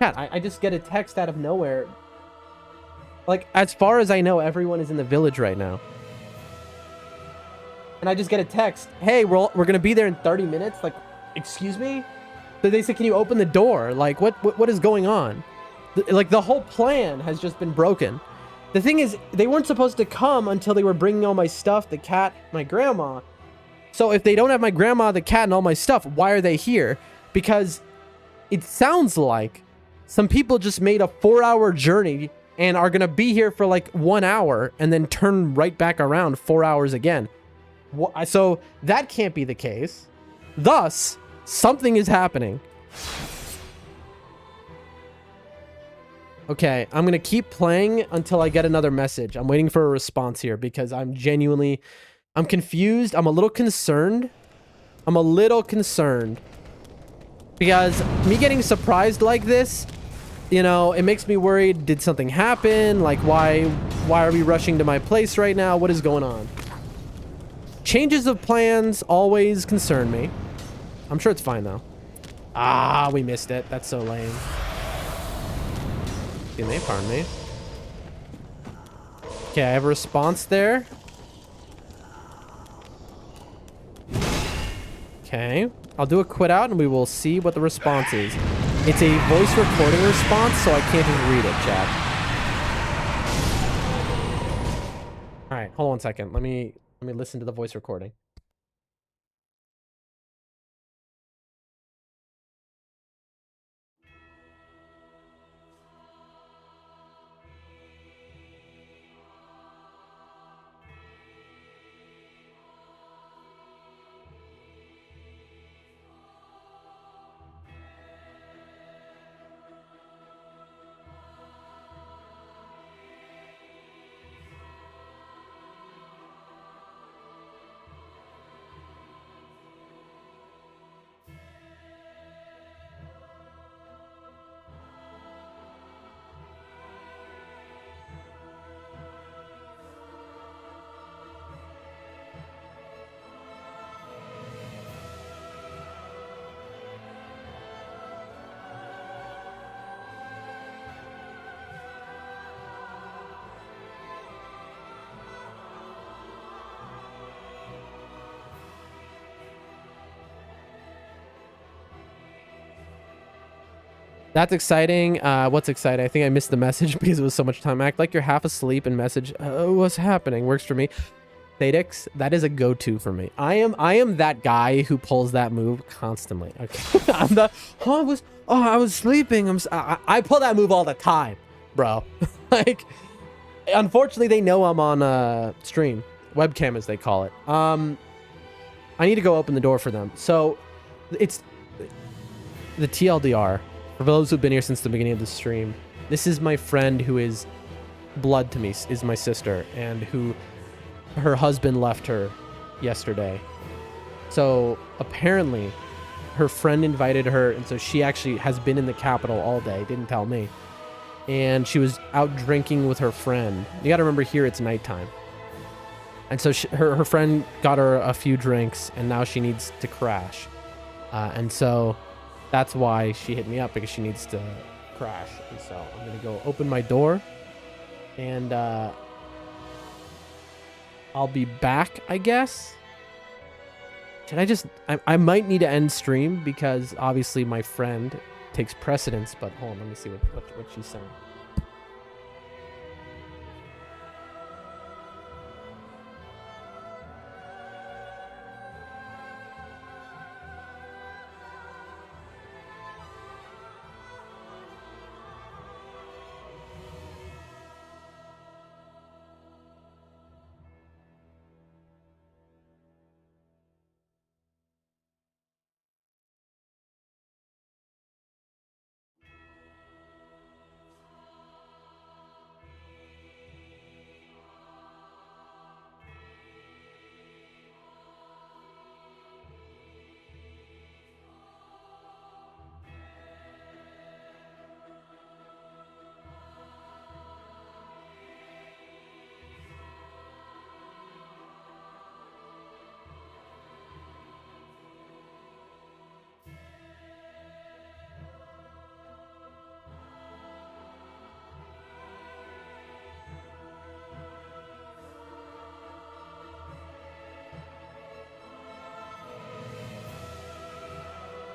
Cat, I just get a text out of nowhere. Like, as far as I know, everyone is in the village right now. And I just get a text. Hey, we're going to be there in 30 minutes. Like, excuse me? They say, can you open the door? Like, what is going on? Like, the whole plan has just been broken. The thing is, they weren't supposed to come until they were bringing all my stuff, the cat, my grandma. So if they don't have my grandma, the cat, and all my stuff, why are they here? Because it sounds like some people just made a 4-hour journey and are going to be here for like 1 hour and then turn right back around 4 hours again. So that can't be the case. Thus, something is happening. Okay, I'm going to keep playing until I get another message. I'm waiting for a response here because I'm confused. I'm a little concerned. Because me getting surprised like this, you know, it makes me worried. Did something happen? Like, why are we rushing to my place right now? What is going on? Changes of plans always concern me. I'm sure it's fine, though. Ah, we missed it. That's so lame. Excuse me, pardon me. Okay, I have a response there. Okay. I'll do a quit out and we will see what the response is. It's a voice recording response, so I can't just read it, chat. All right, hold on 1 second. Let me listen to the voice recording. That's exciting. What's exciting? I think I missed the message because it was so much time. Act like you're half asleep and message, what's happening? Works for me. Thadex, that is a go-to for me. I am that guy who pulls that move constantly. Okay. I was sleeping. I pull that move all the time, bro. Like, unfortunately, they know I'm on stream. Webcam, as they call it. I need to go open the door for them. So, it's the TLDR. For those who've been here since the beginning of the stream, this is my friend who is blood to me, is my sister, and who her husband left her yesterday. So apparently her friend invited her, and so she actually has been in the capital all day, didn't tell me. And she was out drinking with her friend. You gotta remember, here it's nighttime. And so her friend got her a few drinks, and now she needs to crash. And so that's why she hit me up, because she needs to crash. And so I'm gonna go open my door, and I'll be back, I guess. Should I just... I might need to end stream, because obviously my friend takes precedence, but hold on, let me see what she's saying.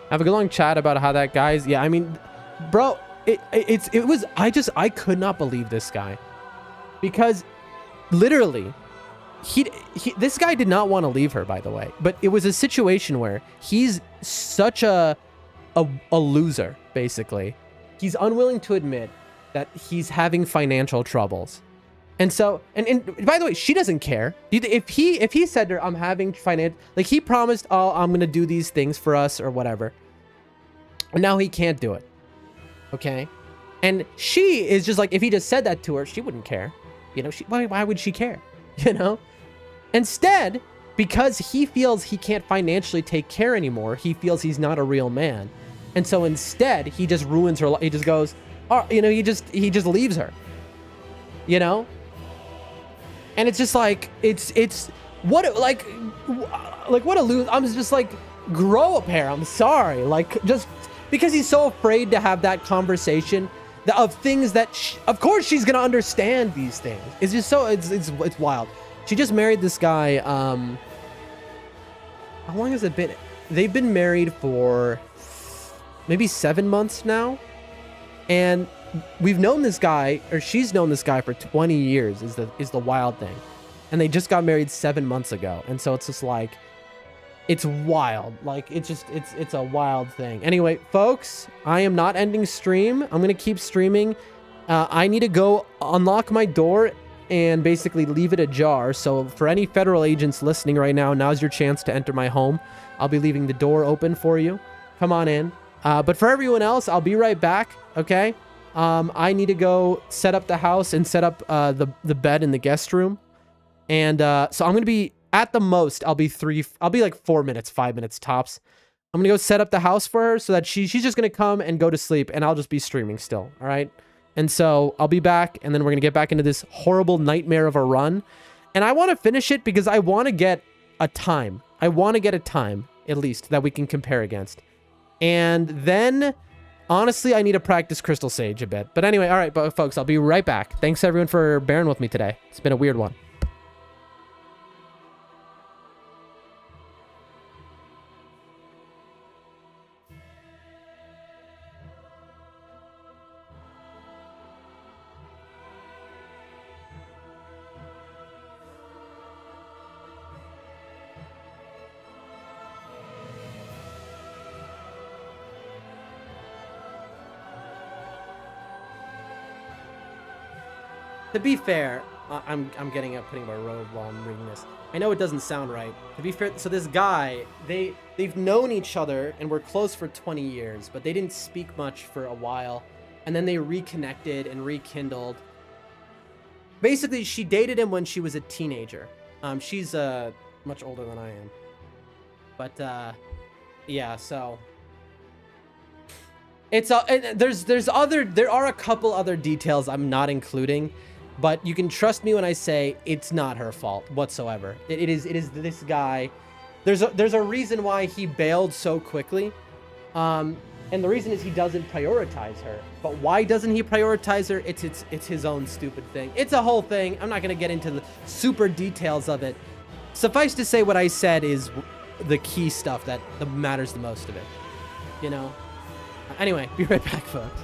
Have a good long chat about how that guy's. Yeah, I mean, bro, I could not believe this guy, because literally this guy did not want to leave her, by the way, but it was a situation where he's such a loser, basically. He's unwilling to admit that he's having financial troubles. And so, and by the way, she doesn't care. If he said to her, I'm having like, he promised, oh, I'm going to do these things for us or whatever. And now he can't do it. Okay. And she is just like, if he just said that to her, she wouldn't care. You know, why would she care? You know? Instead, because he feels he can't financially take care anymore, he feels he's not a real man. And so instead, he just ruins her life. He just goes, oh, you know, he just leaves her. You know? And it's just like, what a lose. I'm just like, grow a pair. I'm sorry. Like, just because he's so afraid to have that conversation of things that, of course, she's going to understand these things. It's just so, it's wild. She just married this guy. How long has it been? They've been married for maybe 7 months now. And we've known this guy, or she's known this guy for 20 years is the wild thing. And they just got married 7 months ago. And so it's just like, it's wild. Like, it's a wild thing. Anyway, folks, I am not ending stream. I'm going to keep streaming. I need to go unlock my door and basically leave it ajar. So for any federal agents listening right now, now's your chance to enter my home. I'll be leaving the door open for you. Come on in. But for everyone else, I'll be right back. Okay. I need to go set up the house and set up the bed in the guest room. And so I'm going to be, at the most, I'll be like 4 minutes, 5 minutes tops. I'm going to go set up the house for her so that she's just going to come and go to sleep, and I'll just be streaming still. All right. And so I'll be back, and then we're going to get back into this horrible nightmare of a run. And I want to finish it because I want to get a time. I want to get a time, at least, that we can compare against. And then, honestly, I need to practice Crystal Sage a bit. But anyway, all right, folks, I'll be right back. Thanks, everyone, for bearing with me today. It's been a weird one. To be fair, I'm getting up, putting my robe while I'm reading this. I know it doesn't sound right. To be fair, so this guy, they've known each other and were close for 20 years, but they didn't speak much for a while. And then they reconnected and rekindled. Basically, she dated him when she was a teenager. She's much older than I am. But yeah, so it's there are a couple other details I'm not including. But you can trust me when I say it's not her fault whatsoever. It is this guy. There's a reason why he bailed so quickly. And the reason is he doesn't prioritize her. But why doesn't he prioritize her? It's his own stupid thing. It's a whole thing. I'm not going to get into the super details of it. Suffice to say, what I said is the key stuff that matters the most of it. You know? Anyway, be right back, folks.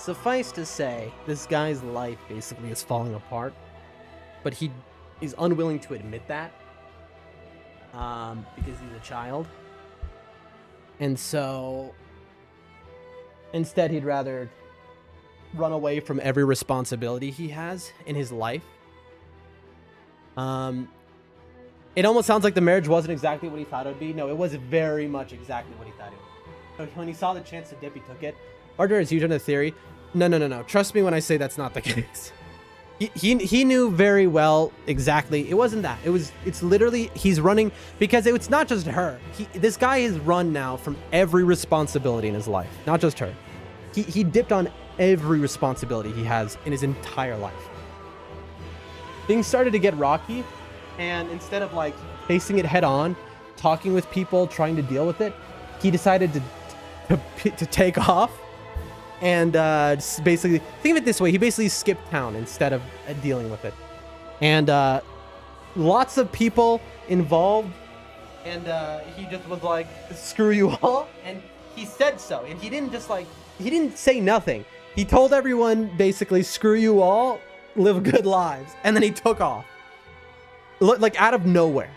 Suffice to say, this guy's life basically is falling apart, but he is unwilling to admit that because he's a child. And so instead, he'd rather run away from every responsibility he has in his life. It almost sounds like the marriage wasn't exactly what he thought it would be. No, it was very much exactly what he thought it would be. So when he saw the chance to dip, he took it. Arthur is huge on the theory. No. Trust me when I say that's not the case. He knew very well exactly. It wasn't that. It's literally he's running because it's not just her. This guy has run now from every responsibility in his life, not just her. He dipped on every responsibility he has in his entire life. Things started to get rocky, and instead of like facing it head on, talking with people, trying to deal with it, he decided to take off. And just basically, think of it this way, he basically skipped town instead of dealing with it. And lots of people involved, and he just was like, screw you all. And he said so. And he didn't say nothing. He told everyone basically, screw you all, live good lives. And then he took off. Like out of nowhere.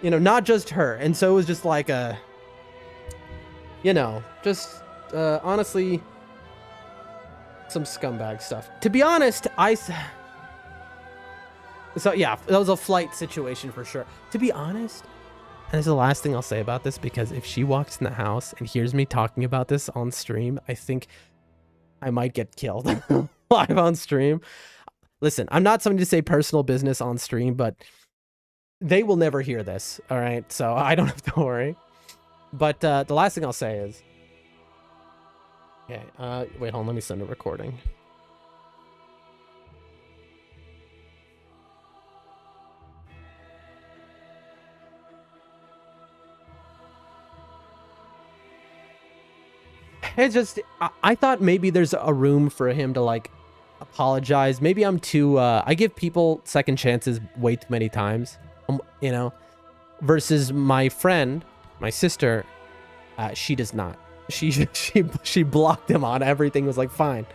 You know, not just her. And so it was just like honestly, some scumbag stuff. To be honest, so yeah, that was a flight situation for sure. To be honest, and this is the last thing I'll say about this, because if she walks in the house and hears me talking about this on stream, I think I might get killed live on stream. Listen, I'm not somebody to say personal business on stream, but they will never hear this, all right? So I don't have to worry. But the last thing I'll say is, okay, wait, hold on, let me send a recording. It's just, I thought maybe there's a room for him to like apologize. Maybe I'm too, I give people second chances way too many times, you know, versus my friend, my sister, she does not. She blocked him on everything. Was like, fine,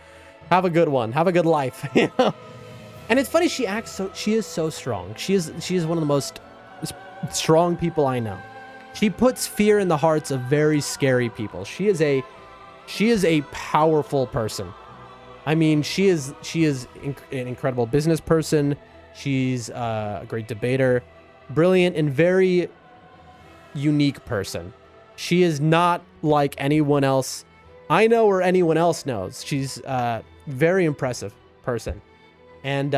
have a good one, have a good life, you know. And it's funny, she is so strong. She is one of the most strong people I know. She puts fear in the hearts of very scary people. She is a powerful person. I mean, she is an incredible business person. She's a great debater, brilliant and very unique person. She is not like anyone else I know or anyone else knows. She's a very impressive person. And,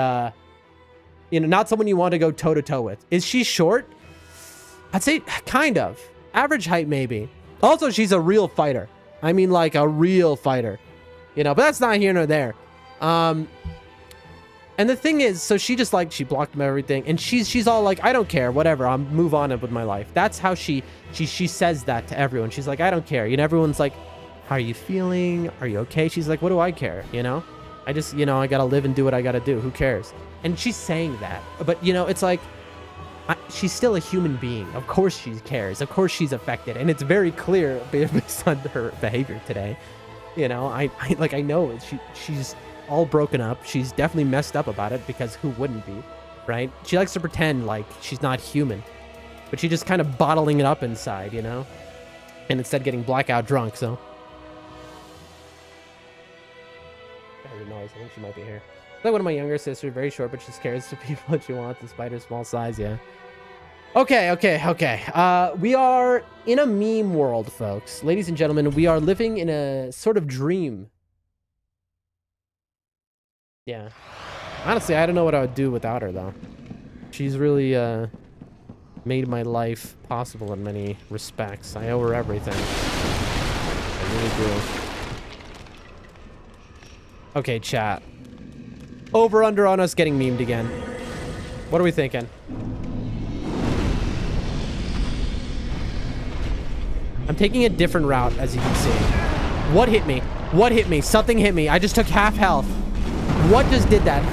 you know, not someone you want to go toe-to-toe with. Is she short? I'd say kind of. Average height, maybe. Also, she's a real fighter. I mean, like a real fighter. You know, but that's not here nor there. And the thing is, so she just like, she blocked him everything. And she's all like, I don't care, whatever. I'll move on with my life. That's how she says that to everyone. She's like, I don't care. You know, everyone's like, how are you feeling? Are you okay? She's like, what do I care? You know, I just, you know, I got to live and do what I got to do. Who cares? And she's saying that, but you know, it's like, she's still a human being. Of course she cares. Of course she's affected. And it's very clear based on her behavior today. You know, I know she's all broken up. She's definitely messed up about it, because who wouldn't be, right? She likes to pretend like she's not human, but she's just kind of bottling it up inside, you know, and instead getting blackout drunk. So I heard a noise. I think she might be here. Like one of my younger sisters, very short, but she scares the people that she wants despite her small size. Yeah. Okay. We are in a meme world, folks. Ladies and gentlemen, we are living in a sort of dream. Yeah. Honestly, I don't know what I would do without her, though. She's really made my life possible in many respects. I owe her everything. I really do. Okay, chat. Over under on us getting memed again. What are we thinking? I'm taking a different route, as you can see. What hit me? What hit me? Something hit me. I just took half health. What just did that?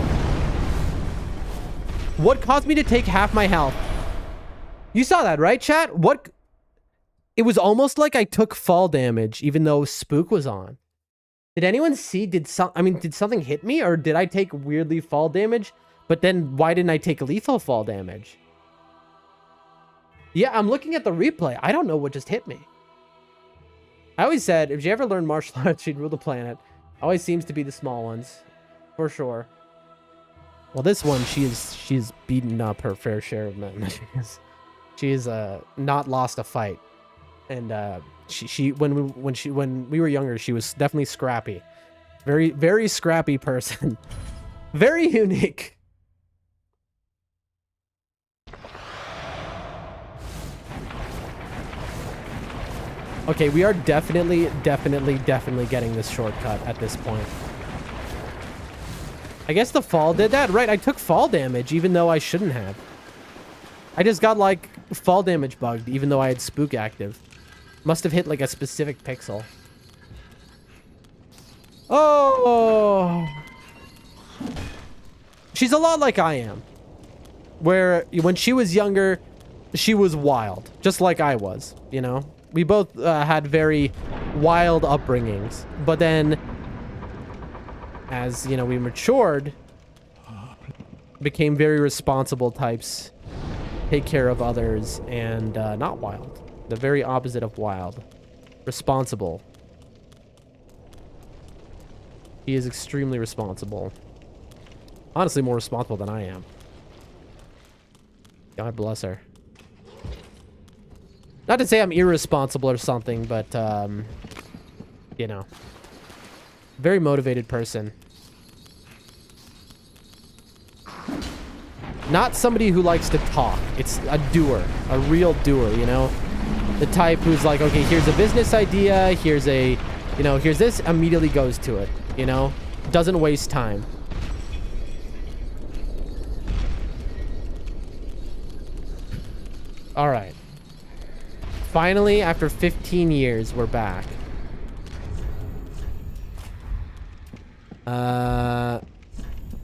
What caused me to take half my health? You saw that, right, chat? What? It was almost like I took fall damage, even though Spook was on. Did anyone see, did something hit me, or did I take weirdly fall damage? But then why didn't I take lethal fall damage? Yeah, I'm looking at the replay. I don't know what just hit me. I always said, if you ever learn martial arts, you'd rule the planet. Always seems to be the small ones. For sure. Well, this one, she's beaten up her fair share of men. She's not lost a fight. And when we were younger, she was definitely scrappy. Very, very scrappy person. Very unique. Okay, we are definitely getting this shortcut at this point. I guess the fall did that. Right, I took fall damage even though I shouldn't have. I just got, like, fall damage bugged even though I had spook active. Must have hit, like, a specific pixel. Oh! She's a lot like I am. Where, when she was younger, she was wild. Just like I was, you know? We both had very wild upbringings. But then, as, you know, we matured, became very responsible types. Take care of others, and not wild. The very opposite of wild. Responsible. He is extremely responsible. Honestly, more responsible than I am. God bless her. Not to say I'm irresponsible or something, but, you know. Very motivated person. Not somebody who likes to talk. It's a doer. A real doer, you know? The type who's like, okay, here's a business idea. Here's a, you know, here's this. Immediately goes to it, you know? Doesn't waste time. All right. Finally, after 15 years, we're back.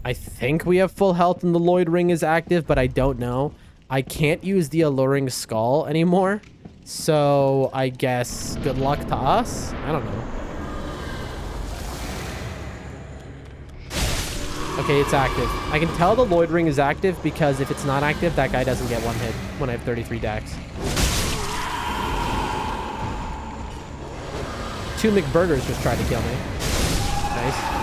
I think we have full health and the Lloyd ring is active, but I don't know. I can't use the alluring skull anymore. So I guess good luck to us. I don't know. Okay, it's active. I can tell the Lloyd ring is active because if it's not active, that guy doesn't get one hit when I have 33 dex. 2 McBurgers just tried to kill me. Nice.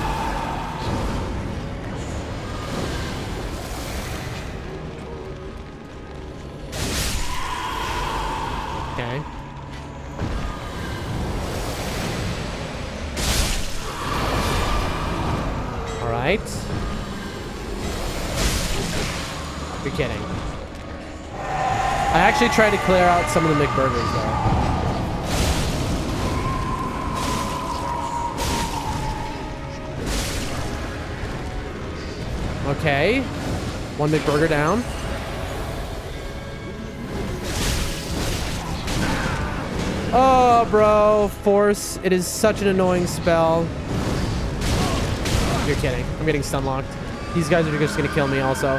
Okay. All right. You're kidding. I actually tried to clear out some of the McBurgers though. Okay. 1 McBurger down. Oh, bro. Force. It is such an annoying spell. You're kidding. I'm getting stun locked. These guys are just going to kill me also.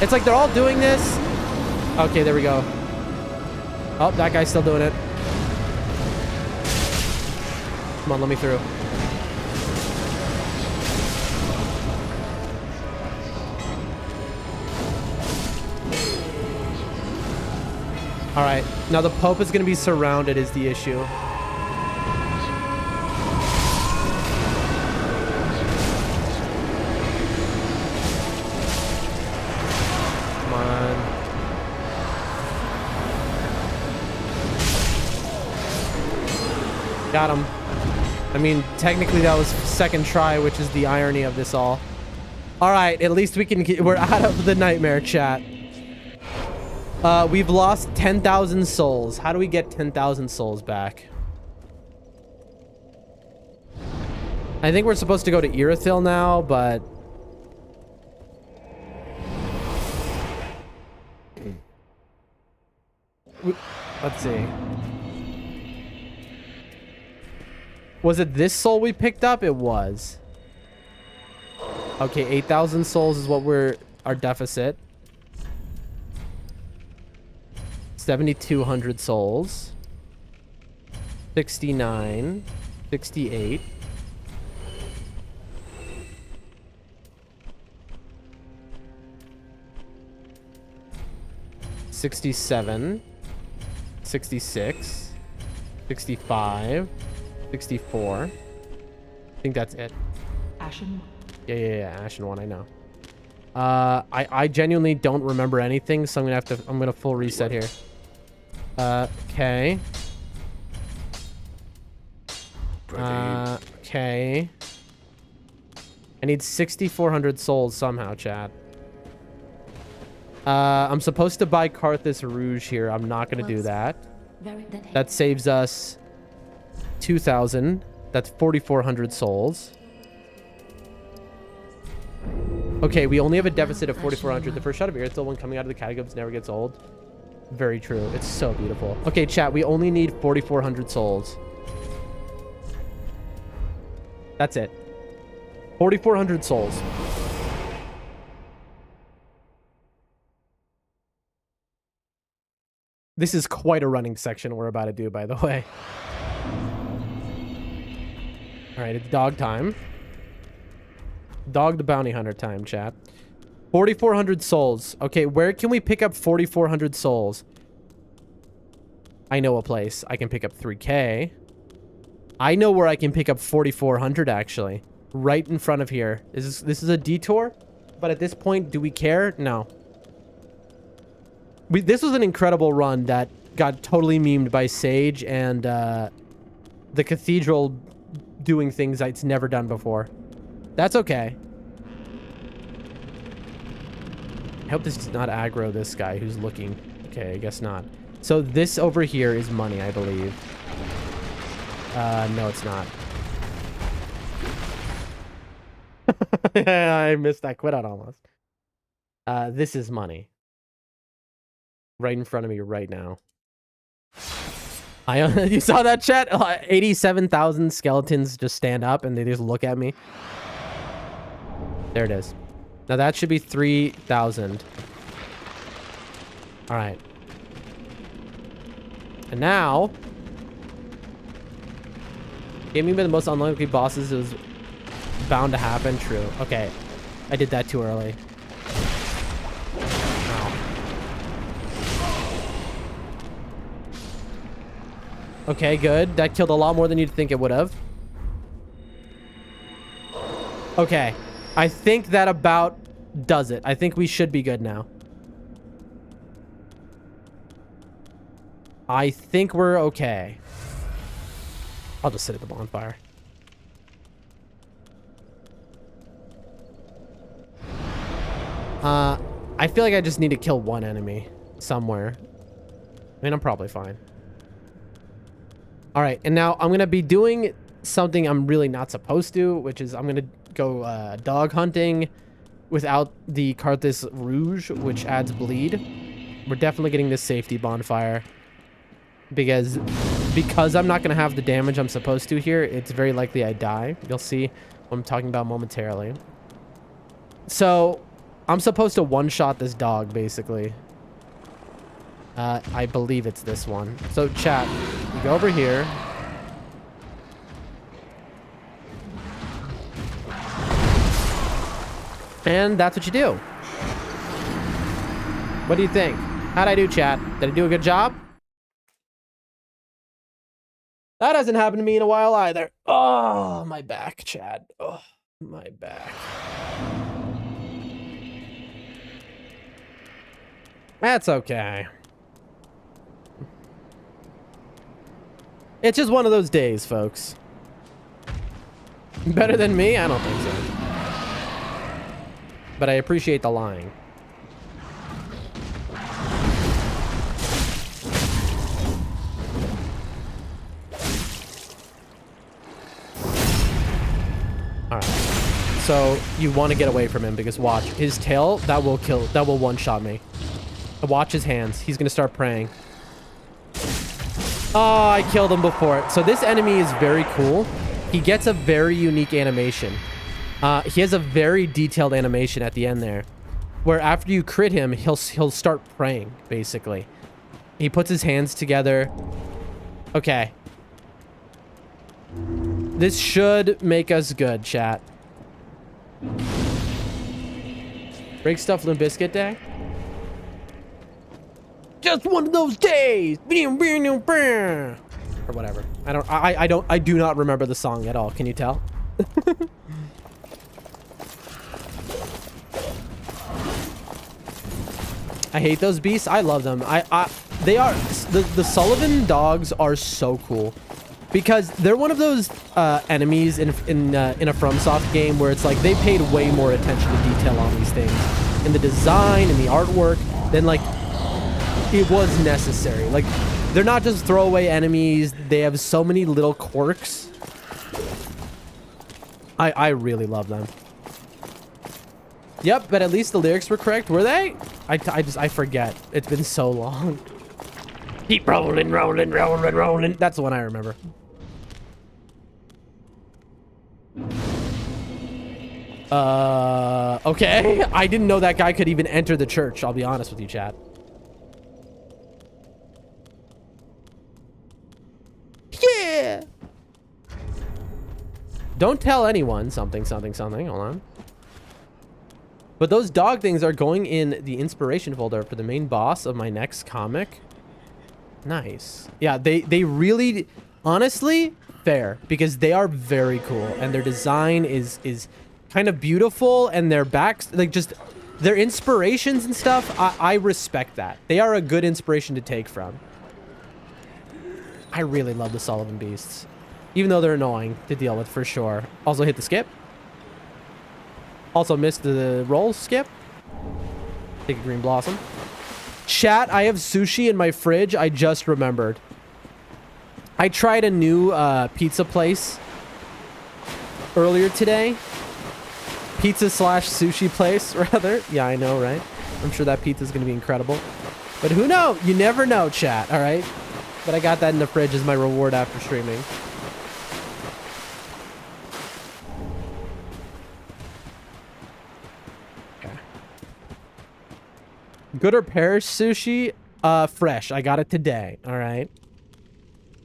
It's like they're all doing this. Okay, there we go. Oh, that guy's still doing it. Come on, let me through. All right, now the Pope is going to be surrounded is the issue. Come on. Got him. I mean, technically that was second try, which is the irony of this all. All right, at least we can get, we're out of the nightmare chat. We've lost 10,000 souls. How do we get 10,000 souls back? I think we're supposed to go to Irithyll now, but... Let's see. Was it this soul we picked up? It was. Okay, 8,000 souls is what our deficit. 7,200 souls. 69. 68. $67. 66. 65. 64. I think that's it. Ashen. Yeah. Ashen one, I know. I genuinely don't remember anything, so I'm gonna full reset here. Okay. Okay. I need 6,400 souls somehow, chat. I'm supposed to buy Karthus Rouge here. I'm not gonna do that. That saves us 2,000. That's 4,400 souls. Okay, we only have a deficit of 4,400. The first shot of Irithyll when coming out of the catacombs never gets old. Very true. It's so beautiful. Okay, chat, we only need 4,400 souls. That's it. 4,400 souls. This is quite a running section we're about to do, by the way. All right, it's dog time. Dog the bounty hunter time, chat. 4,400 souls. Okay, where can we pick up 4,400 souls? I know a place. I can pick up 3K. I know where I can pick up 4,400, actually. Right in front of here. This is a detour? But at this point, do we care? No. This was an incredible run that got totally memed by Sage and the Cathedral doing things it's never done before. That's okay. I hope this does not aggro this guy who's looking. Okay, I guess not. So this over here is money, I believe. No, it's not. I missed that quit out almost. This is money. Right in front of me right now. You saw that, chat? 87,000 skeletons just stand up and they just look at me. There it is. Now that should be 3,000. All right. And now, gaming by the most unlikely bosses is bound to happen. True. Okay. I did that too early. Okay, good. That killed a lot more than you'd think it would have. Okay. I think that about does it. I think we should be good now. I think we're okay. I'll just sit at the bonfire. I feel like I just need to kill one enemy somewhere. I mean, I'm probably fine. All right, and now I'm going to be doing something I'm really not supposed to, which is I'm going to go dog hunting without the Karthus Rouge, which adds bleed. We're definitely getting this safety bonfire because I'm not going to have the damage I'm supposed to here. It's very likely I die. You'll see what I'm talking about momentarily. So I'm supposed to one-shot this dog, basically. I believe it's this one. So chat, you go over here. And that's what you do. What do you think? How'd I do, chat? Did I do a good job? That hasn't happened to me in a while either. Oh, my back, chat. Oh, my back. That's okay. It's just one of those days, folks. Better than me? I don't think so. But I appreciate the lying. Alright. So, you want to get away from him because watch. His tail, that will one-shot me. Watch his hands. He's going to start praying. Oh, I killed him before. So this enemy is very cool. He gets a very unique animation. He has a very detailed animation at the end there, where after you crit him, he'll start praying, basically. He puts his hands together. Okay. This should make us good, chat. Break stuff Limp Bizkit Day? Just one of those days! Or whatever. I do not remember the song at all. Can you tell? I hate those beasts. I love them. They are the Sullivan dogs are so cool because they're one of those enemies in a FromSoft game where it's like they paid way more attention to detail on these things in the design and the artwork than like it was necessary. Like they're not just throwaway enemies. They have so many little quirks. I really love them. Yep, but at least the lyrics were correct, were they? I forget. It's been so long. Keep rolling, rolling, rolling, rolling. That's the one I remember. Okay. I didn't know that guy could even enter the church. I'll be honest with you, chat. Yeah. Don't tell anyone something, something, something. Hold on. But those dog things are going in the inspiration folder for the main boss of my next comic. Nice. Yeah, they really, honestly, fair. Because they are very cool. And their design is kind of beautiful. And their backs, like just their inspirations and stuff, I respect that. They are a good inspiration to take from. I really love the Sullivan Beasts. Even though they're annoying to deal with for sure. Also hit the skip. Also missed the roll skip. Take a green blossom. Chat, I have sushi in my fridge. I just remembered. I tried a new pizza place earlier today. Pizza slash sushi place, rather. Yeah, I know, right? I'm sure that pizza is going to be incredible. But who knows? You never know, chat, all right? But I got that in the fridge as my reward after streaming. Good or perish sushi? Fresh. I got it today. All right.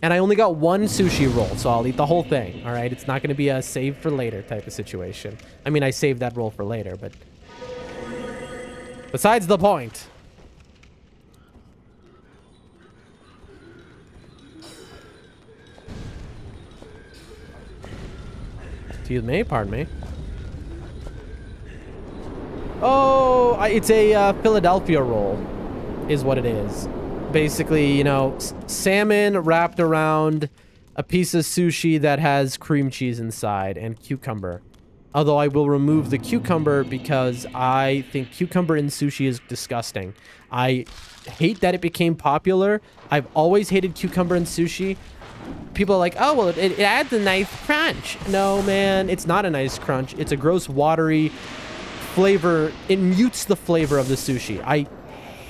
And I only got one sushi roll, so I'll eat the whole thing. All right. It's not going to be a save for later type of situation. I mean, I saved that roll for later, but besides the point. Excuse me. Pardon me. Oh, it's a Philadelphia roll is what it is. Basically, you know, salmon wrapped around a piece of sushi that has cream cheese inside and cucumber. Although I will remove the cucumber because I think cucumber in sushi is disgusting. I hate that it became popular. I've always hated cucumber in sushi. People are like, oh, well, it adds a nice crunch. No, man, it's not a nice crunch. It's a gross, watery flavor. It mutes the flavor of the sushi. I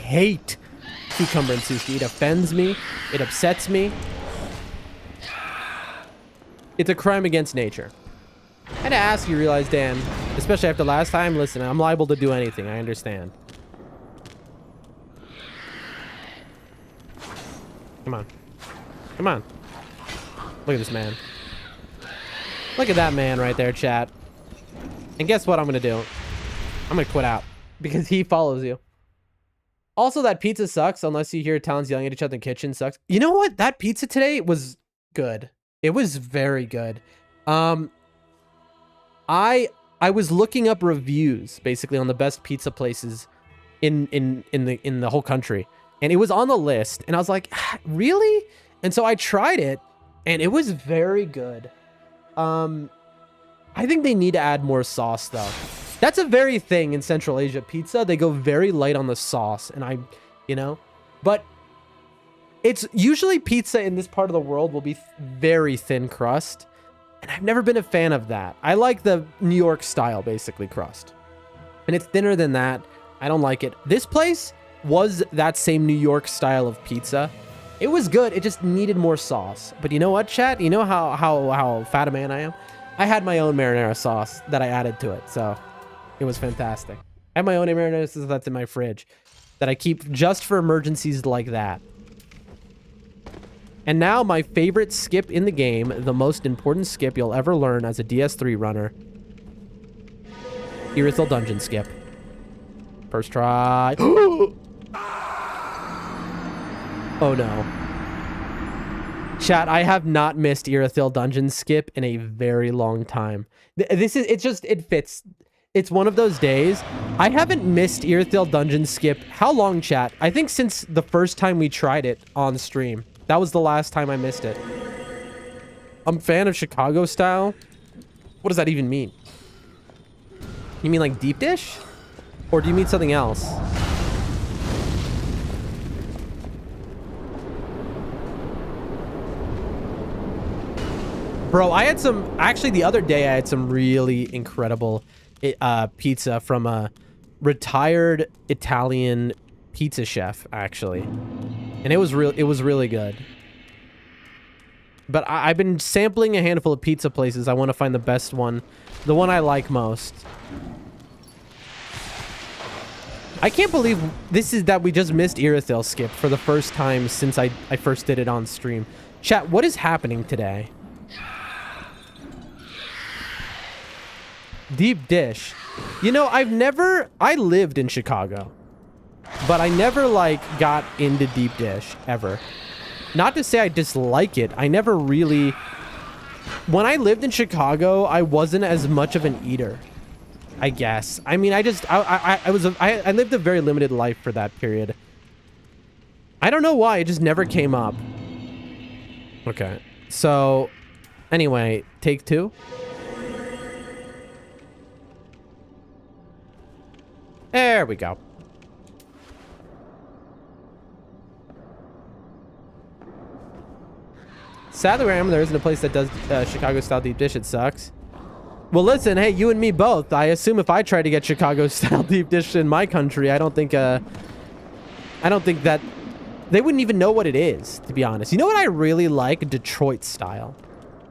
hate cucumber in sushi. It offends me. It upsets me. It's a crime against nature. I had to ask, you realize, Dan, especially after last time, listen, I'm liable to do anything. I understand. Come on. Come on. Look at this man. Look at that man right there, chat. And guess what I'm going to do? I'm going to quit out because he follows you. Also, that pizza sucks unless you hear Italians yelling at each other in the kitchen. Sucks. You know what? That pizza today was good. It was very good. I was looking up reviews basically on the best pizza places in the whole country, and it was on the list, and I was like, really? And so I tried it, and it was very good. I think they need to add more sauce though. That's a very thing in Central Asia pizza. They go very light on the sauce, and but it's usually pizza in this part of the world will be very thin crust. And I've never been a fan of that. I like the New York style, basically, crust. And it's thinner than that. I don't like it. This place was that same New York style of pizza. It was good. It just needed more sauce. But you know what, chat? You know how fat a man I am? I had my own marinara sauce that I added to it. So it was fantastic. I have my own marinara sauce that's in my fridge that I keep just for emergencies like that. And now my favorite skip in the game, the most important skip you'll ever learn as a DS3 runner. Irithyll dungeon skip. First try. Oh no. Chat, I have not missed Irithyll dungeon skip in a very long time. It fits. It's one of those days. I haven't missed Irithyll dungeon skip. How long, chat? I think since the first time we tried it on stream. That was the last time I missed it. I'm a fan of Chicago style. What does that even mean? You mean like deep dish? Or do you mean something else? Bro, I had some... Actually, the other day, I had some really incredible pizza from a retired Italian pizza chef, actually. And it was really good. But I've been sampling a handful of pizza places. I want to find the best one. The one I like most. I can't believe that we just missed Irithyll skip for the first time since I first did it on stream. Chat, what is happening today? Deep dish. You know, I lived in Chicago. But I never, like, got into deep dish, ever. Not to say I dislike it. I never really... When I lived in Chicago, I wasn't as much of an eater, I guess. I mean, I lived a very limited life for that period. I don't know why. It just never came up. Okay. So, anyway, take two. There we go. Sadly, where I am, there isn't a place that does Chicago-style deep dish. It sucks. Well, listen, hey, you and me both. I assume if I try to get Chicago-style deep dish in my country, I don't think that they wouldn't even know what it is, to be honest. You know what I really like? Detroit style.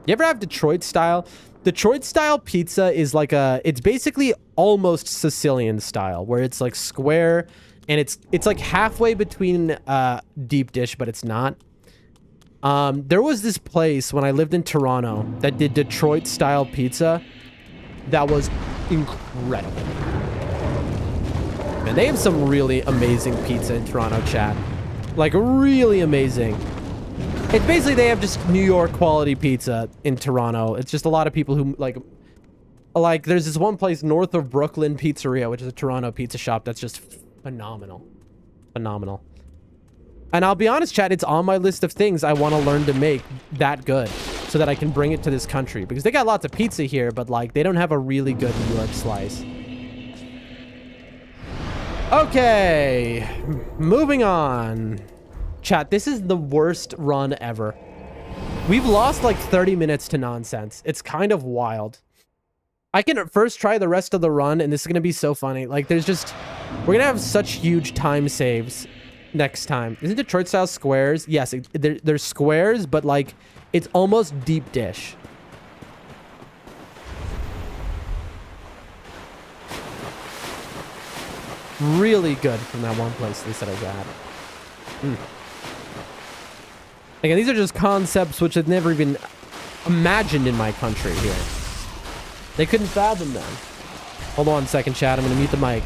You ever have Detroit style? Detroit style pizza is like it's basically almost Sicilian style, where it's like square and it's like halfway between deep dish, but it's not. There was this place when I lived in Toronto that did Detroit style pizza that was incredible. Man, they have some really amazing pizza in Toronto, chat. Like, really amazing. It's basically they have just New York quality pizza in Toronto. It's just a lot of people who like there's this one place north of Brooklyn Pizzeria, which is a Toronto pizza shop that's just phenomenal. Phenomenal. And I'll be honest, chat, it's on my list of things I want to learn to make that good so that I can bring it to this country. Because they got lots of pizza here, but, like, they don't have a really good New York slice. Okay. Moving on. Chat, this is the worst run ever. We've lost, like, 30 minutes to nonsense. It's kind of wild. I can first try the rest of the run, and this is going to be so funny. Like, we're going to have such huge time saves next time. Isn't Detroit style squares? Yes, they're squares, but like it's almost deep dish. Really good from that one place they said I was at. Again, these are just concepts which I've never even imagined in my country here. They couldn't fathom them. Hold on a second, chat. I'm going to mute the mic.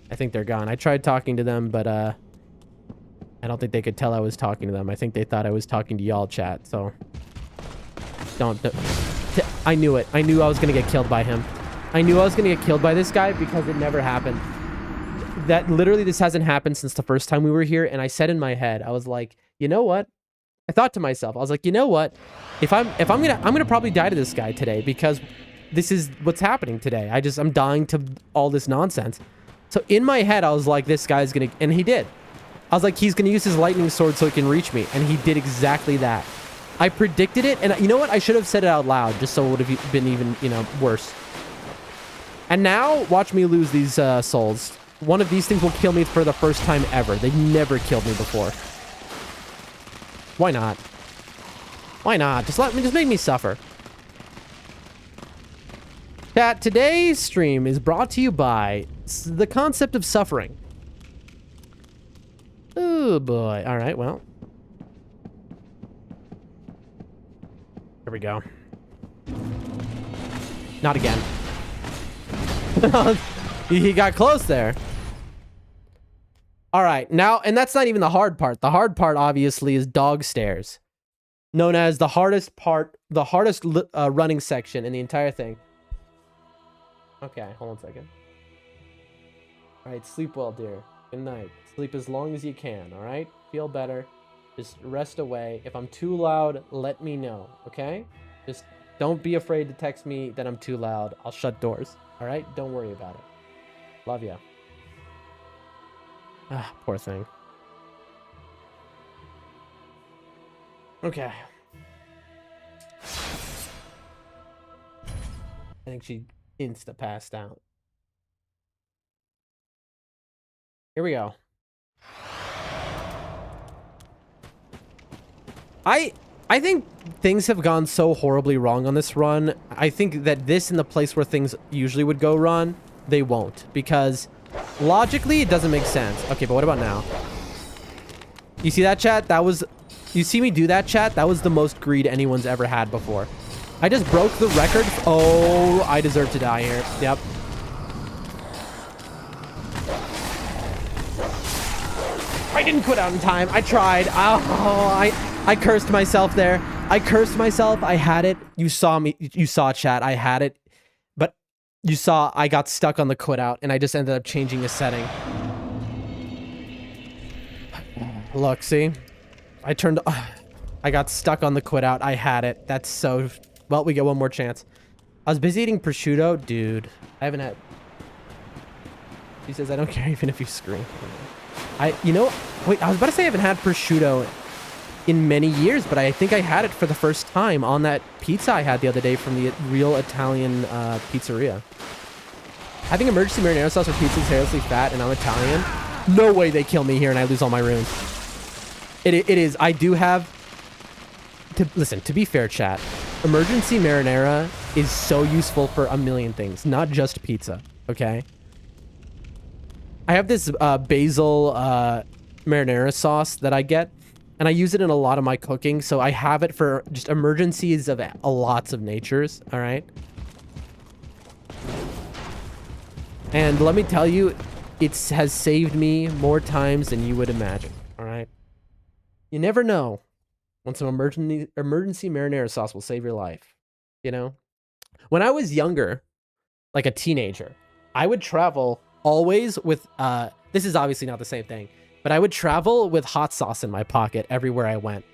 I think they're gone. I tried talking to them, but I don't think they could tell I was talking to them. I think they thought I was talking to y'all, chat. So I knew it. I knew I was going to get killed by him. I knew I was going to get killed by this guy because it never happened. That literally this hasn't happened since the first time we were here. And I said in my head, I was like, you know what? I thought to myself, I was like, you know what? I'm gonna probably die to this guy today because this is what's happening today. I'm dying to all this nonsense. So in my head, I was like, this guy's gonna, and he did. I was like, he's gonna use his lightning sword so he can reach me. And he did exactly that. I predicted it. And you know what? I should have said it out loud just so it would have been even, worse. And now watch me lose these souls. One of these things will kill me for the first time ever. They've never killed me before. Why not? Why not? Just make me suffer. Chat, today's stream is brought to you by the concept of suffering. Oh boy. All right, well. Here we go. Not again. He got close there. All right, now, and that's not even the hard part. The hard part, obviously, is dog stairs. Known as the hardest part, the hardest running section in the entire thing. Okay, hold on a second. All right, sleep well, dear. Good night. Sleep as long as you can, all right? Feel better. Just rest away. If I'm too loud, let me know, okay? Just don't be afraid to text me that I'm too loud. I'll shut doors, all right? Don't worry about it. Love ya. Ah, poor thing. Okay. I think she insta-passed out. Here we go. I think things have gone so horribly wrong on this run. I think that this and the place where things usually would go wrong, they won't. Because logically, it doesn't make sense. Okay, but what about now? You see that, chat? That was... You see me do that, chat? That was the most greed anyone's ever had before. I just broke the record. Oh, I deserve to die here. Yep. I didn't quit out in time. I tried. Oh, I cursed myself there. I cursed myself. I had it. You saw me. You saw, chat. I had it. But you saw I got stuck on the quit out, and I just ended up changing a setting. Look, see? I turned... I got stuck on the quit out. I had it. That's so... Well, we get one more chance. I was busy eating prosciutto. Dude, I haven't had... He says, I don't care even if you scream. You know... Wait, I was about to say I haven't had prosciutto in many years, but I think I had it for the first time on that pizza I had the other day from the real Italian pizzeria. Having emergency marinara sauce for pizza is seriously fat, and I'm Italian. No way they kill me here and I lose all my runes. It is. I do have... Listen, to be fair, chat, emergency marinara is so useful for a million things, not just pizza, okay? I have this basil marinara sauce that I get, and I use it in a lot of my cooking, so I have it for just emergencies of lots of natures, all right? And let me tell you, it has saved me more times than you would imagine, all right? You never know when some emergency marinara sauce will save your life, you know? When I was younger, like a teenager, I would travel always with, this is obviously not the same thing, but I would travel with hot sauce in my pocket everywhere I went,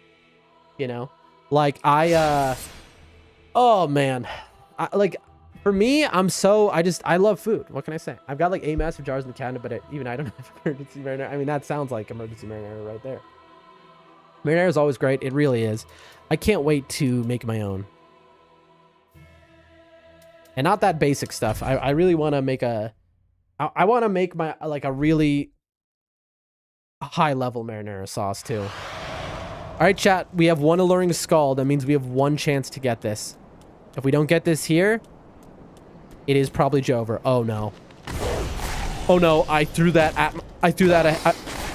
you know? Like, oh man. For me, I love food. What can I say? I've got like 8 massive jars in the cabinet, but even I don't have emergency marinara. I mean, that sounds like emergency marinara right there. Marinara is always great. It really is. I can't wait to make my own. And not that basic stuff. I really want to make I want to make my, like, a really high level marinara sauce too. All right, chat. We have one alluring skull. That means we have one chance to get this. If we don't get this here, it is probably Jover. Oh no. Oh no, I threw that at...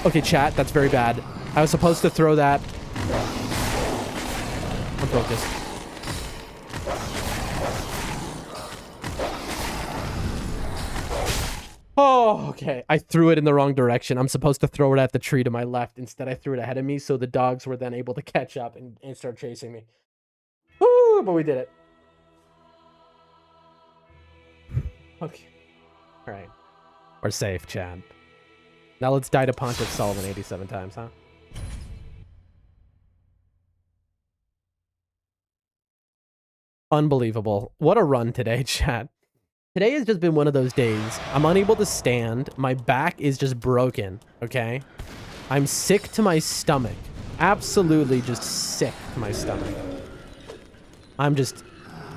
Okay, chat, that's very bad. I was supposed to throw that... I'm focused. Oh, okay. I threw it in the wrong direction. I'm supposed to throw it at the tree to my left. Instead, I threw it ahead of me, so the dogs were then able to catch up and start chasing me. Woo, but we did it. Okay. All right. We're safe, Chad. Now let's die to Pontiff Sullivan 87 times, huh? Unbelievable. What a run today, Chad. Today has just been one of those days. I'm unable to stand. My back is just broken, okay? I'm sick to my stomach. Absolutely just sick to my stomach. I'm just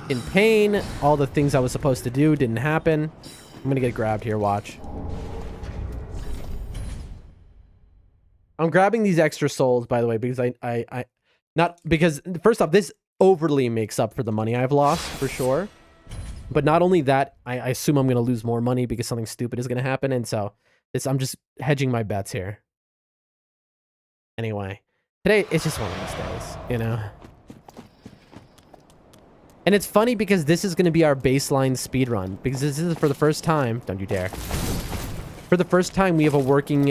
in pain. All the things I was supposed to do didn't happen. I'm gonna get grabbed here, watch. I'm grabbing these extra souls, by the way, because not because, first off, this overly makes up for the money I've lost, for sure. But not only that, I assume I'm going to lose more money because something stupid is going to happen. And so I'm just hedging my bets here. Anyway, today, it's just one of those days, you know? And it's funny because this is going to be our baseline speedrun. Because this is for the first time. Don't you dare. For the first time, we have a working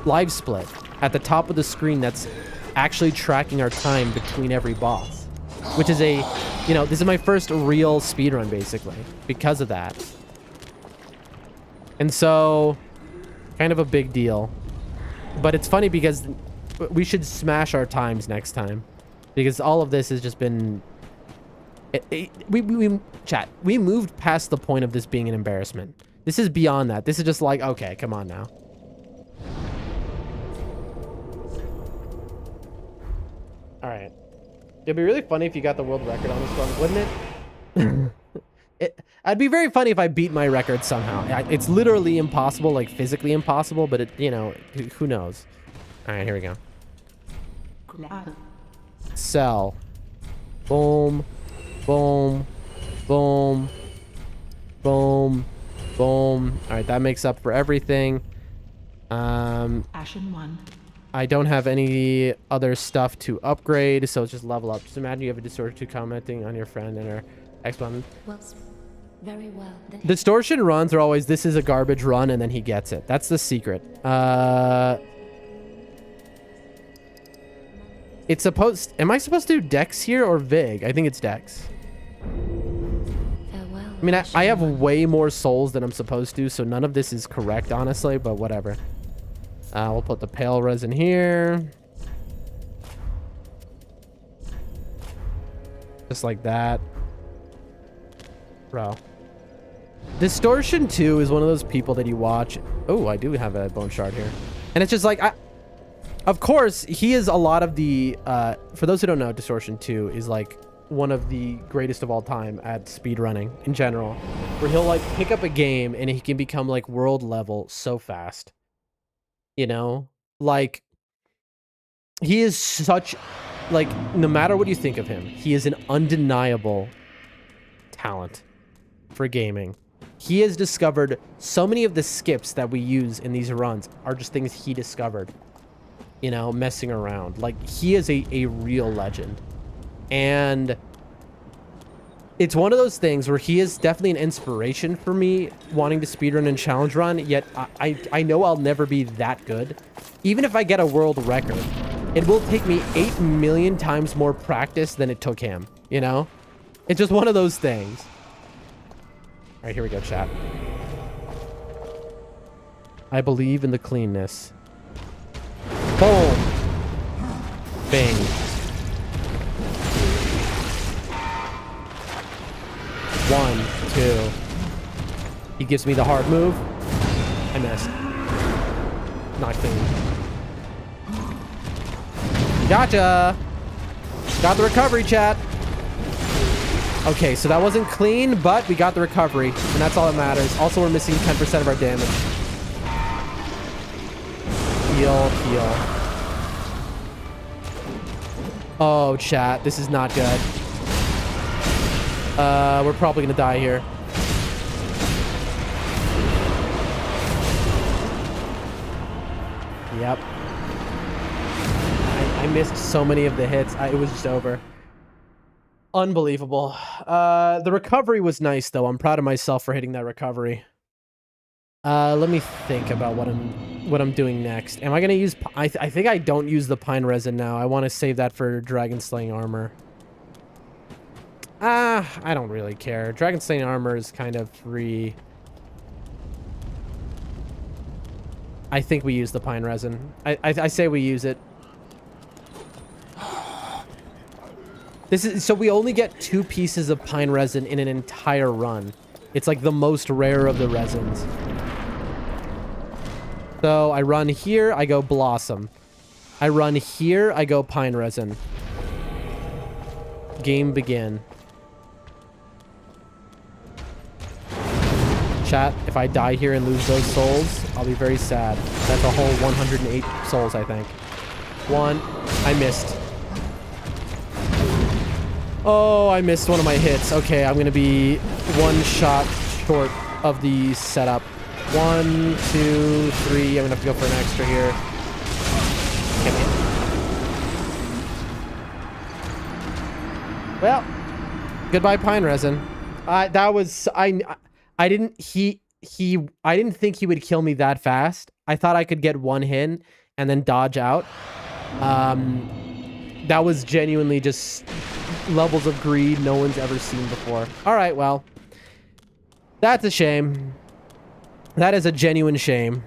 live split at the top of the screen that's actually tracking our time between every boss. Which is a, you know, this is my first real speedrun, basically, because of that. And so, kind of a big deal. But it's funny because we should smash our times next time. Because all of this has just been... Chat, we moved past the point of this being an embarrassment. This is beyond that. This is just like, okay, come on now. Alright. It'd be really funny if you got the world record on this one, wouldn't it? I'd be very funny if I beat my record somehow. It's literally impossible, like physically impossible, but it, you know, who knows? All right, here we go. Sell. Boom. Boom. Boom. Boom. Boom. All right, that makes up for everything. Ashen 1. I don't have any other stuff to upgrade, so it's just level up. Just imagine you have a distortion 2 commenting on your friend and her X1. Well, very well. Then. Distortion runs are always, this is a garbage run, and then he gets it. That's the secret. It's supposed... Am I supposed to do Dex here or Vig? I think it's Dex. Farewell, I mean, I have way more souls than I'm supposed to, so none of this is correct, honestly, but whatever. We'll put the pale resin here. Just like that. Bro. Distortion 2 is one of those people that you watch. Oh, I do have a bone shard here. And it's just like, of course, he is a lot of the, for those who don't know, Distortion 2 is like one of the greatest of all time at speedrunning in general. Where he'll like pick up a game and he can become like world level so fast. You know, like he is such, like, no matter what you think of him, he is an undeniable talent for gaming. He has discovered so many of the skips that we use in these runs are just things he discovered, you know, messing around. Like, he is a real legend. And it's one of those things where he is definitely an inspiration for me wanting to speedrun and challenge run, yet I know I'll never be that good. Even if I get a world record, it will take me 8 million times more practice than it took him, you know? It's just one of those things. All right, here we go, chat. I believe in the cleanness. Boom. Bang. One, two. He gives me the hard move. I missed. Not clean. Gotcha. Got the recovery, chat. Okay, so that wasn't clean, but we got the recovery, and that's all that matters. Also, we're missing 10% of our damage. Heal, heal. Oh, chat, this is not good. We're probably gonna die here. Yep. I missed so many of the hits. It was just over. Unbelievable. The recovery was nice, though. I'm proud of myself for hitting that recovery. Let me think about what I'm doing next. Am I gonna use... I think I don't use the pine resin now. I want to save that for dragon slaying armor. I don't really care. Dragon slaying armor is kind of free. I think we use the pine resin. I say we use it. This is so we only get 2 pieces of pine resin in an entire run. It's like the most rare of the resins. So I run here, I go blossom. I run here, I go pine resin. Game begin. Chat, if I die here and lose those souls, I'll be very sad. That's a whole 108 souls, I think. 1, I missed. Oh, I missed one of my hits. Okay, I'm gonna be one shot short of the setup. 1, 2, 3. I'm gonna have to go for an extra here. Can't be. Well, goodbye pine resin. That was I didn't I didn't think he would kill me that fast. I thought I could get one hit and then dodge out. That was genuinely just levels of greed no one's ever seen before. All right, well, that's a shame. That is a genuine shame.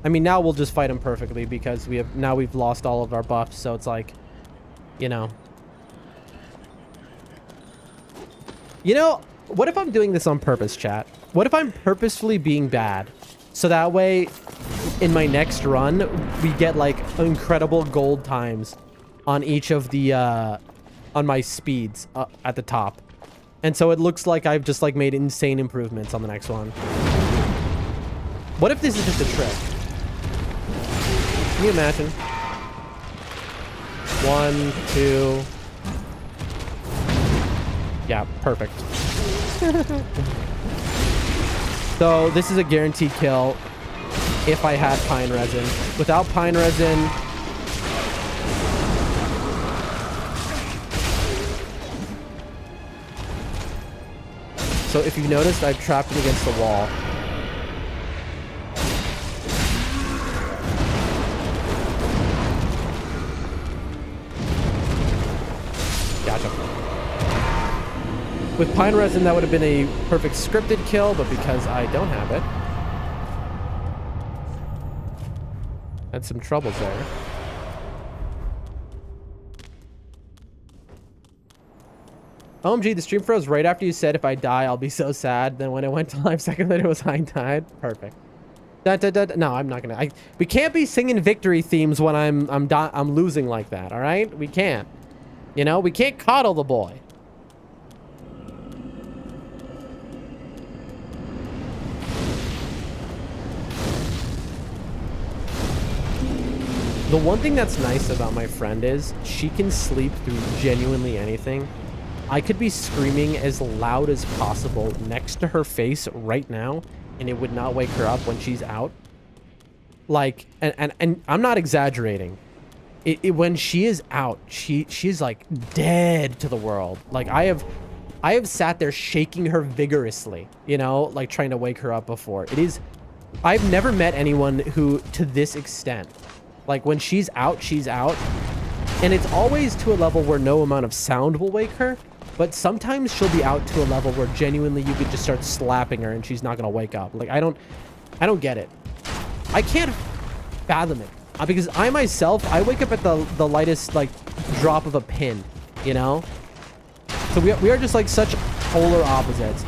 I mean, now we'll just fight him perfectly because we've lost all of our buffs, so it's like, you know. You know, what if I'm doing this on purpose, chat? What if I'm purposefully being bad? So that way, in my next run, we get like incredible gold times on each of the, on my speeds at the top. And so it looks like I've just like made insane improvements on the next one. What if this is just a trick? Can you imagine? 1, 2. Yeah, perfect. So this is a guaranteed kill if I had pine resin. Without pine resin, so if you've noticed, I've trapped it against the wall. Gotcha. With pine resin, that would have been a perfect scripted kill, but because I don't have it, had some troubles there. OMG, the stream froze right after you said if I die, I'll be so sad. Then when it went to live, second later was I died. Perfect. No, I'm not gonna. We can't be singing victory themes when I'm losing like that. All right, we can't. You know, we can't coddle the boy. The one thing that's nice about my friend is she can sleep through genuinely anything. I could be screaming as loud as possible next to her face right now, and it would not wake her up when she's out. Like, and I'm not exaggerating. When she is out, she's like dead to the world. Like I have sat there shaking her vigorously, you know, like trying to wake her up before. I've never met anyone who to this extent. Like when she's out, she's out. And it's always to a level where no amount of sound will wake her. But sometimes she'll be out to a level where genuinely you could just start slapping her and she's not going to wake up. Like I don't get it. I can't fathom it. Because I myself, I wake up at the lightest like drop of a pin, you know? So we are just like such polar opposites.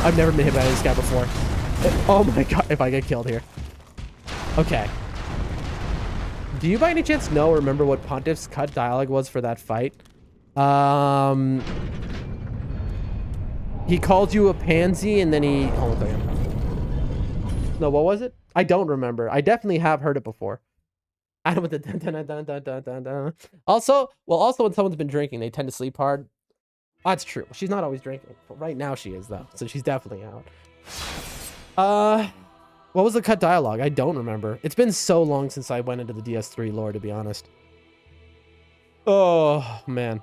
I've never been hit by this guy before. Oh my god, if I get killed here. Okay. Do you by any chance know or remember what Pontiff's cut dialogue was for that fight? He called you a pansy and then he... Hold on a second. No, what was it? I don't remember. I definitely have heard it before. I don't with the dun, dun, dun, dun, dun, dun, dun. Also when someone's been drinking, they tend to sleep hard. That's true. She's not always drinking. But right now she is though. So she's definitely out. What was the cut dialogue? I don't remember. It's been so long since I went into the DS3 lore, to be honest. Oh, man.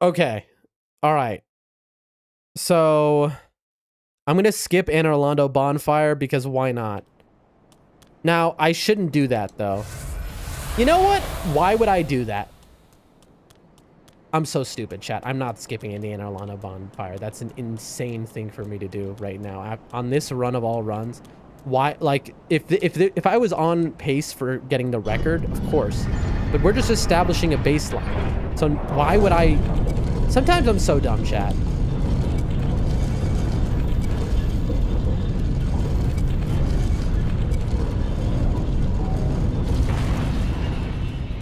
Okay. All right. So, I'm going to skip Anne Orlando Bonfire because why not? Now, I shouldn't do that, though. You know what? Why would I do that? I'm so stupid, chat. I'm not skipping Indiana Orlando Bonfire. That's an insane thing for me to do right now. On this run of all runs, why? Like, if I was on pace for getting the record, of course. But we're just establishing a baseline. So why would I? Sometimes I'm so dumb, chat.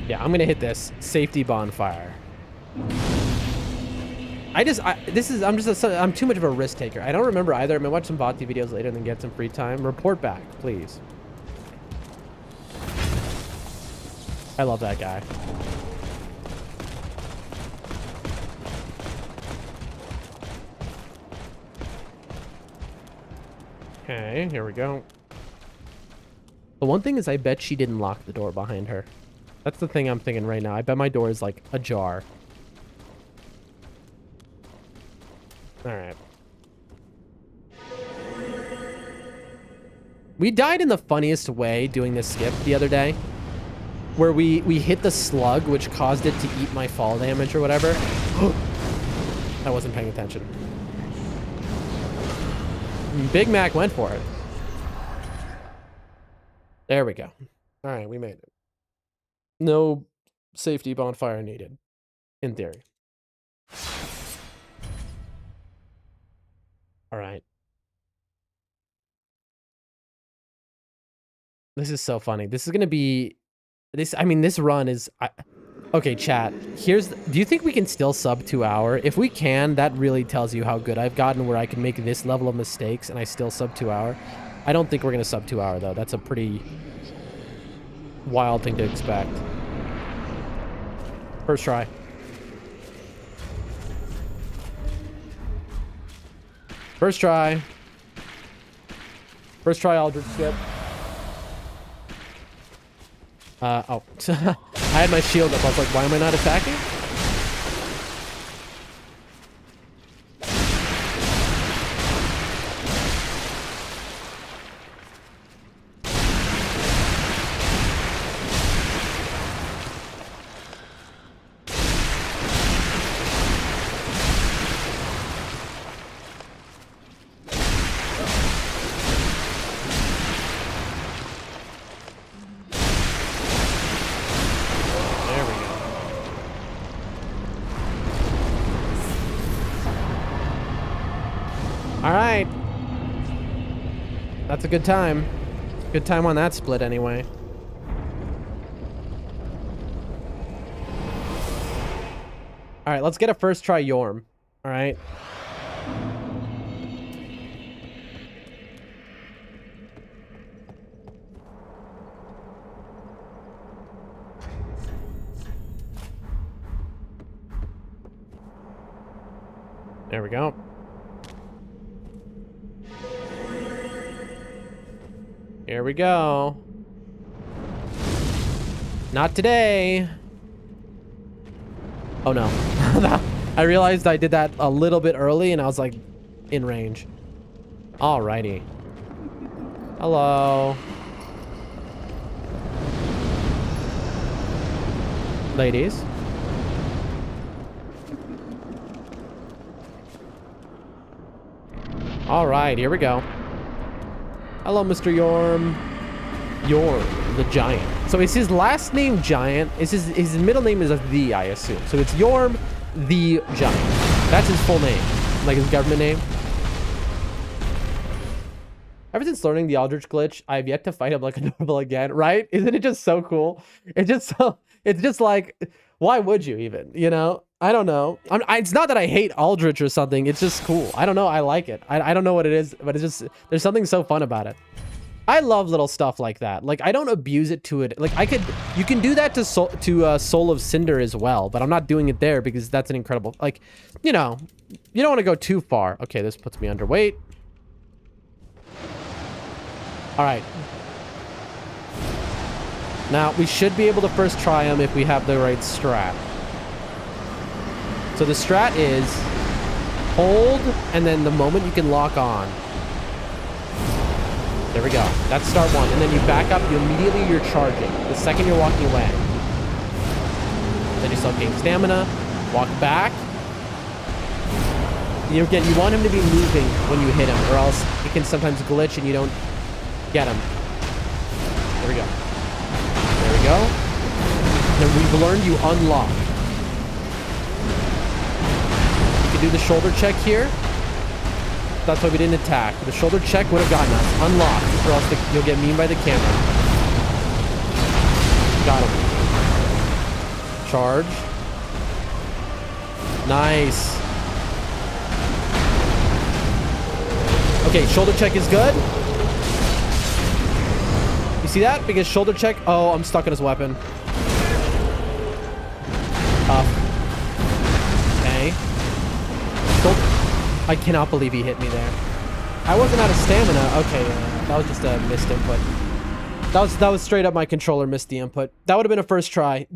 Yeah, I'm gonna hit this safety bonfire. I'm too much of a risk taker. I don't remember either. I'm gonna watch some bot videos later and then get some free time. Report back, please. I love that guy. Okay, here we go. The one thing is I bet she didn't lock the door behind her. That's the thing I'm thinking right now. I bet my door is like ajar. All right. We died in the funniest way doing this skip the other day, where we hit the slug, which caused it to eat my fall damage or whatever. I wasn't paying attention. Big Mac went for it. There we go. All right, we made it. No safety bonfire needed, in theory. All right. This is so funny. This is going to be... I mean, this run is... Okay, chat. Do you think we can still sub 2 hour? If we can, that really tells you how good I've gotten where I can make this level of mistakes and I still sub 2 hour. I don't think we're going to sub 2 hour, though. That's a pretty wild thing to expect. First try. First try. First try, Aldrich skip. Oh. I had my shield up. I was like, why am I not attacking? Alright. That's a good time. Good time on that split anyway. Alright, let's get a first try Yorm. Alright. There we go. Here we go. Not today. Oh no. I realized I did that a little bit early and I was like in range. Alrighty. Hello. Ladies. Alright, here we go. Hello, Mr. Yorm. Yorm, the Giant. So is his last name Giant? His middle name is the, I assume. So it's Yorm, the Giant. That's his full name. Like his government name. Ever since learning the Aldrich glitch, I've yet to fight him like a normal again, right? Isn't it just so cool? It's just like, why would you even, you know? I don't know. It's not that I hate Aldrich or something. It's just cool. I don't know. I like it. I don't know what it is, but it's just, there's something so fun about it. I love little stuff like that. Like, I don't abuse it to it. Like, you can do that to Soul of Cinder as well, but I'm not doing it there because that's an incredible, like, you know, you don't want to go too far. Okay, this puts me underweight. All right. Now, we should be able to first try him if we have the right strat. So the strat is hold, and then the moment you can lock on. There we go. That's start one. And then you back up, you're charging. The second you're walking away. Let yourself gain stamina. Walk back. Again, you want him to be moving when you hit him, or else it can sometimes glitch and you don't get him. There we go. There we go. Then we've learned you unlock. Do the shoulder check here. That's why we didn't attack. The shoulder check would have gotten us unlocked, or else you'll get memed by the camera. Got him. Charge. Nice. Okay, shoulder check is good. You see that? Because shoulder check. Oh, I'm stuck on his weapon. I cannot believe he hit me there. I wasn't out of stamina. Okay, yeah, that was just a missed input. That was straight up my controller missed the input. That would have been a first try.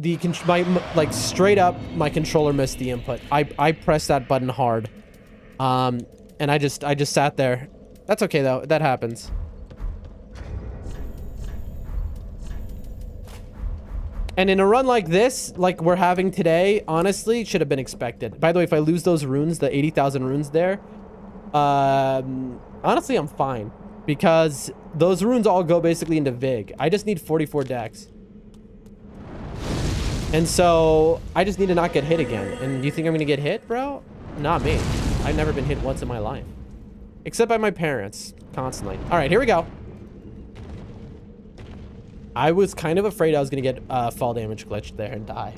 Like straight up my controller missed the input. I pressed that button hard. And I just sat there. That's okay though. That happens. And in a run like this, like we're having today, honestly, it should have been expected. By the way, if I lose those runes, the 80,000 runes there, honestly, I'm fine. Because those runes all go basically into Vig. I just need 44 dex. And so, I just need to not get hit again. And you think I'm going to get hit, bro? Not me. I've never been hit once in my life. Except by my parents. Constantly. Alright, here we go. I was kind of afraid I was going to get fall damage glitched there and die.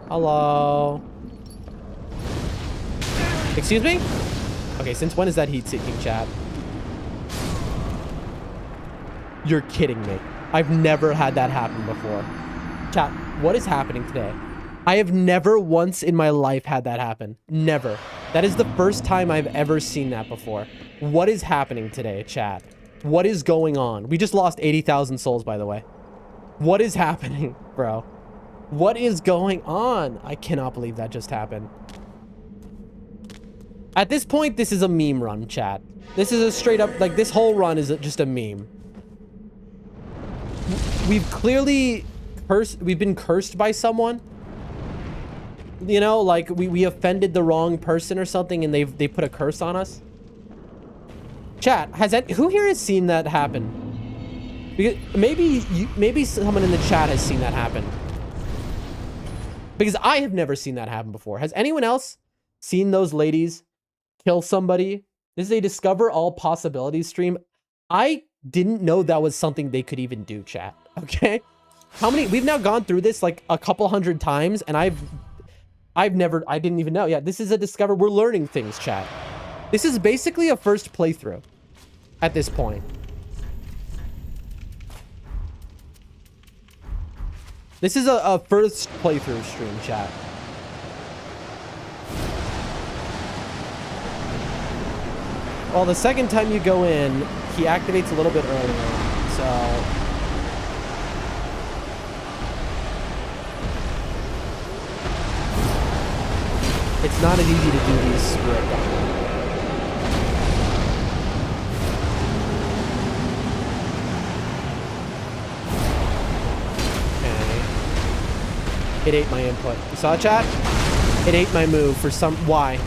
Hello? Excuse me? Okay, since when is that heat-seeking, chat? You're kidding me. I've never had that happen before. Chat, what is happening today? I have never once in my life had that happen. Never. That is the first time I've ever seen that before. What is happening today, chat? What is going on? We just lost 80,000 souls, by the way. What is happening, bro? What is going on? I cannot believe that just happened. At this point, this is a meme run, chat. This is a straight up, like, this whole run is just a meme. We've clearly we've been cursed by someone. You know, like we offended the wrong person or something and they put a curse on us. Chat, who here has seen that happen? Because maybe someone in the chat has seen that happen. Because I have never seen that happen before. Has anyone else seen those ladies kill somebody? This is a Discover All Possibilities stream. I didn't know that was something they could even do, chat. Okay? We've now gone through this like a couple hundred times, and I didn't even know. Yeah, this is a Discover. We're learning things, chat. This is basically a first playthrough at this point. This is a first playthrough stream, chat. Well, the second time you go in, he activates a little bit earlier, so... It's not as easy to do these script. Okay. It ate my input. You saw it, chat? It ate my move for some... Why?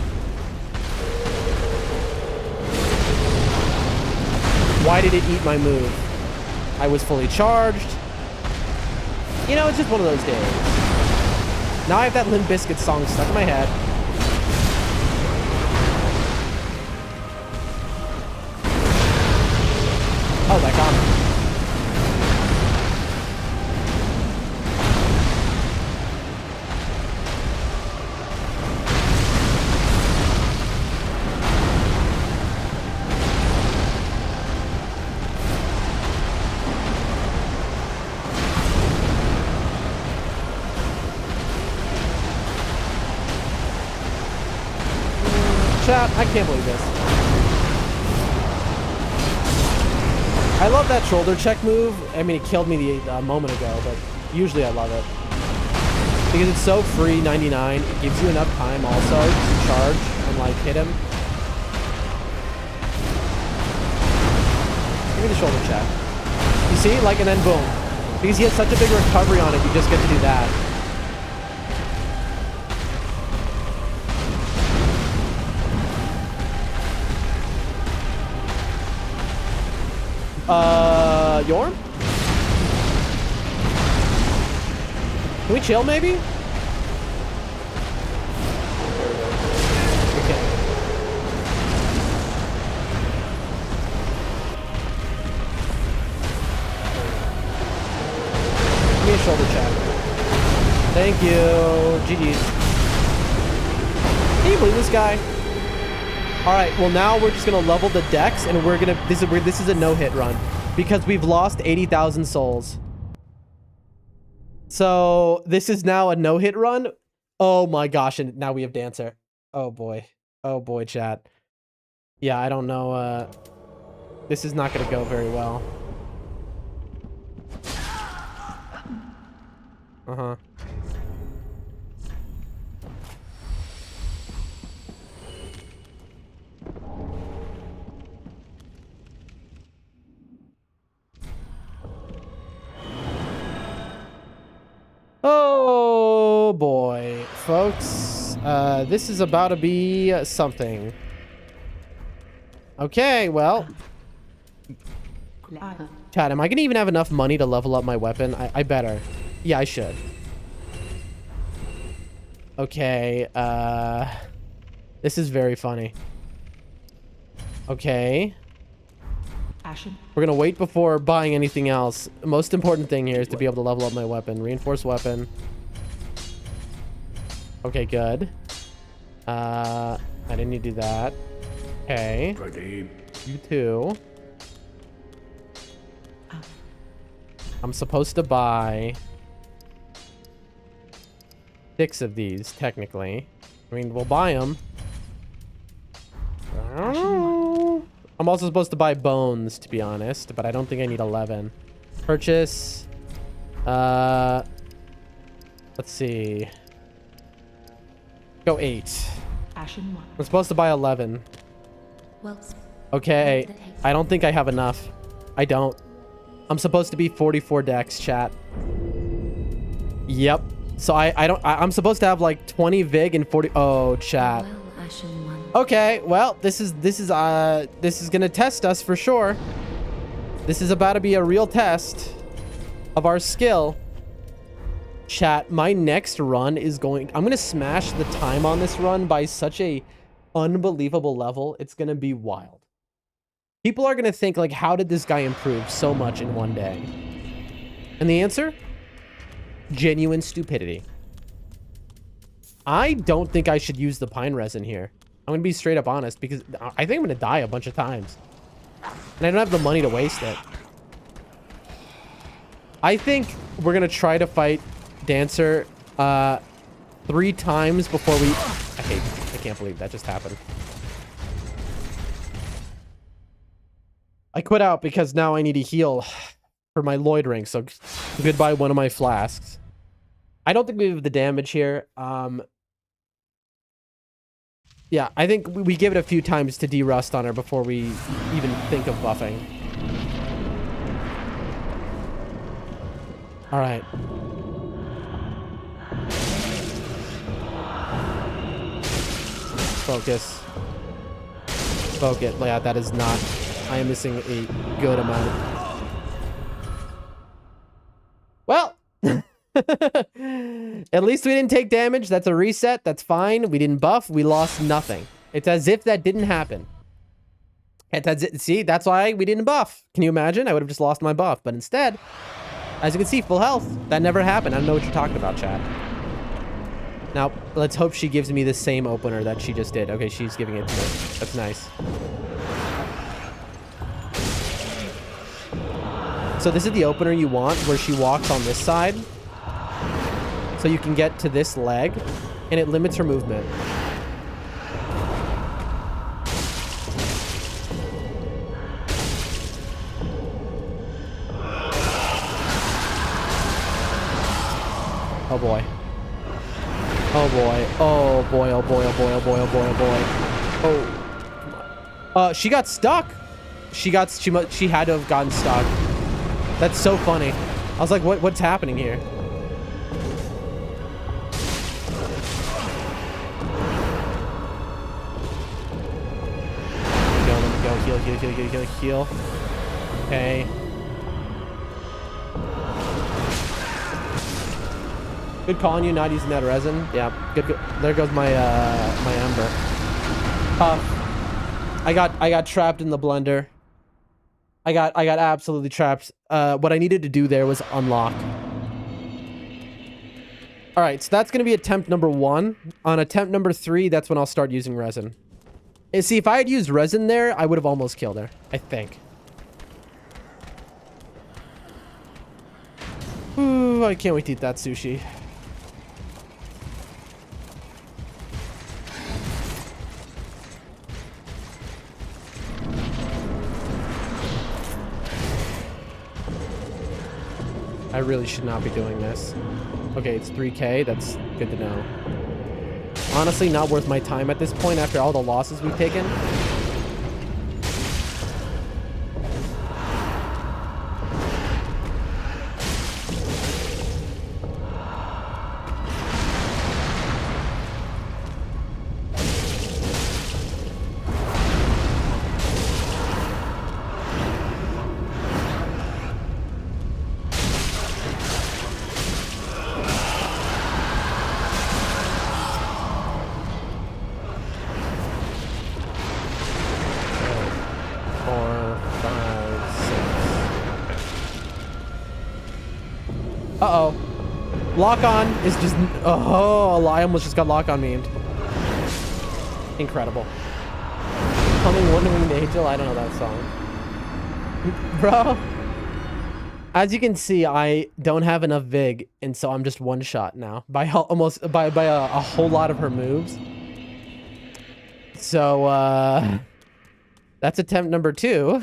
Why did it eat my move? I was fully charged. You know, it's just one of those days. Now I have that Limp Bizkit song stuck in my head. Oh, that got me. Chat, I can't believe this. I love that shoulder check move. I mean, it killed me a moment ago, but usually I love it. Because it's so free, 99. It gives you enough time also to charge and, like, hit him. Give me the shoulder check. You see? Like, and then boom. Because he has such a big recovery on it, you just get to do that. Yorm? Can we chill, maybe? Okay. Give me a shoulder check. Thank you. GG's. Can you believe this guy? Alright, well now we're just gonna level the dex and we're gonna... This is a no-hit run. Because we've lost 80,000 souls. So, this is now a no-hit run. Oh my gosh, and now we have Dancer. Oh boy. Oh boy, chat. Yeah, I don't know. This is not gonna go very well. Uh-huh. Oh boy, folks. This is about to be something. Okay, well. Chat, am I gonna even have enough money to level up my weapon? I better. Yeah, I should. Okay, this is very funny. Okay. We're gonna wait before buying anything else. The most important thing here is to be able to level up my weapon. Reinforced weapon. Okay, good. I didn't need to do that. Okay. You too. I'm supposed to buy 6 of these, technically. I mean, we'll buy them. I don't know. I'm also supposed to buy bones, to be honest, but I don't think I need 11. Purchase. Let's see. Go 8. I'm supposed to buy 11. Okay. I don't think I have enough. I don't. I'm supposed to be 44 dex, chat. Yep. So I'm supposed to have like 20 vig and 40. Oh, chat. Okay, well, this is gonna test us for sure. This is about to be a real test of our skill. Chat, my next run is I'm gonna smash the time on this run by such a unbelievable level. It's gonna be wild. People are gonna think, like, how did this guy improve so much in one day? And the answer? Genuine stupidity. I don't think I should use the pine resin here. I'm gonna be straight up honest, because I think I'm gonna die a bunch of times. And I don't have the money to waste it. I think we're gonna try to fight Dancer 3 times before we... I can't believe that just happened. I quit out because now I need to heal for my loitering, so goodbye one of my flasks. I don't think we have the damage here. Yeah, I think we give it a few times to de-rust on her before we even think of buffing. All right. Focus. Focus. Yeah, that is not... I am missing a good amount. Well, at least we didn't take damage. That's a reset. That's fine. We didn't buff. We lost nothing. It's as if that didn't happen. See, that's why we didn't buff. Can you imagine? I would have just lost my buff. But instead, as you can see, full health. That never happened. I don't know what you're talking about, chat. Now, let's hope she gives me the same opener that she just did. Okay, she's giving it to me. That's nice. So this is the opener you want, where she walks on this side. So you can get to this leg, and it limits her movement. Oh boy. Oh boy. Oh boy, oh boy, oh boy, oh boy, oh boy, oh boy. Oh. She got stuck. She had to have gotten stuck. That's so funny. I was like, what's happening here? Let me go. Heal. Okay. Good calling you not using that resin. Yeah, good. There goes my my ember. I got trapped in the blender. I got absolutely trapped. What I needed to do there was unlock. All right, so that's going to be attempt number 1. On attempt number 3, that's when I'll start using resin. And see, if I had used resin there, I would have almost killed her, I think. Ooh, I can't wait to eat that sushi. I really should not be doing this. Okay, it's 3K. That's good to know. Honestly, not worth my time at this point after all the losses we've taken. Uh-oh. Lock on is just... Oh, I almost just got lock on memed. Incredible. Coming One-Winged Angel? I don't know that song. Bro. As you can see, I don't have enough Vig, and so I'm just one shot now. By a whole lot of her moves. So, that's attempt number 2.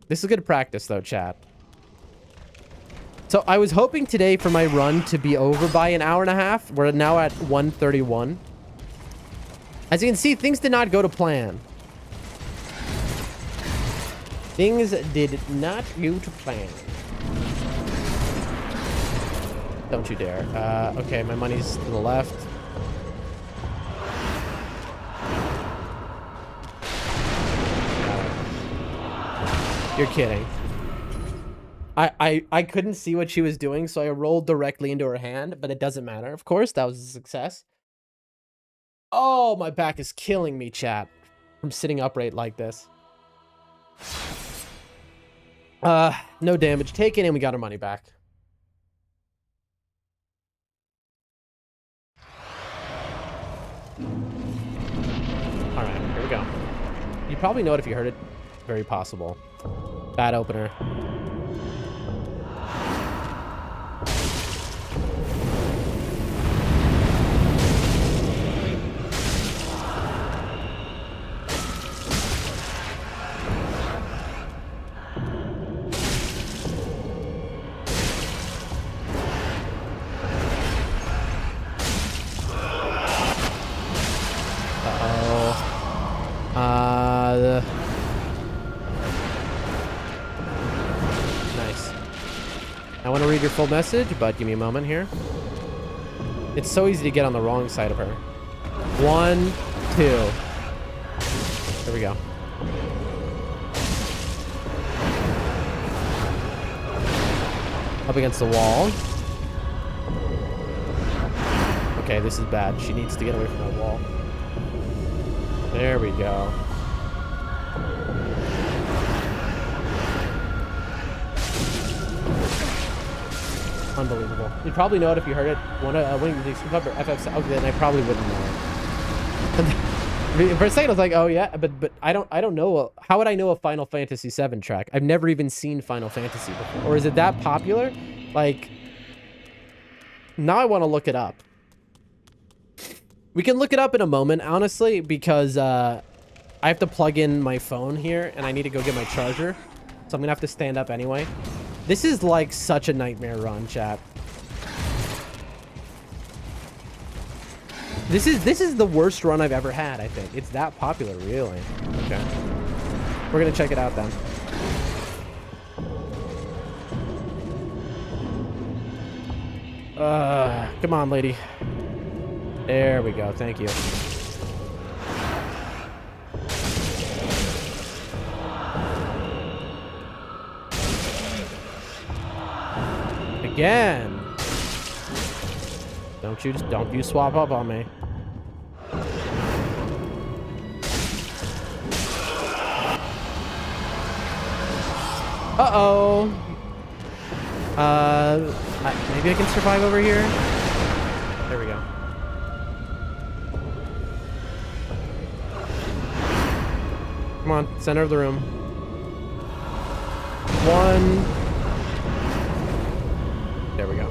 This is good practice, though, chat. So I was hoping today for my run to be over by an hour and a half. We're now at 1:31. As you can see, things did not go to plan. Things did not go to plan. Don't you dare. Okay, my money's to the left. You're kidding. I couldn't see what she was doing, so I rolled directly into her hand, but it doesn't matter. Of course, that was a success. Oh, my back is killing me, chat, from sitting upright like this. No damage taken, and we got our money back. All right, here we go. You probably know it if you heard it. Very possible. Bad opener. Nice. I want to read your full message, but give me a moment here. It's so easy to get on the wrong side of her. 1, 2. There we go. Up against the wall. Okay, this is bad. She needs to get away from that wall. There we go. Unbelievable. You'd probably know it if you heard it. Winning the Super or FX. Okay, then I probably wouldn't know it. For a second, I was like, "Oh yeah," but I don't know. How would I know a Final Fantasy VII track? I've never even seen Final Fantasy before. Or is it that popular? Like, now I want to look it up. We can look it up in a moment, honestly, because I have to plug in my phone here, and I need to go get my charger. So I'm gonna have to stand up anyway. This is like such a nightmare run, chat. This is the worst run I've ever had, I think. It's that popular, really. Okay. We're gonna check it out then. Come on, lady. There we go. Thank you. Again. Don't you swap up on me. Uh-oh. Maybe I can survive over here. There we go. Come on, center of the room. 1. There we go.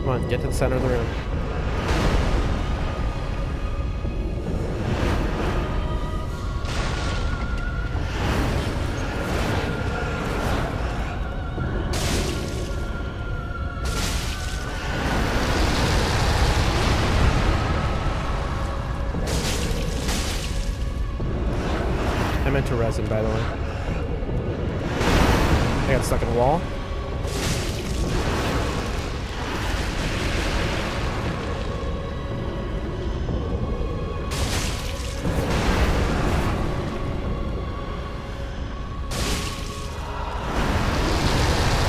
Come on, get to the center of the room. meant to resin, by the way. I got stuck in a wall.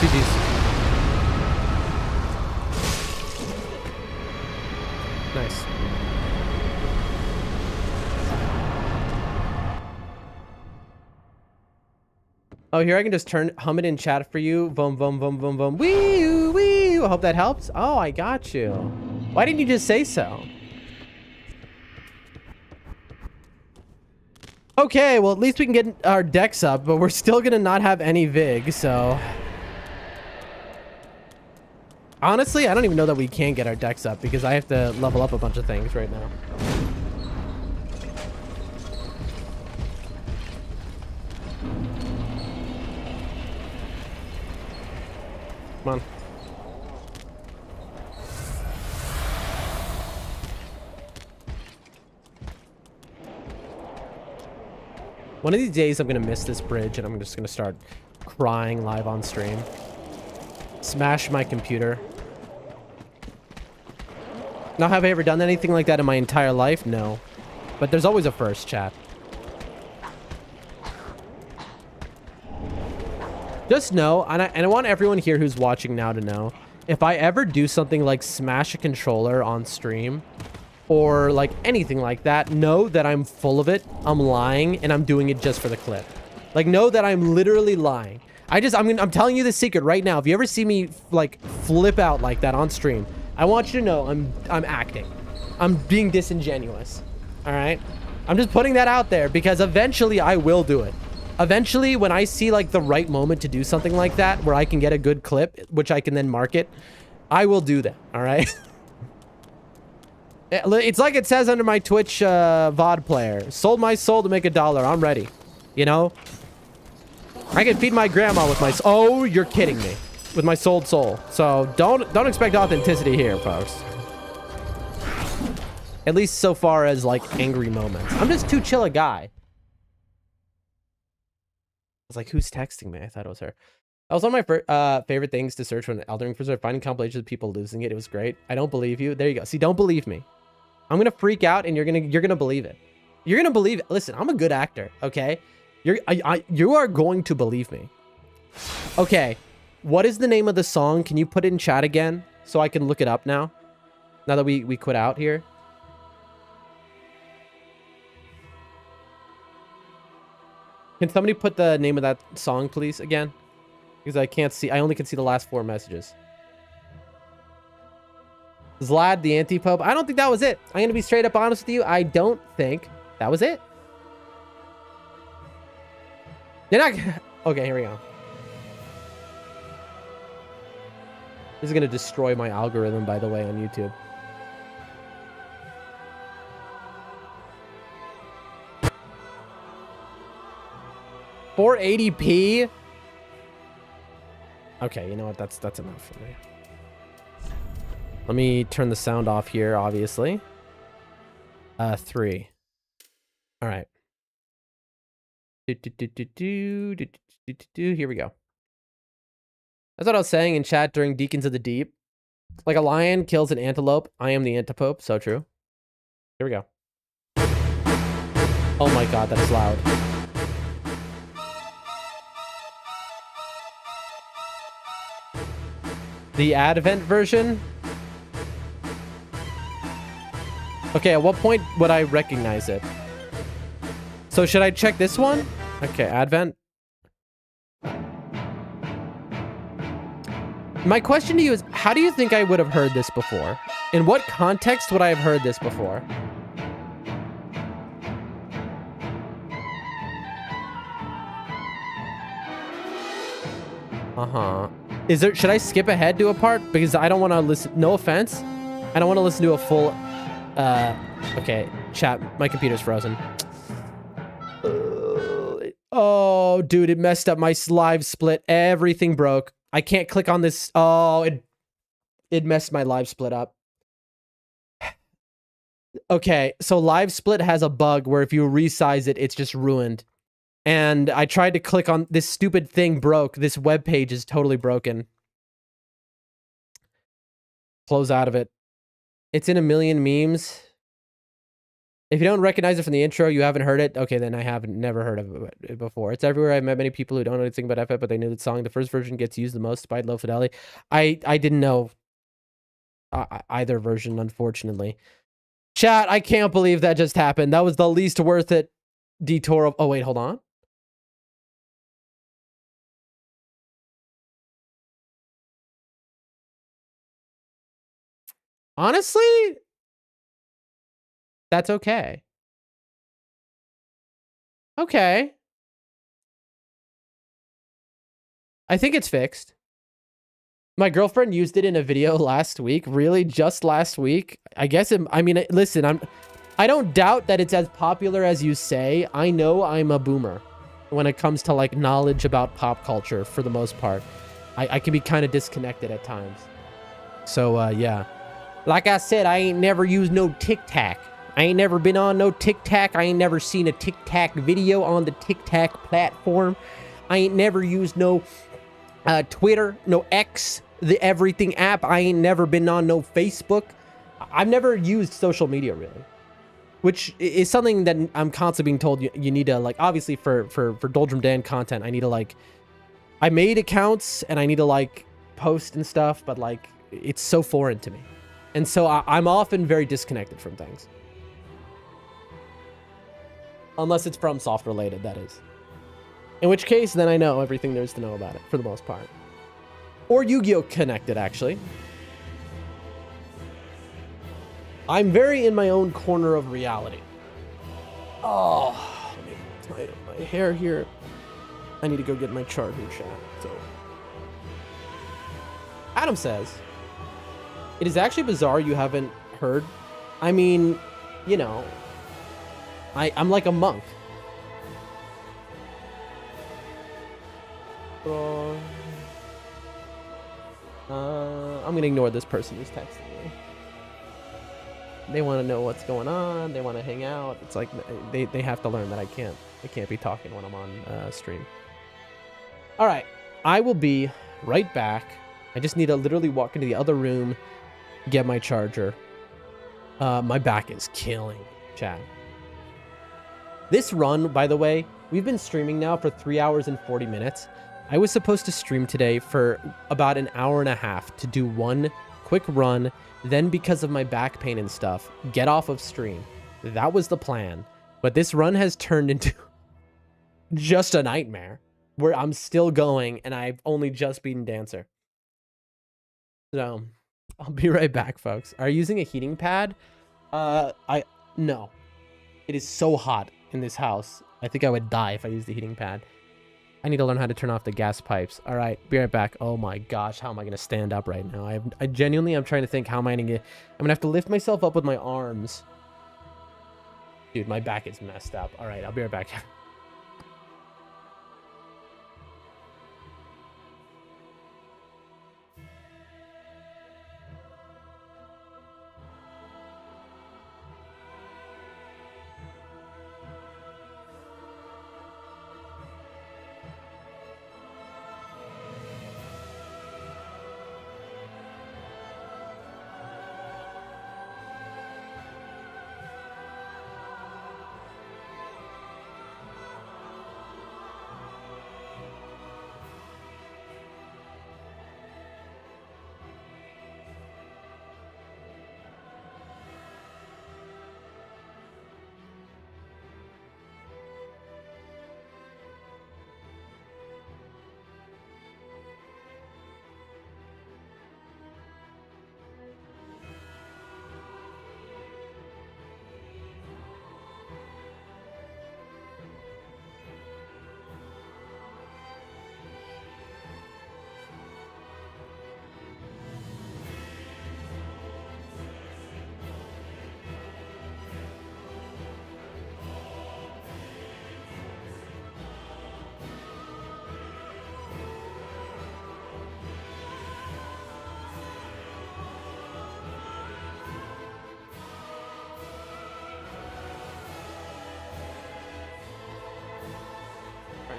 GG's. Nice. Oh, here I can just hum it in chat for you. Boom, boom, boom, boom, boom. Wee, wee. I hope that helps. Oh, I got you. Why didn't you just say so? Okay, well, at least we can get our decks up, but we're still gonna not have any Vig, so... Honestly, I don't even know that we can get our decks up because I have to level up a bunch of things right now. Come on. One of these days I'm gonna miss this bridge and I'm just gonna start crying live on stream. Smash my computer. Now, have I ever done anything like that in my entire life? No. But there's always a first, chat. Just know, and I want everyone here who's watching now to know, if I ever do something like smash a controller on stream, or like anything like that, know that I'm full of it, I'm lying, and I'm doing it just for the clip. Like, know that I'm literally lying. I'm telling you the secret right now. If you ever see me like flip out like that on stream, I want you to know I'm acting. I'm being disingenuous. All right? I'm just putting that out there because eventually I will do it. Eventually, when I see like the right moment to do something like that, where I can get a good clip, which I can then market, I will do that. All right? It's like it says under my Twitch VOD player. Sold my soul to make $1. I'm ready. You know? I can feed my grandma with my... Oh, you're kidding me. With my sold soul. So don't expect authenticity here, folks. At least so far as like angry moments. I'm just too chill a guy. I was like, who's texting me? I thought it was her. That was one of my favorite things to search when Elden Ring first started. Finding compilations of people losing it. It was great. I don't believe you. There you go. See, don't believe me. I'm gonna freak out, and you're gonna believe it. You're gonna believe it. Listen, I'm a good actor. Okay, you are going to believe me. Okay, what is the name of the song? Can you put it in chat again so I can look it up now? Now that we quit out here. Can somebody put the name of that song, please, again? Because I can't see. I only can see the last 4 messages. Zlad, the anti-pope. I don't think that was it. I'm going to be straight up honest with you. I don't think that was it. You're not... Okay, here we go. This is going to destroy my algorithm, by the way, on YouTube. $480p. Okay, you know what? That's enough for me. Let me turn the sound off here, obviously. 3. All right. Here we go. That's what I was saying in chat during Deacons of the Deep. Like a lion kills an antelope. I am the antipope. So true. Here we go. Oh my god, that is loud. The Advent version? Okay, at what point would I recognize it? So should I check this one? Okay, Advent. My question to you is, how do you think I would have heard this before? In what context would I have heard this before? Uh-huh. Should I skip ahead to a part? Because I don't want to listen, no offense. I don't want to listen to a full, okay, chat, my computer's frozen. Oh, dude, it messed up my live split. Everything broke. I can't click on this. Oh, it messed my live split up. Okay, so live split has a bug where if you resize it, it's just ruined. And I tried to click on this stupid thing broke. This web page is totally broken. Close out of it. It's in a million memes. If you don't recognize it from the intro, you haven't heard it. Okay, then I haven't never heard of it before. It's everywhere. I've met many people who don't know anything about FF, but they knew the song. The first version gets used the most despite low fidelity. I didn't know either version, unfortunately. Chat, I can't believe that just happened. That was the least worth it detour of... Oh, wait, hold on. Honestly, that's okay. Okay. I think it's fixed. My girlfriend used it in a video last week. Really? Just last week? I guess I mean, listen, I don't doubt that it's as popular as you say. I know I'm a boomer when it comes to like knowledge about pop culture for the most part. I can be kind of disconnected at times. So, yeah. Like I said, I ain't never used no TikTok. I ain't never been on no TikTok. I ain't never seen a TikTok video on the TikTok platform. I ain't never used no Twitter, no X, the everything app. I ain't never been on no Facebook. I've never used social media really, which is something that I'm constantly being told you need to like, obviously for Doldrum Dan content, I need to like, I made accounts and I need to like post and stuff, but like it's so foreign to me. And so I'm often very disconnected from things. Unless it's FromSoft related, that is. In which case, then I know everything there is to know about it, for the most part. Or Yu-Gi-Oh! Connected, actually. I'm very in my own corner of reality. Oh, let me tie up my hair here. I need to go get my charger, chat. So, Adam says, it is actually bizarre you haven't heard. I mean, you know, I'm like a monk. I'm gonna ignore this person who's texting me. They want to know what's going on. They want to hang out. It's like they have to learn that I can't be talking when I'm on stream. All right, I will be right back. I just need to literally walk into the other room, get my charger. My back is killing, chat. This run, by the way, we've been streaming now for 3 hours and 40 minutes. I was supposed to stream today for about an hour and a half to do one quick run. Then because of my back pain and stuff, get off of stream. That was the plan. But this run has turned into just a nightmare where I'm still going and I've only just beaten Dancer. So I'll be right back, folks. Are you using a heating pad? No. It is so hot in this house. I think I would die if I used the heating pad. I need to learn how to turn off the gas pipes. All right, be right back. Oh my gosh, how am I gonna stand up right now? I genuinely, I'm trying to think how am I gonna I'm gonna have to lift myself up with my arms. Dude, my back is messed up. All right, I'll be right back.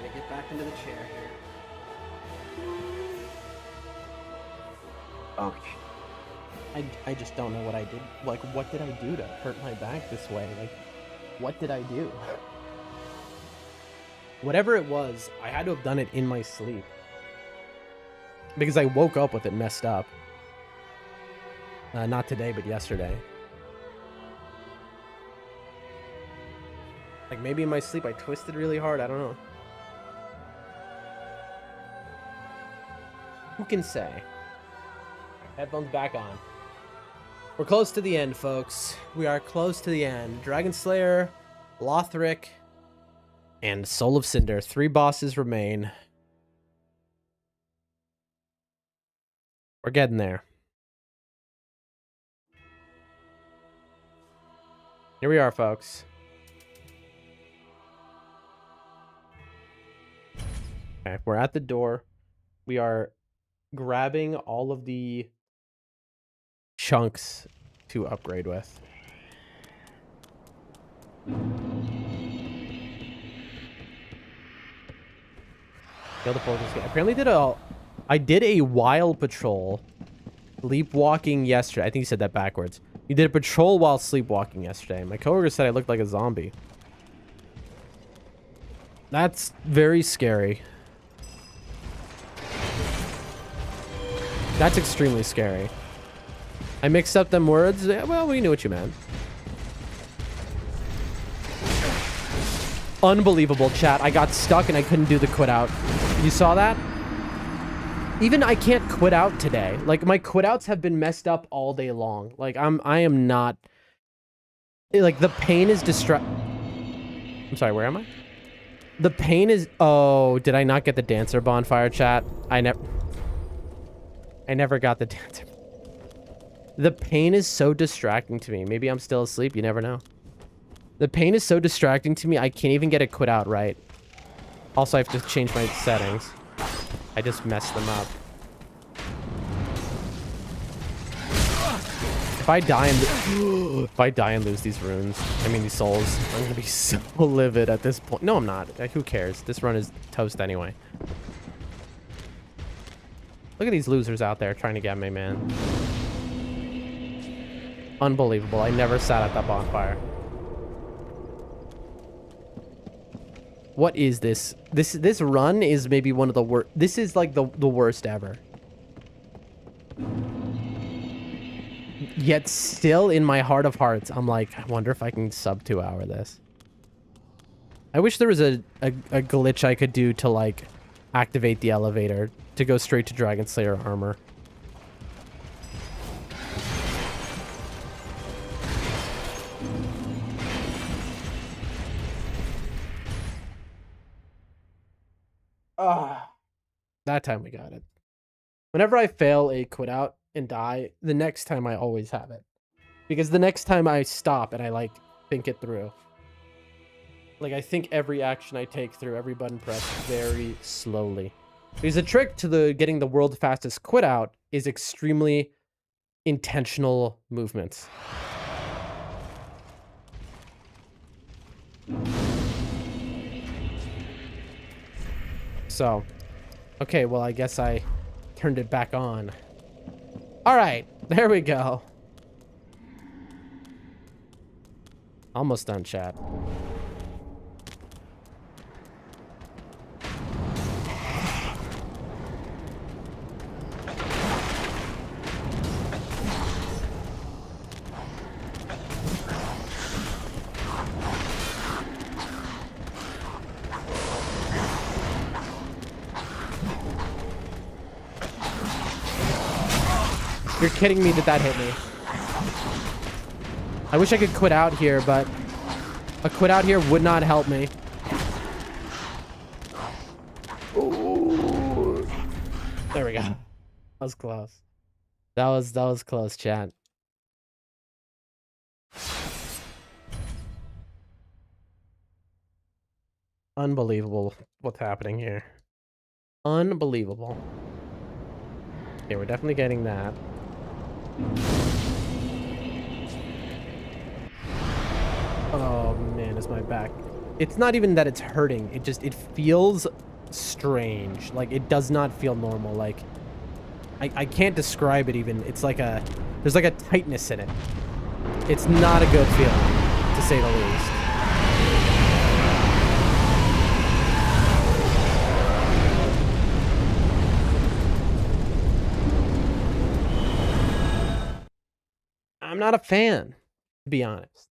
gotta get back into the chair here. Okay. I just don't know what I did. Like, what did I do to hurt my back this way? Like, what did I do? Whatever it was, I had to have done it in my sleep. Because I woke up with it messed up. Not today, but yesterday. Like, maybe in my sleep I twisted really hard. I don't know. Who can say? Headphones back on. We're close to the end, folks. We are close to the end. Dragon Slayer, Lothric, and Soul of Cinder. 3 bosses remain. We're getting there. Here we are, folks. Okay, we're at the door. We are grabbing all of the chunks to upgrade with. Kill the focus. Apparently I did a wild patrol sleepwalking yesterday. I think you said that backwards. You did a patrol while sleepwalking yesterday. My coworker said I looked like a zombie. That's very scary. That's extremely scary. I mixed up them words. Well, we knew what you meant. Unbelievable, chat. I got stuck and I couldn't do the quit out. You saw that? Even I can't quit out today. Like, my quit outs have been messed up all day long. Like, I am not... Like, the pain is I'm sorry, where am I? The pain is... Oh, did I not get the dancer bonfire, chat? I never got the dancer. The pain is so distracting to me. Maybe I'm still asleep. You never know. The pain is so distracting to me, I can't even get a quit out right. Also, I have to change my settings. I just messed them up. If I die and lose these runes, I mean these souls, I'm gonna be so livid at this point. No, I'm not. Who cares? This run is toast anyway. Look at these losers out there trying to get me, man. Unbelievable. I never sat at that bonfire. What is this? This run is maybe one of the worst. This is like the worst ever. Yet still in my heart of hearts, I'm like, I wonder if I can sub 2 hour this. I wish there was a glitch I could do to like activate the elevator to go straight to Dragon Slayer armor. That time we got it. Whenever I fail a quit out and die, the next time I always have it. Because the next time I stop and I like think it through. Like I think every action I take through, every button press very slowly. Because the trick to getting the world fastest quit out is extremely intentional movements. So, okay, well, I guess I turned it back on. All right, there we go. Almost done, chat. You're kidding me that that hit me. I wish I could quit out here, but a quit out here would not help me. Ooh. There we go. That was close. That was close, chat. Unbelievable what's happening here. Unbelievable. Okay, we're definitely getting that. Oh man, is my back It's not even that it's hurting. It feels strange. Like, it does not feel normal. Like, I can't describe it even. It's like there's like a tightness in it. It's not a good feeling, to say the least. I'm not a fan, to be honest.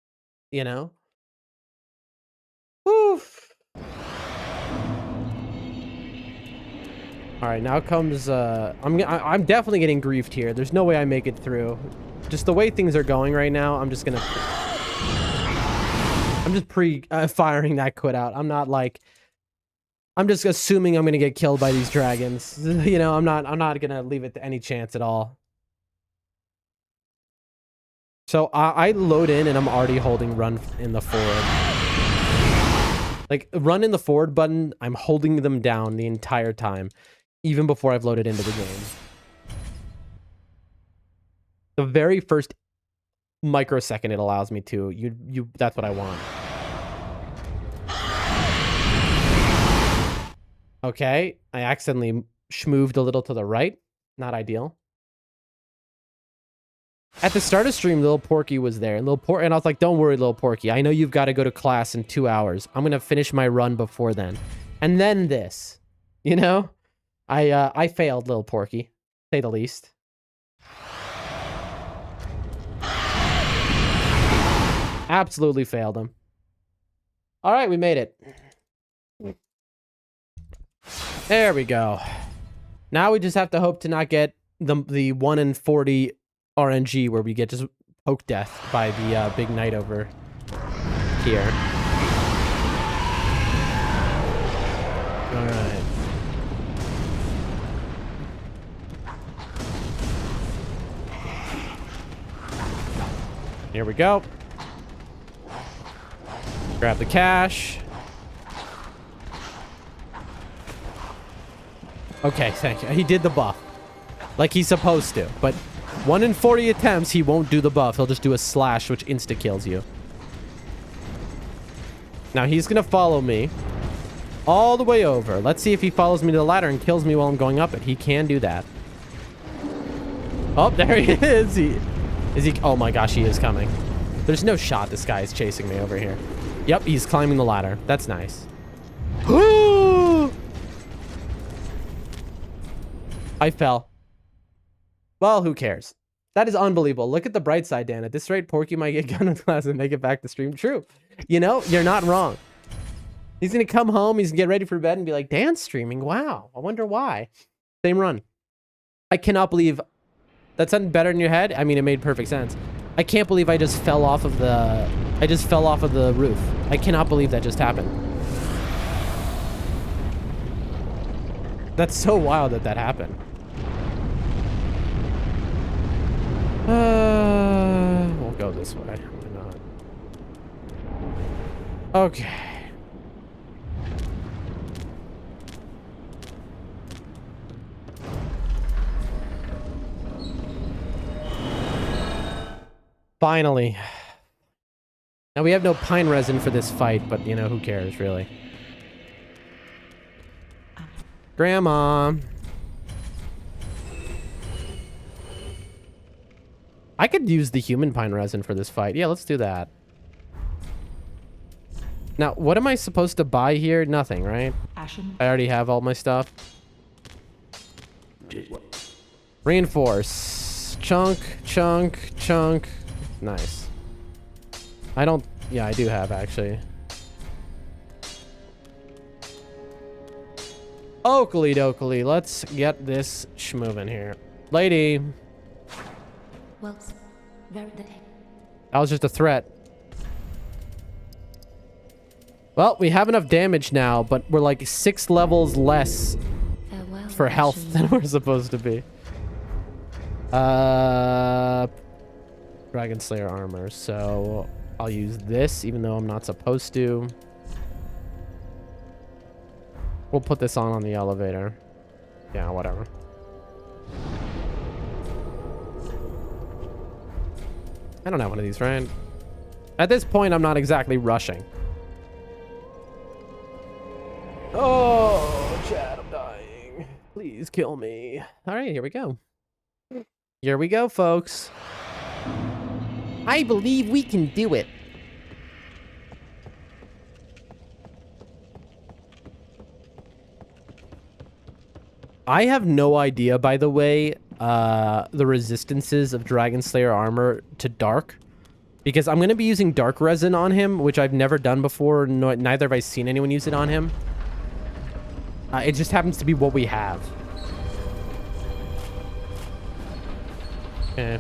You know? Oof. All right, now comes I'm definitely getting griefed here. There's no way I make it through. Just the way things are going right now, I'm just firing that quit out. I'm not like, I'm just assuming I'm gonna get killed by these dragons. You know, I'm not gonna leave it to any chance at all. So I load in and I'm already holding run in the forward. Like, run in the forward button, I'm holding them down the entire time, even before I've loaded into the game. The very first microsecond it allows me to, that's what I want. Okay, I accidentally schmooved a little to the right. Not ideal. At the start of stream, Little Porky was there. And I was like, don't worry, Little Porky. I know you've got to go to class in 2 hours. I'm going to finish my run before then. And then this. You know? I failed, Little Porky. To say the least. Absolutely failed him. All right, we made it. There we go. Now we just have to hope to not get the 1 in 40 RNG where we get just poke death by the big knight over here. All right. Here we go. Grab the cash. Okay, thank you. He did the buff. Like he's supposed to. But 1 in 40 attempts, he won't do the buff. He'll just do a slash, which insta-kills you. Now he's going to follow me all the way over. Let's see if he follows me to the ladder and kills me while I'm going up it. He can do that. Oh, there he is. Is he? Oh my gosh, he is coming. There's no shot this guy is chasing me over here. Yep, he's climbing the ladder. That's nice. I fell. Well, who cares? That is unbelievable. Look at the bright side, Dan. At this rate, Porky might get gun in class and make it back to stream. True. You know, you're not wrong. He's going to come home. He's going to get ready for bed and be like, Dan's streaming. Wow. I wonder why. Same run. I cannot believe... That sounded better in your head? I mean, it made perfect sense. I can't believe I just fell off of the... I just fell off of the roof. I cannot believe that just happened. That's so wild that that happened. We'll go this way. Why not? Okay. Finally. Now we have no pine resin for this fight, but you know, who cares, really? Grandma. I could use the human pine resin for this fight. Yeah, let's do that. Now, what am I supposed to buy here? Nothing, right? Ashen. I already have all my stuff. Reinforce. Chunk, chunk, chunk. Nice. I don't... Yeah, I do have, actually. Oakley dokley. Let's get this schmovin' here. Lady. Well, very good. That was just a threat. Well, we have enough damage now, but we're like 6 levels less Farewell, for health Ashen. than we're supposed to be. Dragon Slayer armor. So I'll use this, even though I'm not supposed to. We'll put this on the elevator. Yeah, whatever. I don't have one of these, right? At this point, I'm not exactly rushing. Oh, Chad, I'm dying. Please kill me. All right, here we go. Here we go, folks. I believe we can do it. I have no idea, by the way, the resistances of Dragon Slayer armor to dark. Because I'm going to be using dark resin on him, which I've never done before. Neither have I seen anyone use it on him. It just happens to be what we have. Okay.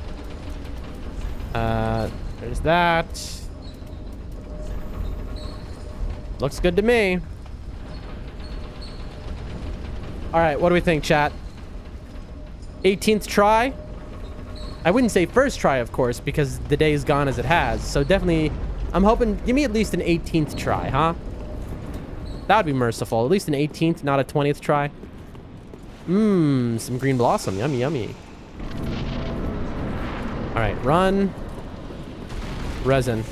There's that. Looks good to me. All right, what do we think, chat? 18th try? I wouldn't say first try, of course, because the day is gone as it has. So definitely, I'm hoping, give me at least an 18th try, huh? That would be merciful. At least an 18th, not a 20th try. Mmm, some green blossom. Yummy, yummy. All right, run. Resin.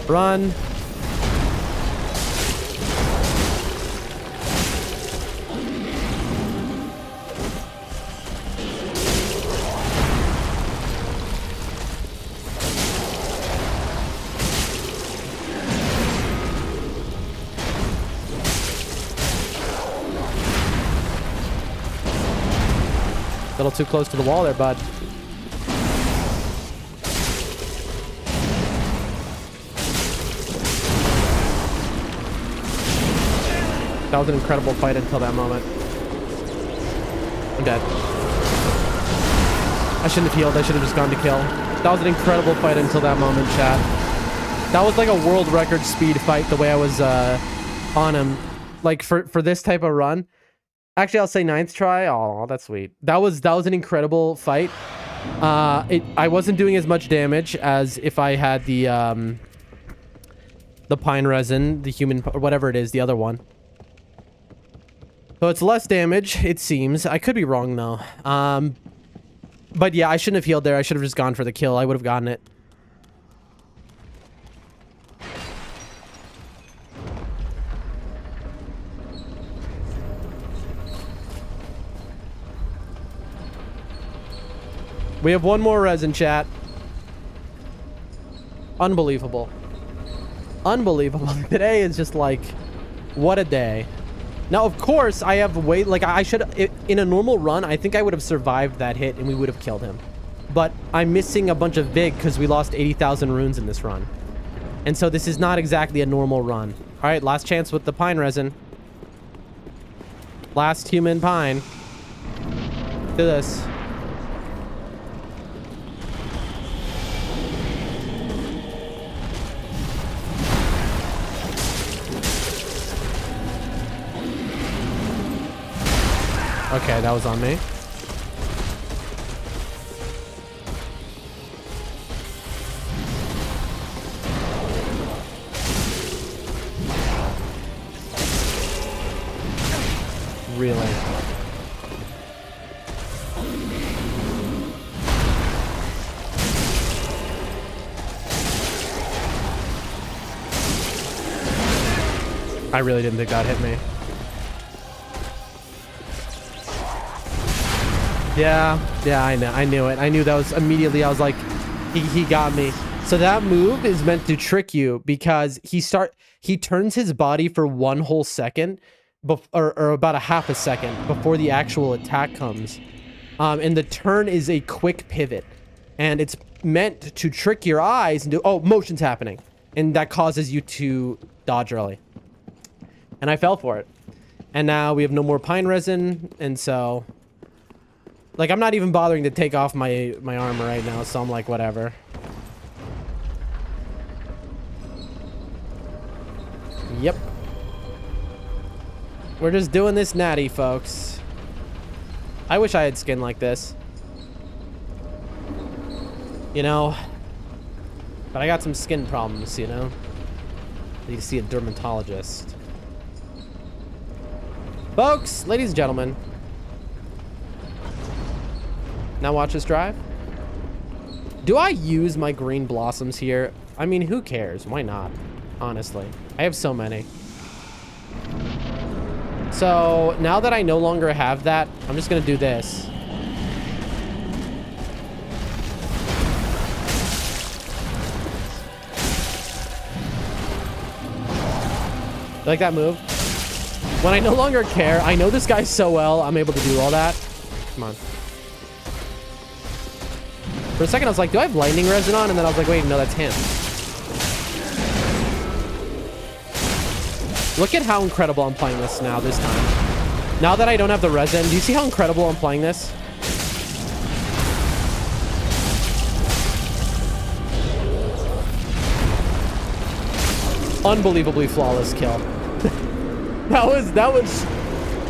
Run. A little too close to the wall there, bud. That was an incredible fight until that moment. I'm dead. I shouldn't have healed. I should have just gone to kill. That was an incredible fight until that moment, chat. That was like a world record speed fight the way I was on him. Like for this type of run. Actually, I'll say 9th try. Oh, that's sweet. That was an incredible fight. I wasn't doing as much damage as if I had the pine resin, the human, or whatever it is, the other one. So it's less damage, it seems. I could be wrong though. But yeah, I shouldn't have healed there. I should have just gone for the kill. I would have gotten it. We have one more resin, chat. Unbelievable. Unbelievable. Today is just like, what a day. Now, of course, I have way, like, I should, in a normal run, I think I would have survived that hit and we would have killed him. But I'm missing a bunch of Vig because we lost 80,000 runes in this run. And so this is not exactly a normal run. All right, last chance with the pine resin. Last human pine. Do this. Okay, that was on me. Really? I really didn't think that hit me. Yeah, I know. I knew it. I knew that was immediately. I was like, he got me. So that move is meant to trick you because he turns his body for 1 whole second, or about a half a second before the actual attack comes. And the turn is a quick pivot, and it's meant to trick your eyes and do, oh, motion's happening, and that causes you to dodge early. And I fell for it. And now we have no more pine resin, and so, like, I'm not even bothering to take off my armor right now, so I'm like, whatever. Yep. We're just doing this natty, folks. I wish I had skin like this. You know? But I got some skin problems, you know? I need to see a dermatologist. Folks, ladies and gentlemen. Now watch us drive. Do I use my green blossoms here? I mean, who cares? Why not? Honestly. I have so many. So now that I no longer have that, I'm just gonna do this. You like that move? When I no longer care, I know this guy so well, I'm able to do all that. Come on. For a second, I was like, do I have lightning resin on? And then I was like, wait, no, that's him. Look at how incredible I'm playing this now, this time. Now that I don't have the resin, do you see how incredible I'm playing this? Unbelievably flawless kill. that was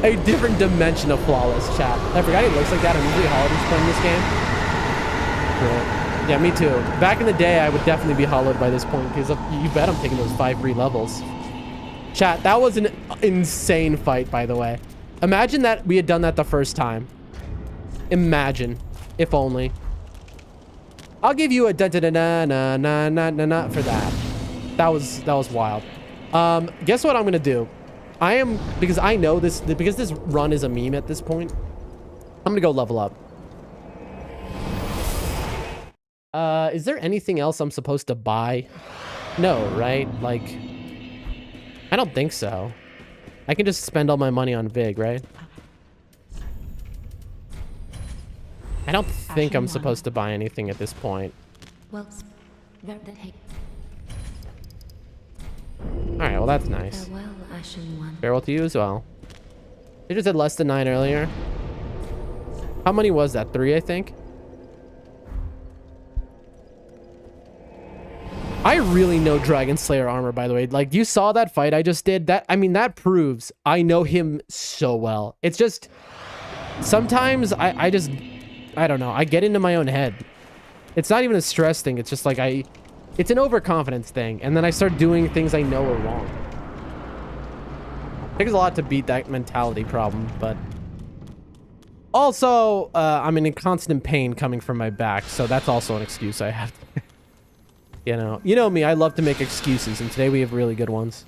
a different dimension of flawless, chat. I forgot he looks like that. I'm usually Hollow playing this game. Yeah, me too. Back in the day, I would definitely be hollowed by this point because you bet I'm taking those 5 free levels. Chat, that was an insane fight, by the way. Imagine that we had done that the first time. Imagine, if only. I'll give you a da-da-da-na-na-na-na-na for that. That was wild. Guess what I'm gonna do? Because I know this, because this run is a meme at this point, I'm gonna go level up. Is there anything else I'm supposed to buy? No, right? Like, I don't think so. I can just spend all my money on Vig, right? I don't think I'm supposed to buy anything at this point. Alright, well that's nice. Farewell, Ashen One. Farewell to you as well. You just said less than 9 earlier. How many was that? 3, I think? I really know Dragon Slayer armor, by the way. Like, you saw that fight I just did? That, I mean, that proves I know him so well. It's just, sometimes I don't know. I get into my own head. It's not even a stress thing. It's just like it's an overconfidence thing. And then I start doing things I know are wrong. It takes a lot to beat that mentality problem, but also, I'm in constant pain coming from my back. So that's also an excuse I have. You know me, I love to make excuses, and today we have really good ones.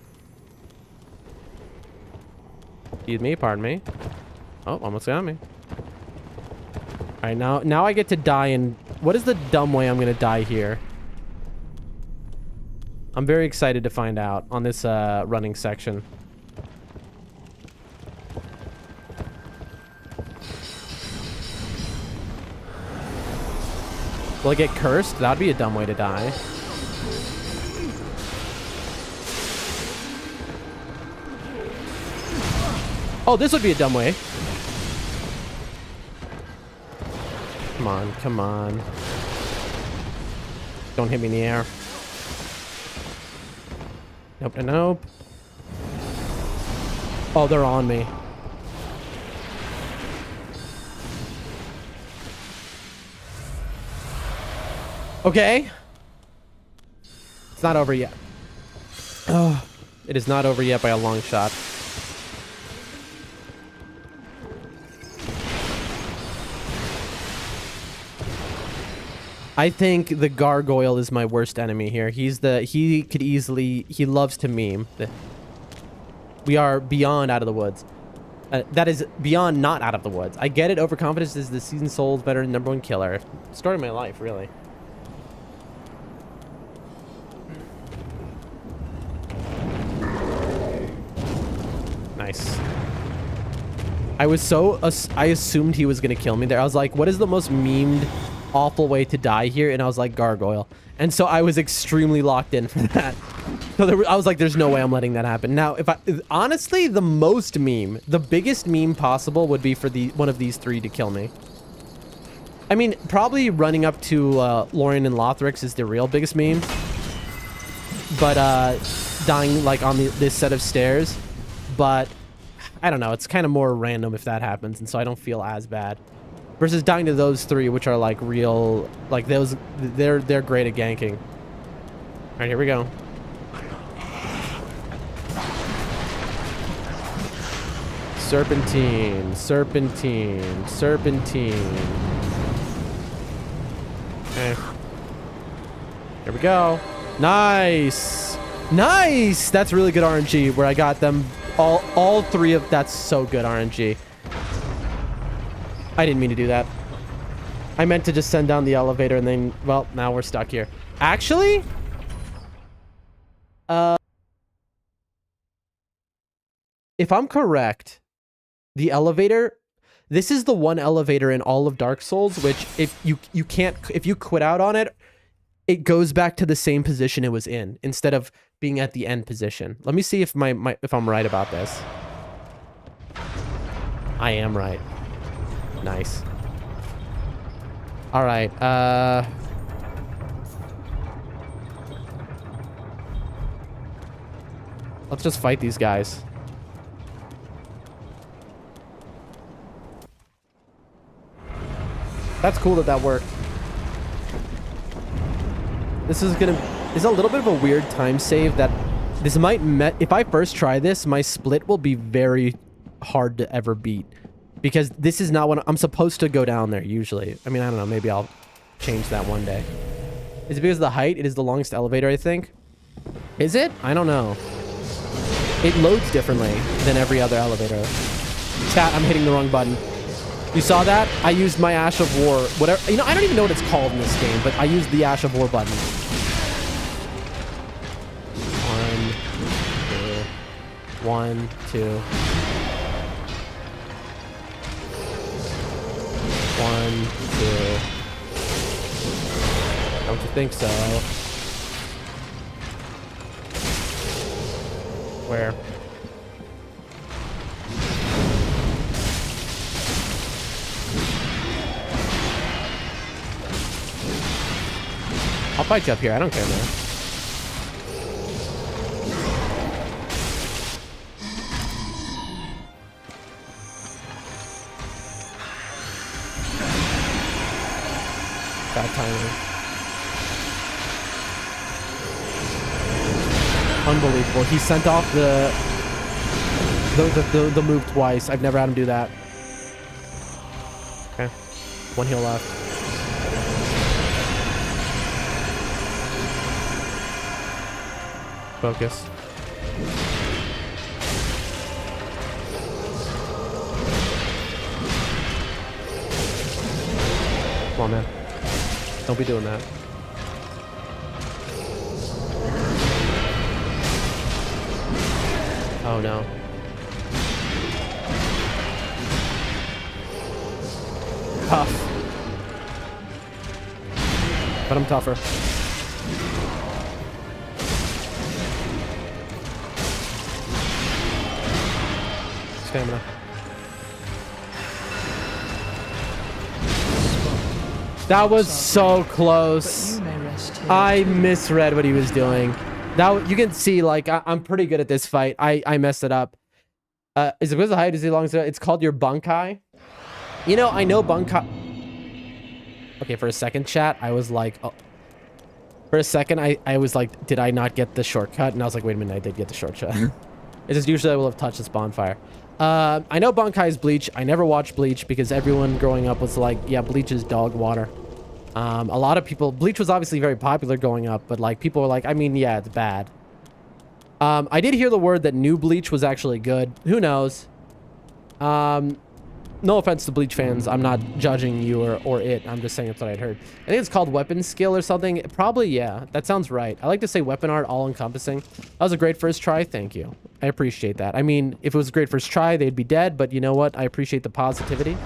Excuse me, pardon me. Oh, almost got me. All right, now I get to die in... What is the dumb way I'm going to die here? I'm very excited to find out on this running section. Will I get cursed? That'd be a dumb way to die. Oh, this would be a dumb way. Come on, come on. Don't hit me in the air. Nope, nope. Oh, they're on me. Okay. It's not over yet. Oh, it is not over yet by a long shot. I think the gargoyle is my worst enemy here. He loves to meme. We are beyond out of the woods. That is beyond not out of the woods. I get it. Overconfidence is the seasoned soul's better than #1 killer. Story of my life, really. Nice. I assumed he was going to kill me there. I was like, what is the most memed, awful way to die here? And I was like, gargoyle. And so I was extremely locked in for that. So I was like, there's no way I'm letting that happen. Now, honestly, the biggest meme possible would be for one of these 3 to kill me. I mean, probably running up to Lorien and Lothrix is the real biggest meme. But dying like on this set of stairs. But I don't know. It's kind of more random if that happens. And so I don't feel as bad. Versus dying to those 3, which are like real, like those, they're great at ganking. All right, here we go. Serpentine, serpentine, serpentine. Okay. Here we go. Nice. Nice. That's really good RNG where I got them All three of... That's so good, RNG. I didn't mean to do that. I meant to just send down the elevator and then... Well, now we're stuck here. Actually... if I'm correct, the elevator... This is the one elevator in all of Dark Souls, which if you can't... If you quit out on it, it goes back to the same position it was in, instead of being at the end position. Let me see if if I'm right about this. I am right. Nice. All right. Let's just fight these guys. That's cool that that worked. This is a little bit of a weird time save that this might if I first try this, my split will be very hard to ever beat. Because this is not what I'm supposed to go down there usually. I mean, I don't know, maybe I'll change that one day. Is it because of the height? It is the longest elevator, I think. Is it? I don't know. It loads differently than every other elevator. Chat, I'm hitting the wrong button. You saw that? I used my Ash of War, whatever. You know, I don't even know what it's called in this game, but I used the Ash of War button. 1, 2. 1, 2. Don't you think so? Where? I'll fight you up here. I don't care, man. Bad timing. Unbelievable. He sent off the move twice. I've never had him do that. Okay. One heal left. Focus. Come on, man. Don't be doing that. Oh, no. Tough. But I'm tougher. Stamina. That was so close. I misread what he was doing. That you can see, like, I'm pretty good at this fight. I messed it up. Is it because of height? Is it long? It's called your bunkai. You know, I know bunkai. Okay, for a second, chat, I was like, oh. For a second, I was like, did I not get the shortcut? And I was like, wait a minute, I did get the shortcut. It's just usually I will have touched this bonfire. I know Bankai is Bleach. I never watched Bleach because everyone growing up was like, yeah, Bleach is dog water. A lot of people... Bleach was obviously very popular growing up, but like people were like, I mean, yeah, it's bad. I did hear the word that new Bleach was actually good. Who knows? No offense to Bleach fans. I'm not judging you or it. I'm just saying that's what I'd heard. I think it's called weapon skill or something. Probably, yeah. That sounds right. I like to say weapon art all-encompassing. That was a great first try. Thank you. I appreciate that. I mean, if it was a great first try, they'd be dead. But you know what? I appreciate the positivity.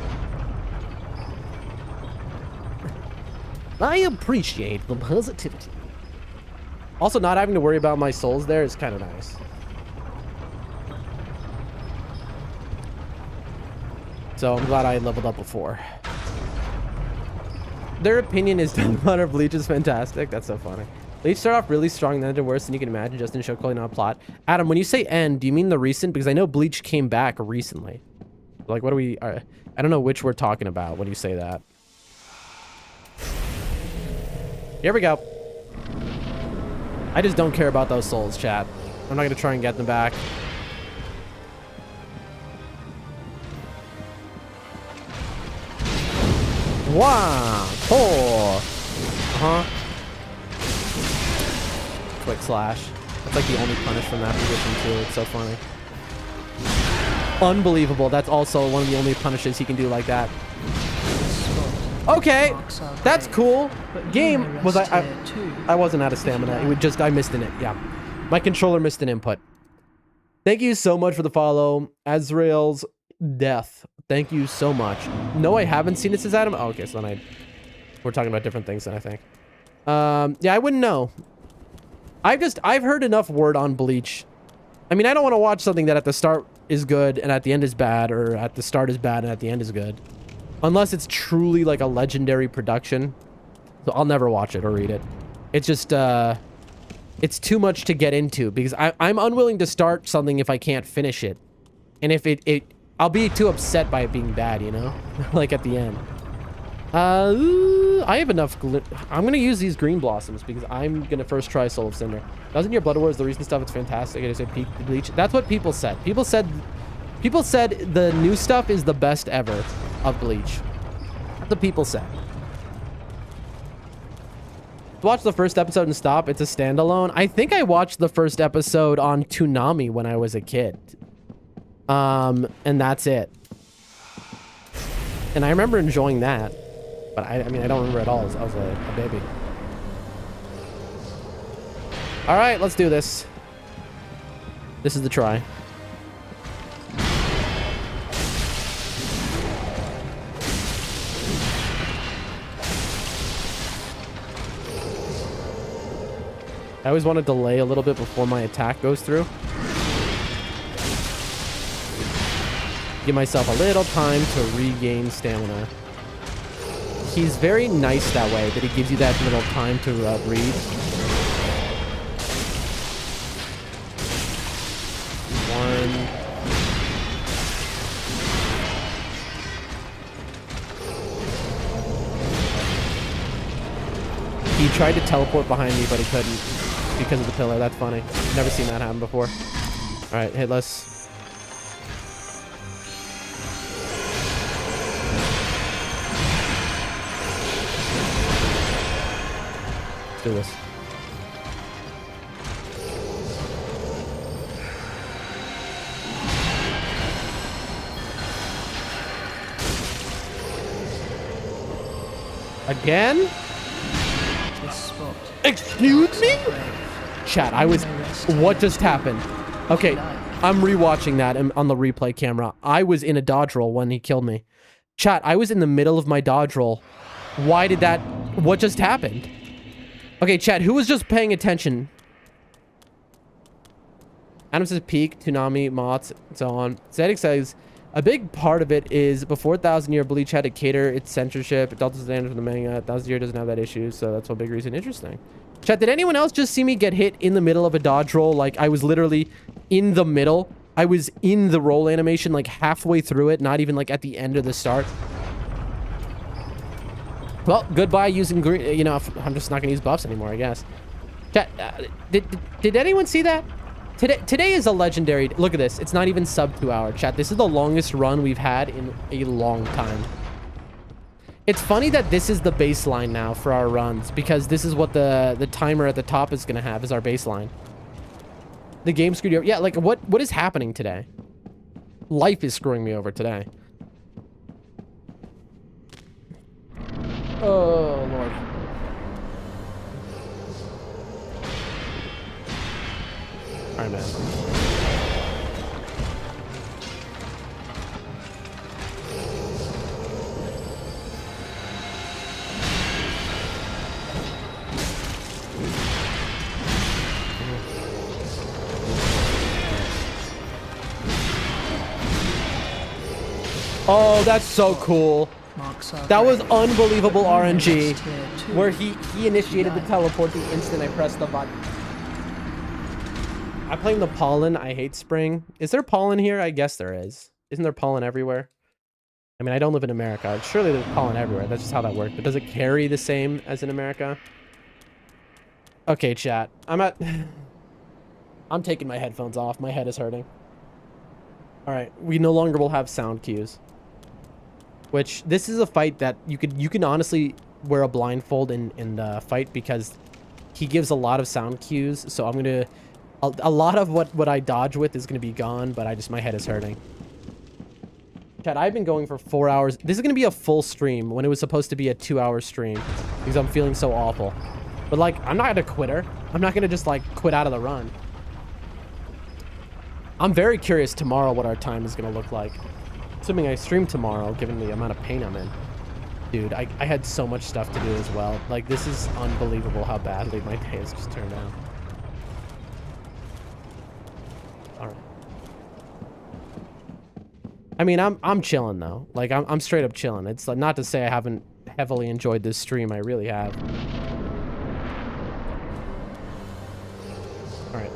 I appreciate the positivity. Also, not having to worry about my souls there is kind of nice. So I'm glad I leveled up before. Their opinion is Dark Matter Bleach is fantastic. That's so funny. Bleach started off really strong, then ended worse than you can imagine, just in show quality, not plot. Adam, when you say end, do you mean the recent? Because I know Bleach came back recently. Like, what are we... I don't know which we're talking about when you say that. Here we go. I just don't care about those souls, chat. I'm not going to try and get them back. Wow, four. Quick slash. That's like the only punish from that position too. It's so funny. Unbelievable. That's also one of the only punishes he can do like that. Okay, that's cool. Game was I wasn't out of stamina. It would just I missed an it. Yeah, my controller missed an input. Thank you so much for the follow, Azrael's death. Thank you so much. No, I haven't seen it, says Adam. Oh, okay, so then we're talking about different things then I think. Yeah, I wouldn't know. I've heard enough word on Bleach. I mean, I don't want to watch something that at the start is good and at the end is bad, or at the start is bad and at the end is good. Unless it's truly like a legendary production. So I'll never watch it or read it. It's just, it's too much to get into because I'm unwilling to start something if I can't finish it. And if I'll be too upset by it being bad, you know? Like at the end. I have enough I'm going to use these green blossoms because I'm going to first try Soul of Cinder. Doesn't your Blood Wars, the recent stuff, it's fantastic. I said peak Bleach. That's what people said. People said the new stuff is the best ever of Bleach. That's what people said. Watch the first episode and stop. It's a standalone. I think I watched the first episode on Toonami when I was a kid. And that's it. And I remember enjoying that. But I mean, I don't remember at all. I was a baby. All right, let's do this. This is the try. I always want to delay a little bit before my attack goes through. Give myself a little time to regain stamina. He's very nice that way, that he gives you that little time to breathe. One. He tried to teleport behind me, but he couldn't because of the pillar. That's funny. Never seen that happen before. All right, hitless. Do this. Again? Excuse me? Chat, what just happened? Okay, I'm rewatching that on the replay camera. I was in a dodge roll when he killed me. Chat, I was in the middle of my dodge roll. Why did that... What just happened? Okay, chat, who was just paying attention? Adam says peak, Toonami, Mots, and so on. Zedek says, a big part of it is before 1,000 Year Bleach had to cater its censorship. It Delta standard from the manga. 1,000 Year doesn't have that issue, so that's one big reason. Interesting. Chat, did anyone else just see me get hit in the middle of a dodge roll? Like, I was literally in the middle. I was in the roll animation, like, halfway through it, not even, like, at the end of the start. Well, goodbye using green. You know, I'm just not gonna use buffs anymore, I guess. Chat, did anyone see that? Today is a legendary. Look at this. It's not even sub 2 hour. Chat, this is the longest run we've had in a long time. It's funny that this is the baseline now for our runs because this is what the timer at the top is gonna have as our baseline. The game screwed you over. Yeah, like what is happening today? Life is screwing me over today. Oh, Lord. All right, man. Oh, that's so cool. That was unbelievable RNG, where he initiated the teleport the instant I pressed the button. I blame the pollen. I hate spring. Is there pollen here? I guess there is. Isn't there pollen everywhere? I mean, I don't live in America. Surely there's pollen everywhere. That's just how that works. But does it carry the same as in America? Okay, chat. I'm taking my headphones off. My head is hurting. All right. We no longer will have sound cues. Which, this is a fight that you can honestly wear a blindfold and fight because he gives a lot of sound cues. So I'm going to... A lot of what I dodge with is going to be gone, but my head is hurting. Chat, I've been going for 4 hours. This is going to be a full stream when it was supposed to be a 2-hour stream because I'm feeling so awful. But like, I'm not going to quitter. I'm not going to just like quit out of the run. I'm very curious tomorrow what our time is going to look like. Assuming I stream tomorrow, given the amount of pain I'm in. Dude, I had so much stuff to do as well. Like, this is unbelievable how badly my day has just turned out. All right. I mean, I'm chilling though. Like, I'm straight up chilling. It's like, not to say I haven't heavily enjoyed this stream. I really have. All right.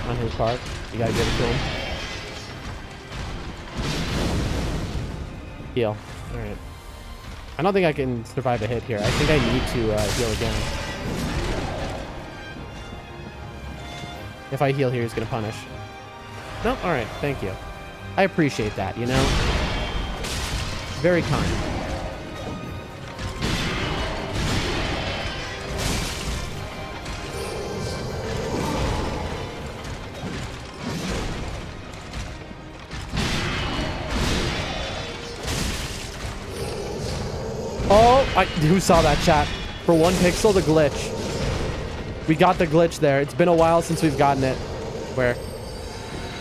On his part. You gotta give it to him. Heal. Alright. I don't think I can survive a hit here. I think I need to heal again. If I heal here, he's gonna punish. No? Alright, thank you. I appreciate that, you know? Very kind. Oh, who saw that, chat? For 1 pixel, the glitch. We got the glitch there. It's been a while since we've gotten it. Where?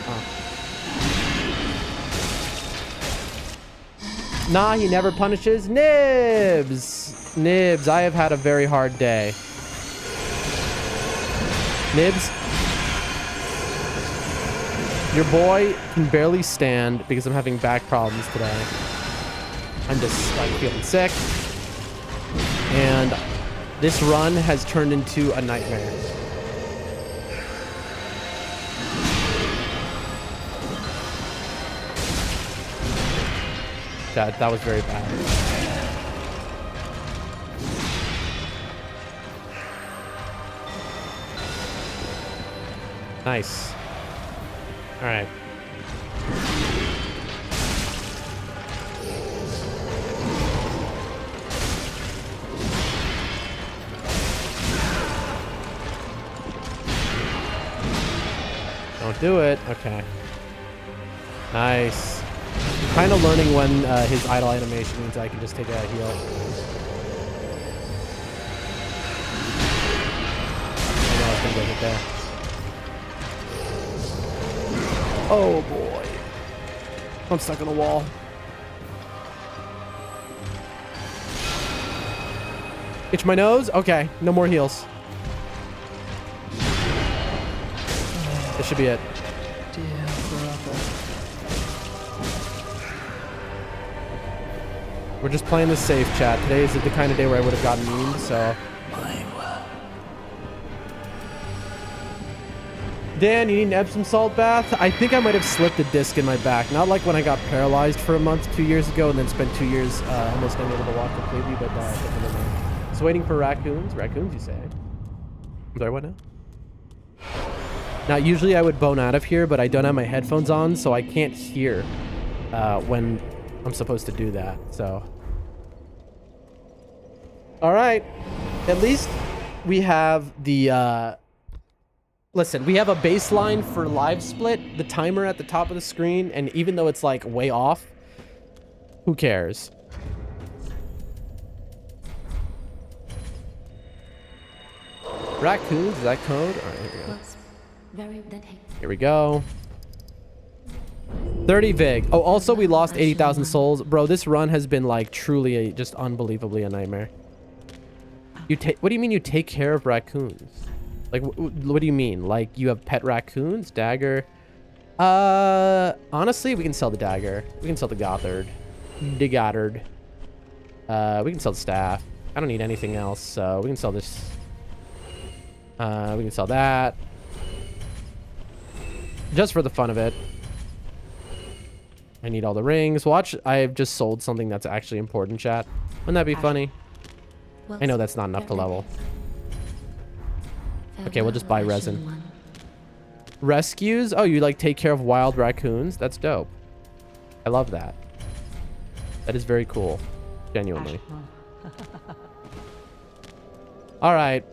Oh. Nah, he never punishes. Nibs! Nibs, I have had a very hard day. Nibs? Your boy can barely stand because I'm having back problems today. I'm just like feeling sick. And this run has turned into a nightmare. That was very bad. Nice. All right. Don't do it. Okay. Nice. I'm kind of learning when his idle animation means I can just take a heal. I know I was going to get hit there. Oh boy. I'm stuck on a wall. Itch my nose? Okay. No more heals. This should be it. We're just playing this safe, chat. Today is the kind of day where I would have gotten memed, so. Dan, you need an Epsom salt bath? I think I might have slipped a disc in my back. Not like when I got paralyzed for a month 2 years ago and then spent 2 years almost unable to walk completely, but definitely. So waiting for raccoons. Raccoons, you say? I'm sorry, what now? Now, usually I would bone out of here, but I don't have my headphones on, so I can't hear when I'm supposed to do that, so. All right. At least we have the, listen, we have a baseline for live split, the timer at the top of the screen, and even though it's like way off, who cares? Raccoons, is that code? All right, here we go. Here we go. 30 Vig. Oh, also we lost 80,000 souls. Bro, this run has been like truly just unbelievably a nightmare. What do you mean you take care of raccoons? Like, what do you mean? Like, you have pet raccoons? Dagger? Honestly, we can sell the dagger. We can sell the Gothard. The Goddard. We can sell the staff. I don't need anything else, so we can sell this. We can sell that. Just for the fun of it. I need all the rings. Watch, I've just sold something that's actually important, chat. Wouldn't that be funny? I know that's not enough to level. Okay, we'll just buy resin. Rescues? Oh, you like take care of wild raccoons? That's dope. I love that. That is very cool. Genuinely. All right.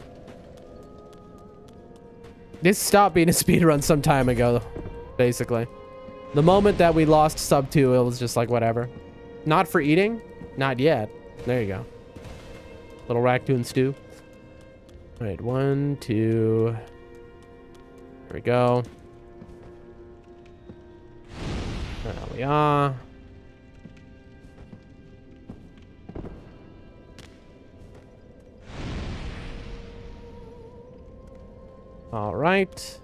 This stopped being a speedrun some time ago, basically. The moment that we lost sub 2, it was just like, whatever. Not for eating? Not yet. There you go. Little raccoon stew. All right, 1, 2. There we go. There we are. All right.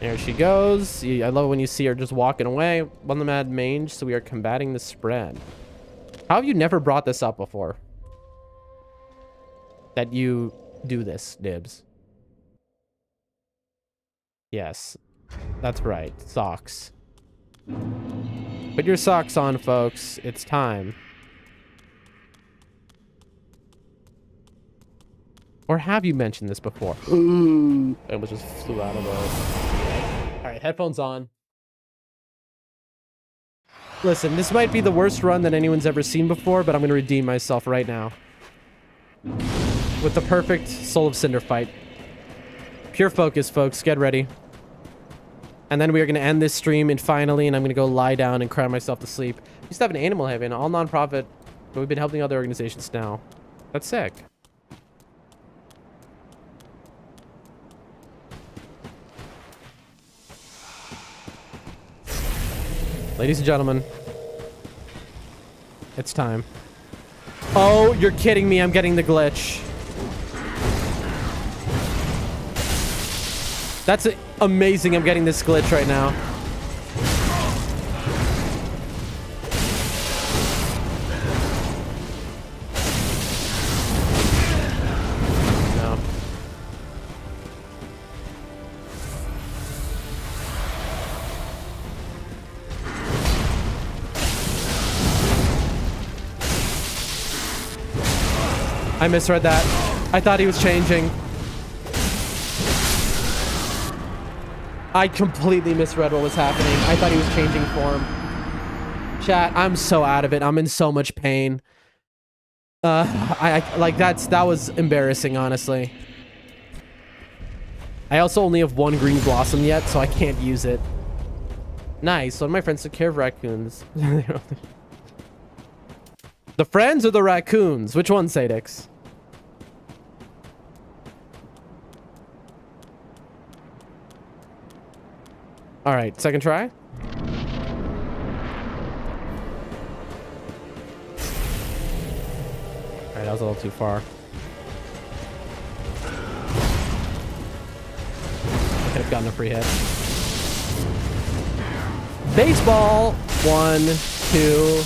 There she goes. I love when you see her just walking away. One of them had mange, so we are combating the spread. How have you never brought this up before? That you do this, Dibs. Yes, that's right. Socks. Put your socks on, folks. It's time. Or have you mentioned this before? Ooh. It was just flew out of the... All right, headphones on. Listen, this might be the worst run that anyone's ever seen before, but I'm going to redeem myself right now. With the perfect Soul of Cinder fight. Pure focus, folks. Get ready. And then we are going to end this stream and finally, and I'm going to go lie down and cry myself to sleep. We used to have an animal haven, all non-profit, but we've been helping other organizations now. That's sick. Ladies and gentlemen, it's time. Oh, you're kidding me. I'm getting the glitch. That's amazing. I'm getting this glitch right now. No. I misread that. I thought he was changing. I completely misread what was happening. I thought he was changing form. Chat, I'm so out of it. I'm in so much pain. That was embarrassing, honestly. I also only have one green blossom yet, so I can't use it. Nice. One of my friends took care of raccoons. The friends or the raccoons? Which one, Sadix? All right, second try. All right, that was a little too far. I could have gotten a free hit. Baseball. 1, 2.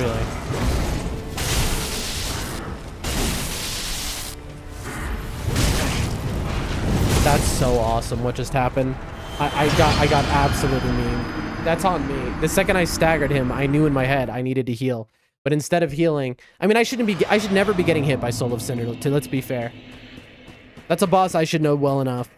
Really? That's so awesome. What just happened? I got absolutely mean. That's on me. The second I staggered him, I knew in my head I needed to heal. But instead of healing, I mean, I should never be getting hit by Soul of Cinder, let's be fair. That's a boss I should know well enough.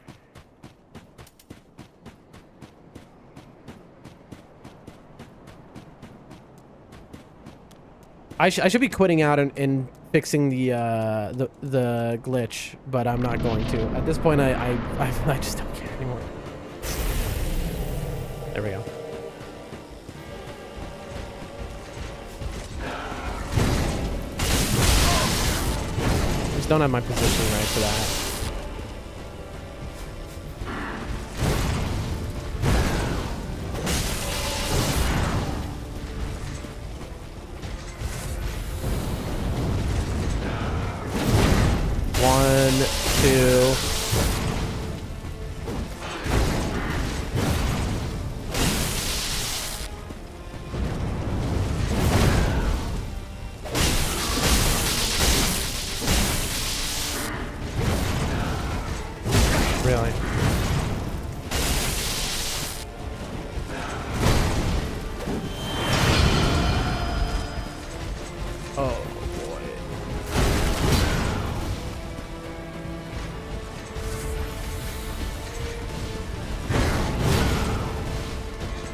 I should be quitting out and fixing the glitch, but I'm not going to. At this point, I just don't care anymore. There we go. Just don't have my positioning right for that. One, two.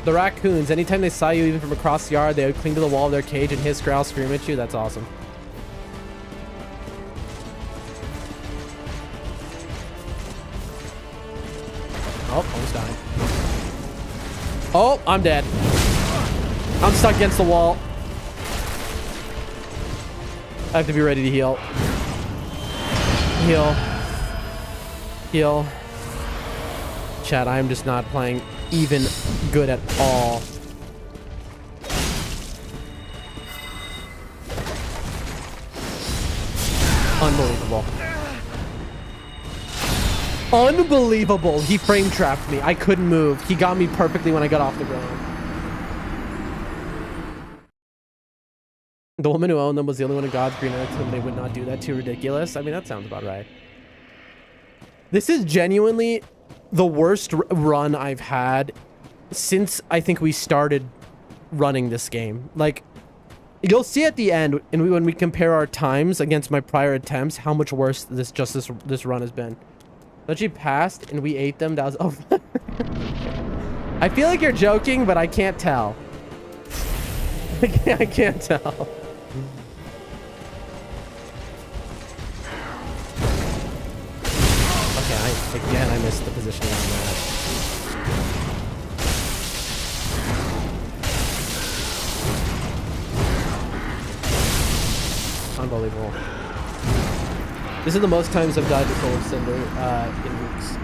The raccoons, anytime they saw you even from across the yard, they would cling to the wall of their cage and hiss, growl, scream at you. That's awesome. Oh, almost dying. Oh, I'm dead. I'm stuck against the wall. I have to be ready to heal. Heal. Heal. Chat, I am just not playing even good at all. Unbelievable. Unbelievable. He frame trapped me. I couldn't move. He got me perfectly when I got off the ground. The woman who owned them was the only one in God's green earth whom they would not do that to. Ridiculous. I mean, that sounds about right. This is genuinely the worst run I've had since I think we started running this game. Like, you'll see at the end, and when we compare our times against my prior attempts, how much worse this run has been. Actually passed, and we ate them. That was... Oh. I feel like you're joking, but I can't tell. I can't tell. Again, I missed the positioning on that. Unbelievable. This is the most times I've died to Soul of Cinder in weeks.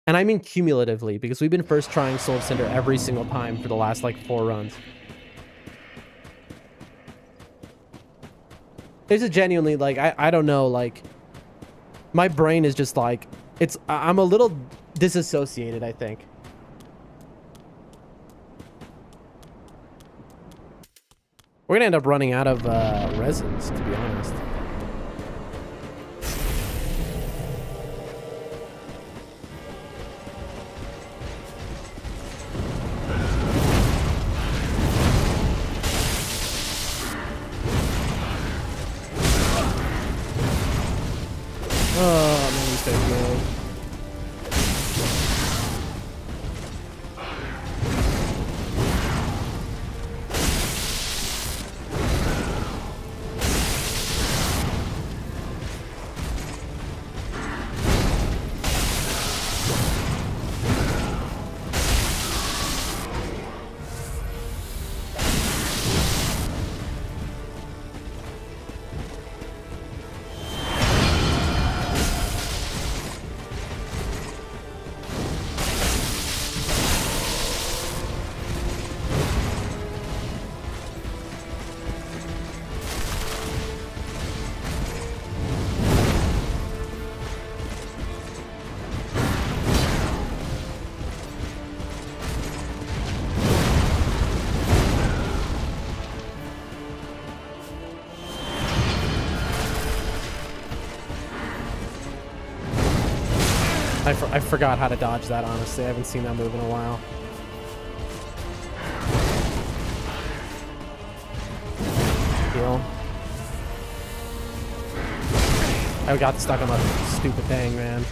And I mean cumulatively, because we've been first trying Soul of Cinder every single time for the last, like, 4 runs. This is genuinely, like, I don't know, like... My brain is just like, I'm a little disassociated, I think. We're gonna end up running out of resins, to be honest. Oh, man, these guys move. I forgot how to dodge that, honestly. I haven't seen that move in a while. Heal. I got stuck on that stupid thing, man.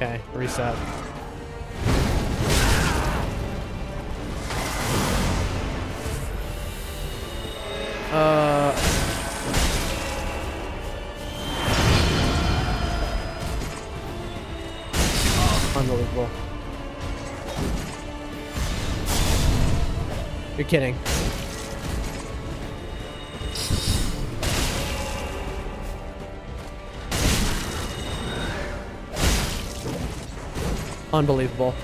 Okay, reset. Unbelievable. You're kidding. Unbelievable.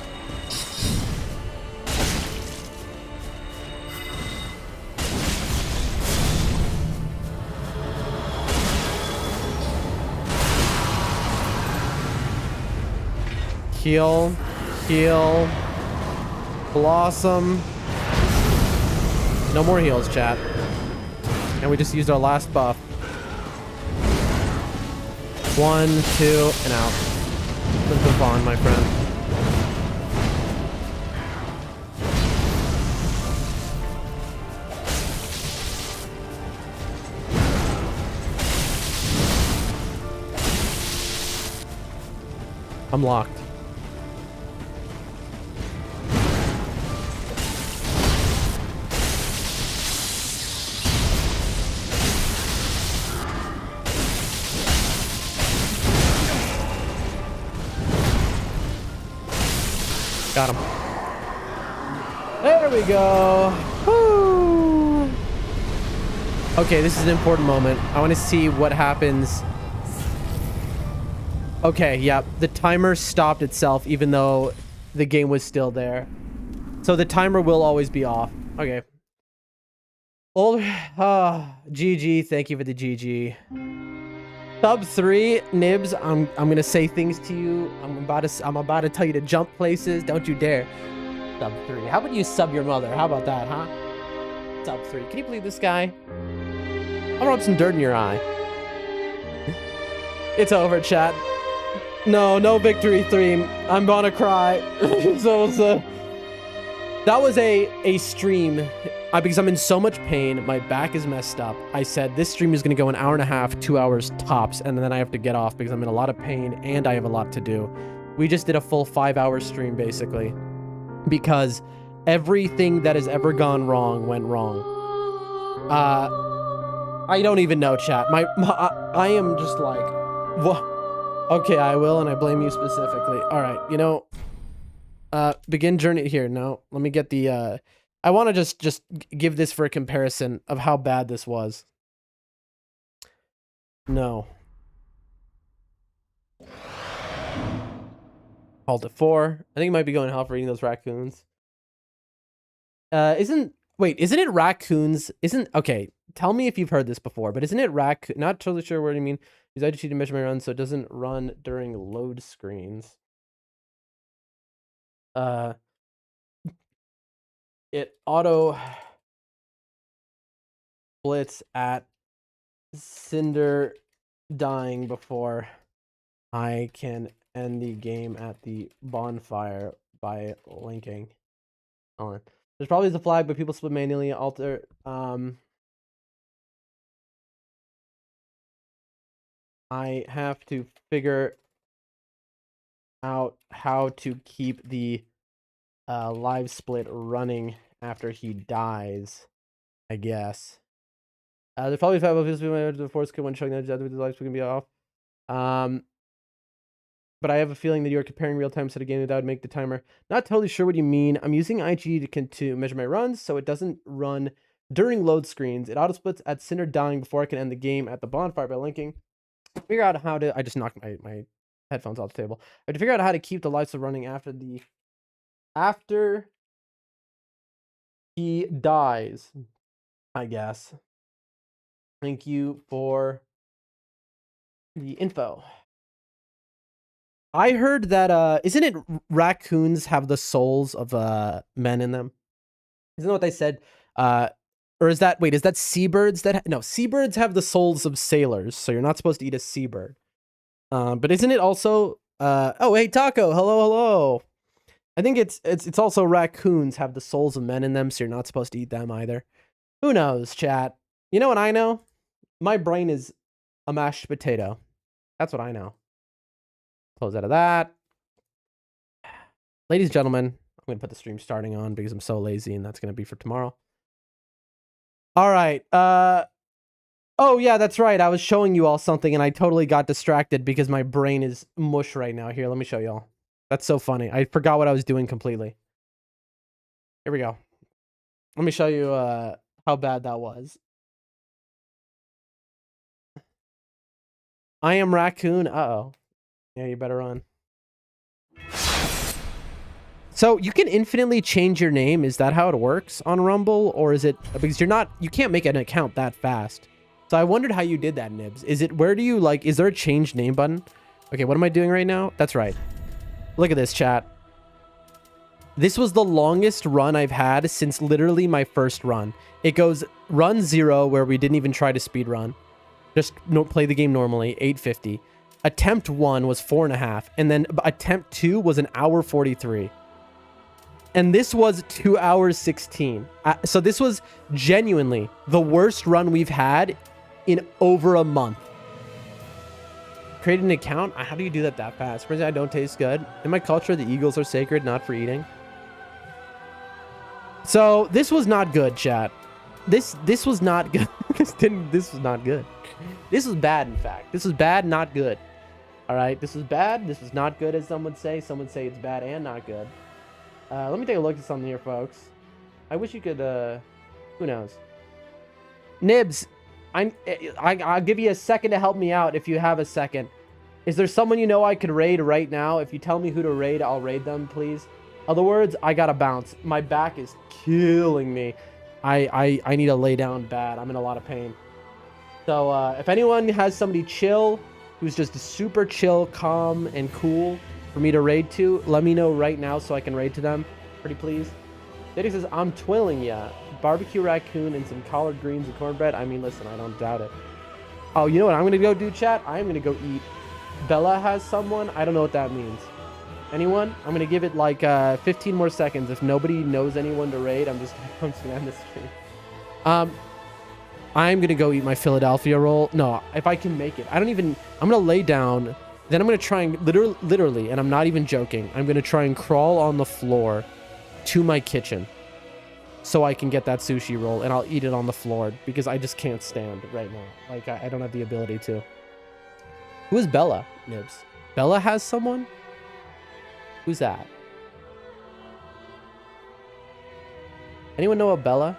Heal. Heal. Blossom. No more heals, chat. And we just used our last buff. 1, 2, and out. Let's move on, my friend. I'm locked. Got him. There we go. Woo. Okay, this is an important moment. I want to see what happens. Okay, yeah, the timer stopped itself even though the game was still there. So the timer will always be off. Okay. Old GG, thank you for the GG. Sub 3, Nibs, I'm gonna say things to you. I'm about to tell you to jump places. Don't you dare. Sub 3. How about you sub your mother? How about that, huh? Sub 3. Can you believe this guy? I'll rub some dirt in your eye. It's over, chat. No victory theme. I'm gonna cry. That was a stream. Because I'm in so much pain, my back is messed up. I said this stream is going to go an hour and a half, 2 hours tops, and then I have to get off because I'm in a lot of pain and I have a lot to do. We just did a full 5-hour stream, basically, because everything that has ever gone wrong went wrong. I don't even know, chat. I am just like, what? Okay, I will, and I blame you specifically. All right, you know, begin journey here. No, let me get the, I want to just give this for a comparison of how bad this was. No. Halt at 4. I think it might be going to hell for eating those raccoons. Isn't it raccoons? Okay, tell me if you've heard this before, but isn't it not totally sure what you mean. Use IGT to measure my run so it doesn't run during load screens. It auto splits at Cinder dying before I can end the game at the bonfire by linking. Hold on. There's probably the flag, but people split manually alter. I have to figure out how to keep the live split running after he dies, I guess. There's probably 5 of his the force could when showing that the live split can be off. But I have a feeling that you're comparing real-time set of game that would make the timer. Not totally sure what you mean. I'm using IG to measure my runs, so it doesn't run during load screens. It auto-splits at Cinder dying before I can end the game at the bonfire by linking. Figure out how to... I just knocked my headphones off the table. I have to figure out how to keep the live split running after he dies, I guess. Thank you for the info. I heard that, isn't it raccoons have the souls of men in them? Isn't that what they said? Or is that, wait, is that seabirds that, no, seabirds have the souls of sailors, so you're not supposed to eat a seabird. But isn't it also, oh, hey, Taco, hello. I think it's also raccoons have the souls of men in them, so you're not supposed to eat them either. Who knows, chat? You know what I know? My brain is a mashed potato. That's what I know. Close out of that. Ladies and gentlemen, I'm going to put the stream starting on because I'm so lazy, and that's going to be for tomorrow. All right. Oh, yeah, that's right. I was showing you all something, and I totally got distracted because my brain is mush right now. Here, let me show y'all. That's so funny. I forgot what I was doing completely. Here we go. Let me show you how bad that was. I am raccoon. Uh-oh. Yeah, you better run. So you can infinitely change your name. Is that how it works on Rumble? Or is it, because you can't make an account that fast. So I wondered how you did that, Nibs. Is it, where do you like, is there a change name button? Okay, what am I doing right now? That's right. Look at this, chat. This was the longest run I've had since literally my first run. It goes run 0, where we didn't even try to speed run. Just play the game normally, 850. Attempt 1 was 4.5, and then attempt 2 was an hour 43. And this was 2 hours 16. So this was genuinely the worst run we've had in over a month. created an account? How do you do that fast? I don't taste good. In my culture, the eagles are sacred, not for eating. So this was not good, chat. This was not good. This was not good. This was bad, in fact. This was bad, not good. All right, this was bad. This was not good, as some would say. Some would say it's bad and not good. Let me take a look at something here, folks. I wish you could, who knows? Nibs, I'll give you a second to help me out if you have a second. Is there someone you know I could raid right now? If you tell me who to raid, I'll raid them, please. Other words, I gotta bounce. My back is killing me. I need to lay down bad. I'm in a lot of pain. So if anyone has somebody chill, who's just super chill, calm, and cool for me to raid to, let me know right now so I can raid to them. Pretty please. Diddy says, I'm twilling ya. Barbecue raccoon and some collard greens and cornbread. I mean, listen, I don't doubt it. Oh, you know what I'm going to go do, chat? I'm going to go eat. Bella has someone. I don't know what that means. Anyone? I'm going to give it like 15 more seconds. If nobody knows anyone to raid, I'm just going to end this stream. I'm going to go eat my Philadelphia roll. No, if I can make it. I'm going to lay down. Then I'm going to try and literally, and I'm not even joking, I'm going to try and crawl on the floor to my kitchen so I can get that sushi roll, and I'll eat it on the floor because I just can't stand right now. Like, I don't have the ability to. Who is Bella, Nibs? Bella has someone? Who's that? Anyone know a Bella?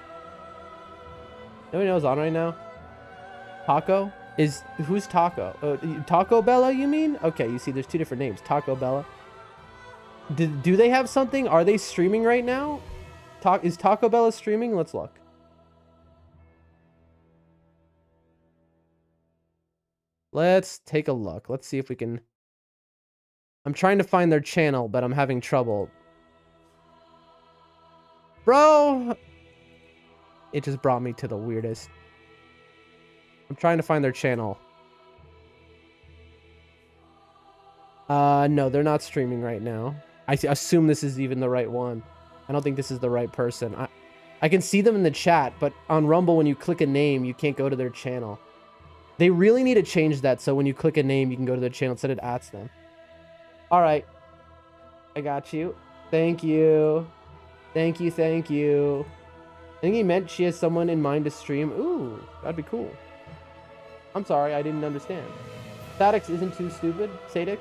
Nobody knows on right now? Taco? Who's Taco? Taco Bella, you mean? Okay, you see, there's two different names. Taco Bella. Do they have something? Are they streaming right now? Is Taco Bella streaming? Let's look. Let's take a look. Let's see if we can... I'm trying to find their channel, but I'm having trouble. Bro! It just brought me to the weirdest. I'm trying to find their channel. No, they're not streaming right now. I assume this is even the right one. I don't think this is the right person. I can see them in the chat, but on Rumble, when you click a name, you can't go to their channel. They really need to change that so when you click a name, you can go to their channel instead it adds them. All right. I got you. Thank you. Thank you, thank you. I think he meant she has someone in mind to stream. Ooh, that'd be cool. I'm sorry, I didn't understand. Sadix isn't too stupid, Sadix?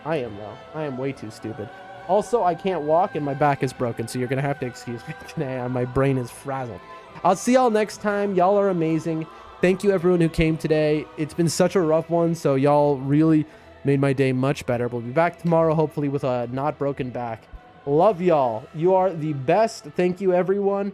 I am, though. I am way too stupid. Also, I can't walk and my back is broken, so you're going to have to excuse me today. My brain is frazzled. I'll see y'all next time. Y'all are amazing. Thank you, everyone who came today. It's been such a rough one, so y'all really made my day much better. We'll be back tomorrow, hopefully, with a not broken back. Love y'all. You are the best. Thank you, everyone.